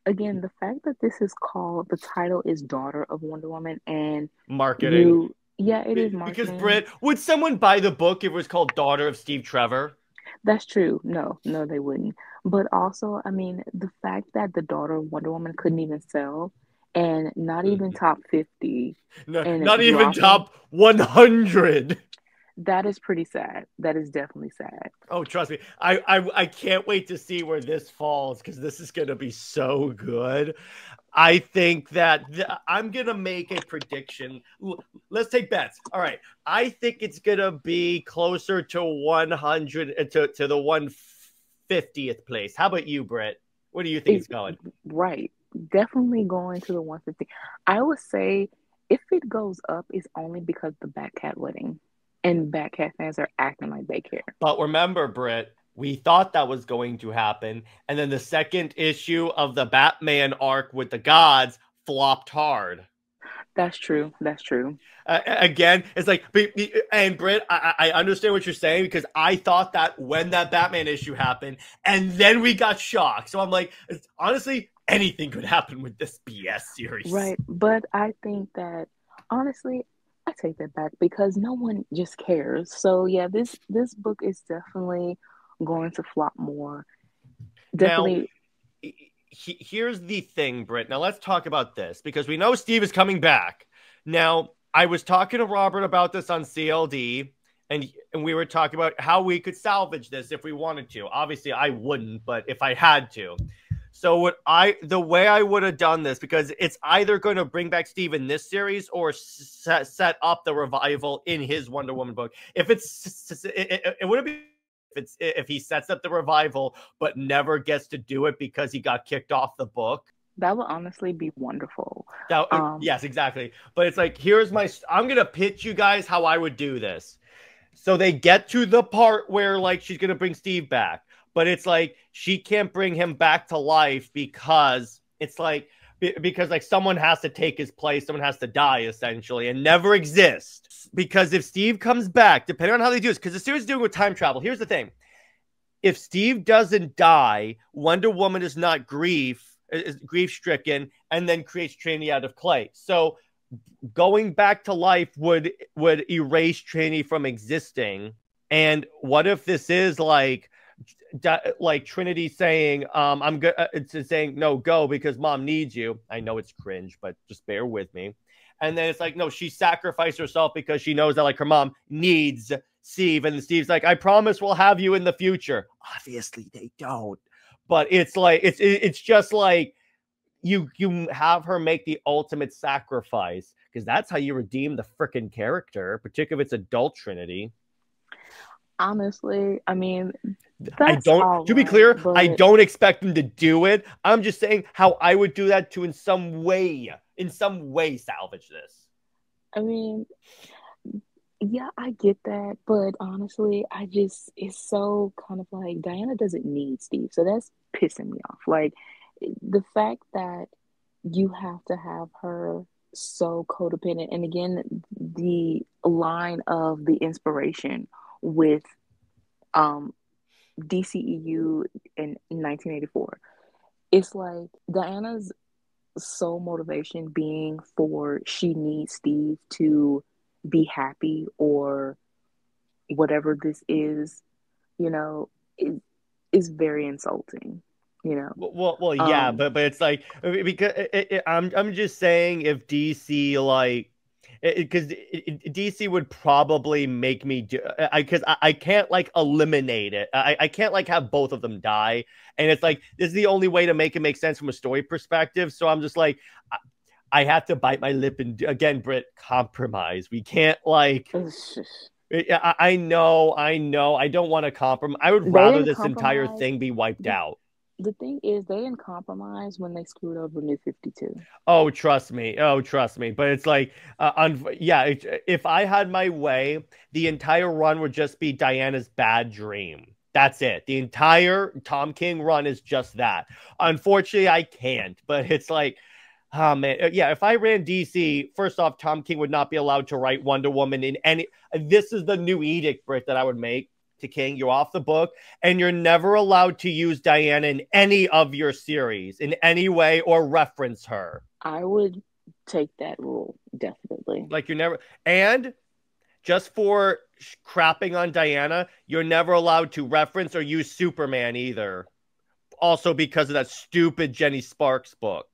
Again, the fact that this is called, the title is Daughter of Wonder Woman, and
Marketing.
yeah, it is
Because
marketing.
Britt, would someone buy the book if it was called Daughter of Steve Trevor?
That's true. No, they wouldn't. But also, I mean, the fact that the Daughter of Wonder Woman couldn't even sell, and not even top 50,
No,
and
not even
dropping,
top 100.
that is pretty sad. That is definitely sad.
Oh, trust me. I can't wait to see where this falls, because this is going to be so good. I think that I'm going to make a prediction. Let's take bets. All right. I think it's going to be closer to 100 to the 150th place. How about you, Britt? What do you think it's going?
Right. Definitely going to the 150. I would say if it goes up, it's only because the Batcat wedding. And Batcat fans are acting like they care.
But remember, Britt, we thought that was going to happen. And then the second issue of the Batman arc with the gods flopped hard.
That's true. That's true.
Again, it's like, and Britt, I understand what you're saying, because I thought that when that Batman issue happened, and then we got shocked. So I'm like, honestly, anything could happen with this BS series.
Right. But I think that, honestly, I take that back, because no one just cares. So yeah, this book is definitely going to flop more. Definitely.
Now, here's the thing, Britt. Now let's talk about this, because we know Steve is coming back. Now, I was talking to Robert about this on CLD, and we were talking about how we could salvage this if we wanted to. Obviously, I wouldn't, but if I had to. So the way I would have done this, because it's either going to bring back Steve in this series or set up the revival in his Wonder Woman book. If it wouldn't be if he sets up the revival but never gets to do it because he got kicked off the book.
That would honestly be wonderful.
Yes, exactly. But it's like, I'm going to pitch you guys how I would do this. So they get to the part where like she's going to bring Steve back. But it's like she can't bring him back to life because it's like, because like someone has to take his place, someone has to die essentially and never exist. Because if Steve comes back, depending on how they do this, because the series is doing with time travel, here's the thing: if Steve doesn't die, Wonder Woman is not grief stricken, and then creates Trinity out of clay. So going back to life would erase Trinity from existing. And what if this is like Trinity saying, I'm good. It's saying, no, go because mom needs you. I know it's cringe, but just bear with me. And then it's like, no, she sacrificed herself because she knows that like her mom needs Steve. And Steve's like, I promise we'll have you in the future. Obviously they don't. But it's like, it's just like you have her make the ultimate sacrifice, because that's how you redeem the freaking character, particularly if it's adult Trinity.
Honestly, I mean,
to be clear, but I don't expect them to do it. I'm just saying how I would do that to in some way salvage this.
I mean, yeah, I get that, but honestly, it's so kind of like Diana doesn't need Steve, so that's pissing me off. Like the fact that you have to have her so codependent, and again, the line of the inspiration with DCEU in 1984. It's like Diana's sole motivation being for she needs Steve to be happy or whatever this is, you know, is very insulting, you know.
Well, yeah, but it's like, because I'm just saying, if DC like, because DC would probably make me do, because I can't like eliminate it. I can't like have both of them die, and it's like this is the only way to make it make sense from a story perspective. So I'm just like, I have to bite my lip and again, Britt, compromise. We can't like. I know. I don't want to compromise. I would
They
rather
didn't
this entire
compromise.
thing be wiped
The,
out.
the thing is, they didn't compromise when they screwed over New 52.
Oh, trust me. Oh, trust me. But it's like, yeah, if I had my way, the entire run would just be Diana's bad dream. That's it. The entire Tom King run is just that. Unfortunately, I can't. But it's like, oh man, yeah. If I ran DC, first off, Tom King would not be allowed to write Wonder Woman in any. This is the new edict, Britt, that I would make to King. You're off the book, and you're never allowed to use Diana in any of your series in any way or reference her.
I would take that rule, definitely.
Like you're never, and just for crapping on Diana, you're never allowed to reference or use Superman either. Also because of that stupid Jenny Sparks book.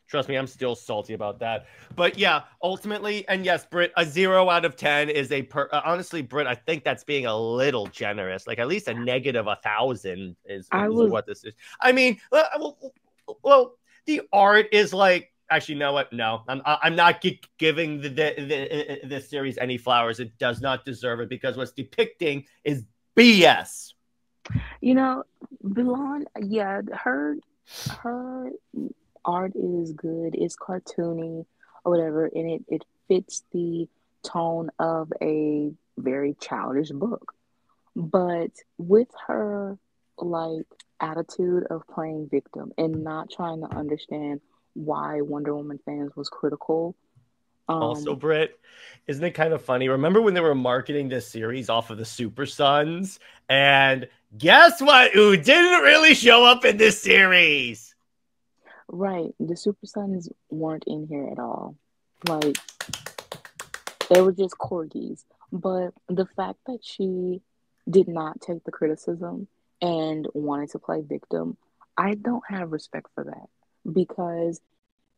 Trust me, I'm still salty about that. But yeah, ultimately, and yes, Britt, a 0 out of 10 is honestly, Britt, I think that's being a little generous. Like at least a negative 1,000 is what this is. I mean, well, the art is like, actually, you know what? No, I'm not giving the series any flowers. It does not deserve it because what's depicting is BS.
You know, Blonde, yeah, her art is good, it's cartoony or whatever, and it fits the tone of a very childish book. But with her like attitude of playing victim and not trying to understand why Wonder Woman fans was critical.
Also, Britt, isn't it kind of funny? Remember when they were marketing this series off of the Super Sons? And guess what? Who didn't really show up in this series?
Right. The Super Sons weren't in here at all. Like, they were just corgis. But the fact that she did not take the criticism and wanted to play victim, I don't have respect for that. Because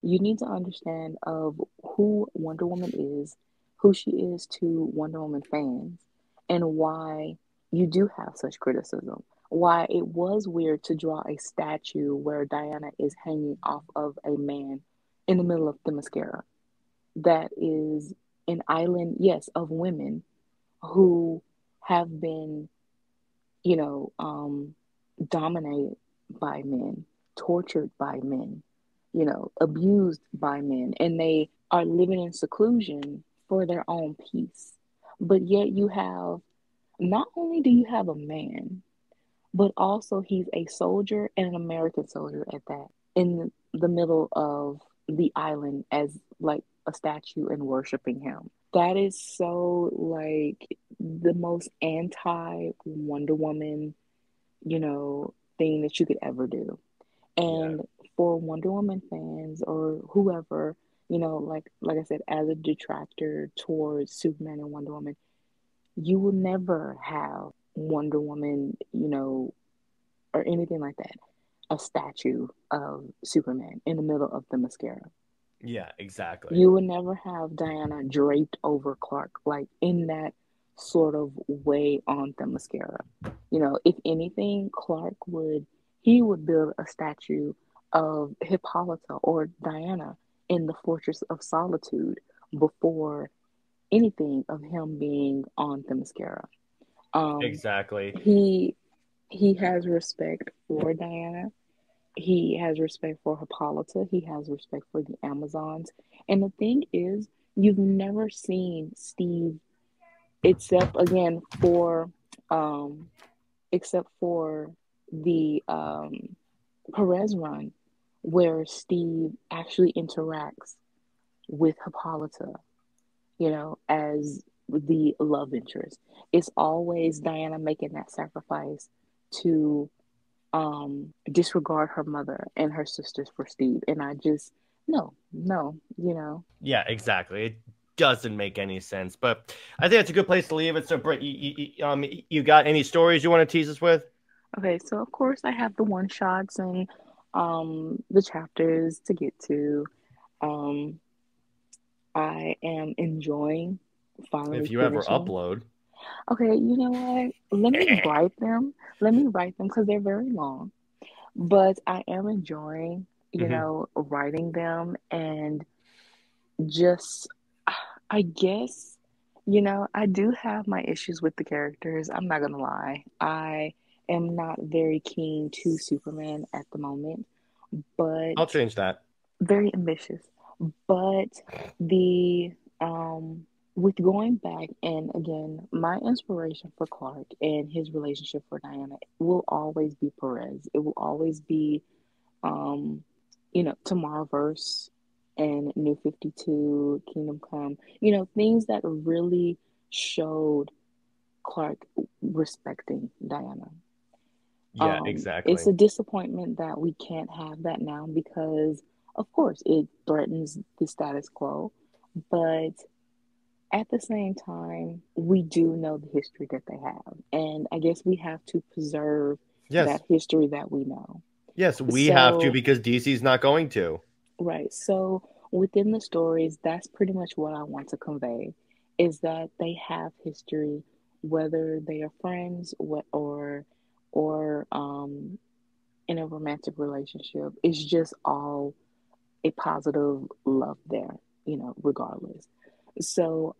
you need to understand of who Wonder Woman is, who she is to Wonder Woman fans, and why you do have such criticism. Why it was weird to draw a statue where Diana is hanging off of a man in the middle of the mascara. That is an island, yes, of women who have been, you know, dominated by men, tortured by men, you know, abused by men, and they are living in seclusion for their own peace. But yet you have, not only do you have a man, but also he's a soldier and an American soldier at that, in the middle of the island as like a statue and worshiping him. That is so like the most anti Wonder Woman, you know, thing that you could ever do. And for Wonder Woman fans or whoever, you know, like I said, as a detractor towards Superman and Wonder Woman, you will never have Wonder Woman, you know, or anything like that, a statue of Superman in the middle of the mascara.
Yeah, exactly.
You will never have Diana draped over Clark, like in that sort of way on the mascara. You know, if anything, he would build a statue of Hippolyta or Diana in the Fortress of Solitude before anything of him being on the mascara.
Exactly.
He has respect for Diana. He has respect for Hippolyta. He has respect for the Amazons. And the thing is, you've never seen Steve except again for except for the Perez run where Steve actually interacts with Hippolyta, you know, as the love interest. It's always Diana making that sacrifice to disregard her mother and her sisters for Steve. And I just no, you know.
Yeah, exactly. It doesn't make any sense. But I think that's a good place to leave it. So, Britt, you got any stories you want to tease us with?
Okay, so of course I have the one shots and the chapters to get to. Um I am enjoying finally
If you ever
finishing.
upload.
Okay, you know what? Let me write them. Let me write them because they're very long. But I am enjoying, you know, writing them and just, I guess You know, I do have my issues with the characters. I'm not gonna lie. I am not very keen to Superman at the moment, but
I'll change that.
very ambitious. But the with going back and again, my inspiration for Clark and his relationship for Diana will always be Perez. It will always be um, Tomorrowverse and New 52, Kingdom Come, things that really showed Clark respecting Diana.
Yeah, exactly.
It's a disappointment that we can't have that now because, of course, it threatens the status quo. But at the same time, we do know the history that they have. And I guess we have to preserve that history that we know.
Yes, we have to because DC's not going to.
Right. So within the stories, that's pretty much what I want to convey is that they have history, whether they are friends or in a romantic relationship. It's just all a positive love there, regardless. So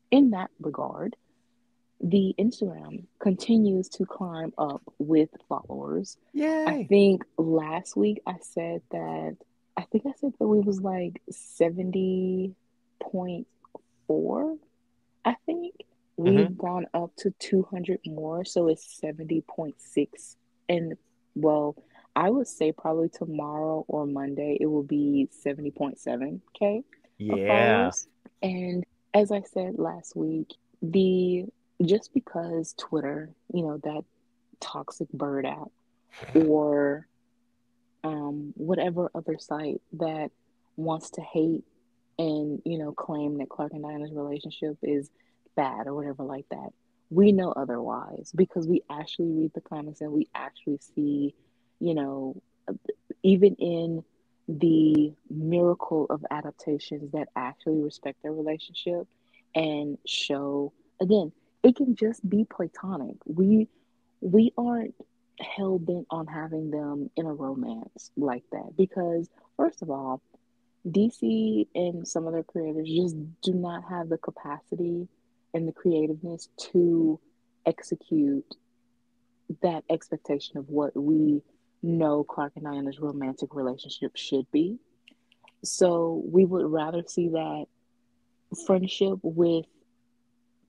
in that regard, the Instagram continues to climb up with followers.
Yay.
I think last week I said that we was like 70.4. I think we've gone up to 200 more, so it's 70.6. And well, I would say probably tomorrow or Monday it will be 70.7K of followers. And as I said last week, just because Twitter, that toxic bird app or whatever other site that wants to hate and, claim that Clark and Diana's relationship is bad or whatever like that. We know otherwise because we actually read the comments and we actually see, even in the miracle of adaptations that actually respect their relationship and show, again, it can just be platonic. We aren't hell bent on having them in a romance like that because, first of all, DC and some of their creators just do not have the capacity and the creativeness to execute that expectation of what we know Clark and Diana's romantic relationship should be. So we would rather see that friendship with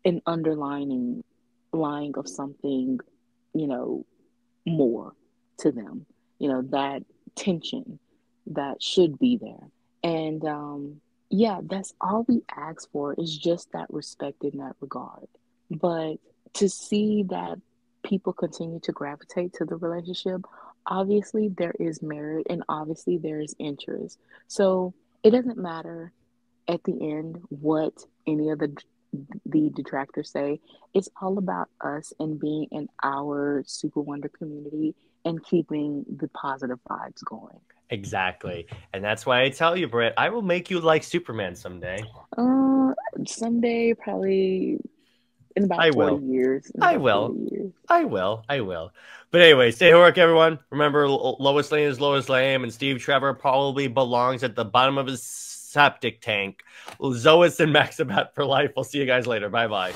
an underlining line of something, more to them, that tension that should be there. And yeah, that's all we ask for is just that respect in that regard. But to see that people continue to gravitate to the relationship, obviously there is merit and obviously there is interest. So it doesn't matter at the end what any of the detractors say. It's all about us and being in our SuperWonder community and keeping the positive vibes going.
Exactly. And that's why I tell you, Britt, I will make you like Superman someday.
Someday, probably in about 40 years.
I will. But anyway, stay heroic, everyone. Remember, Lois Lane is Lois Lane, and Steve Trevor probably belongs at the bottom of his septic tank. Zois and Maximat for life. We'll see you guys later. Bye-bye.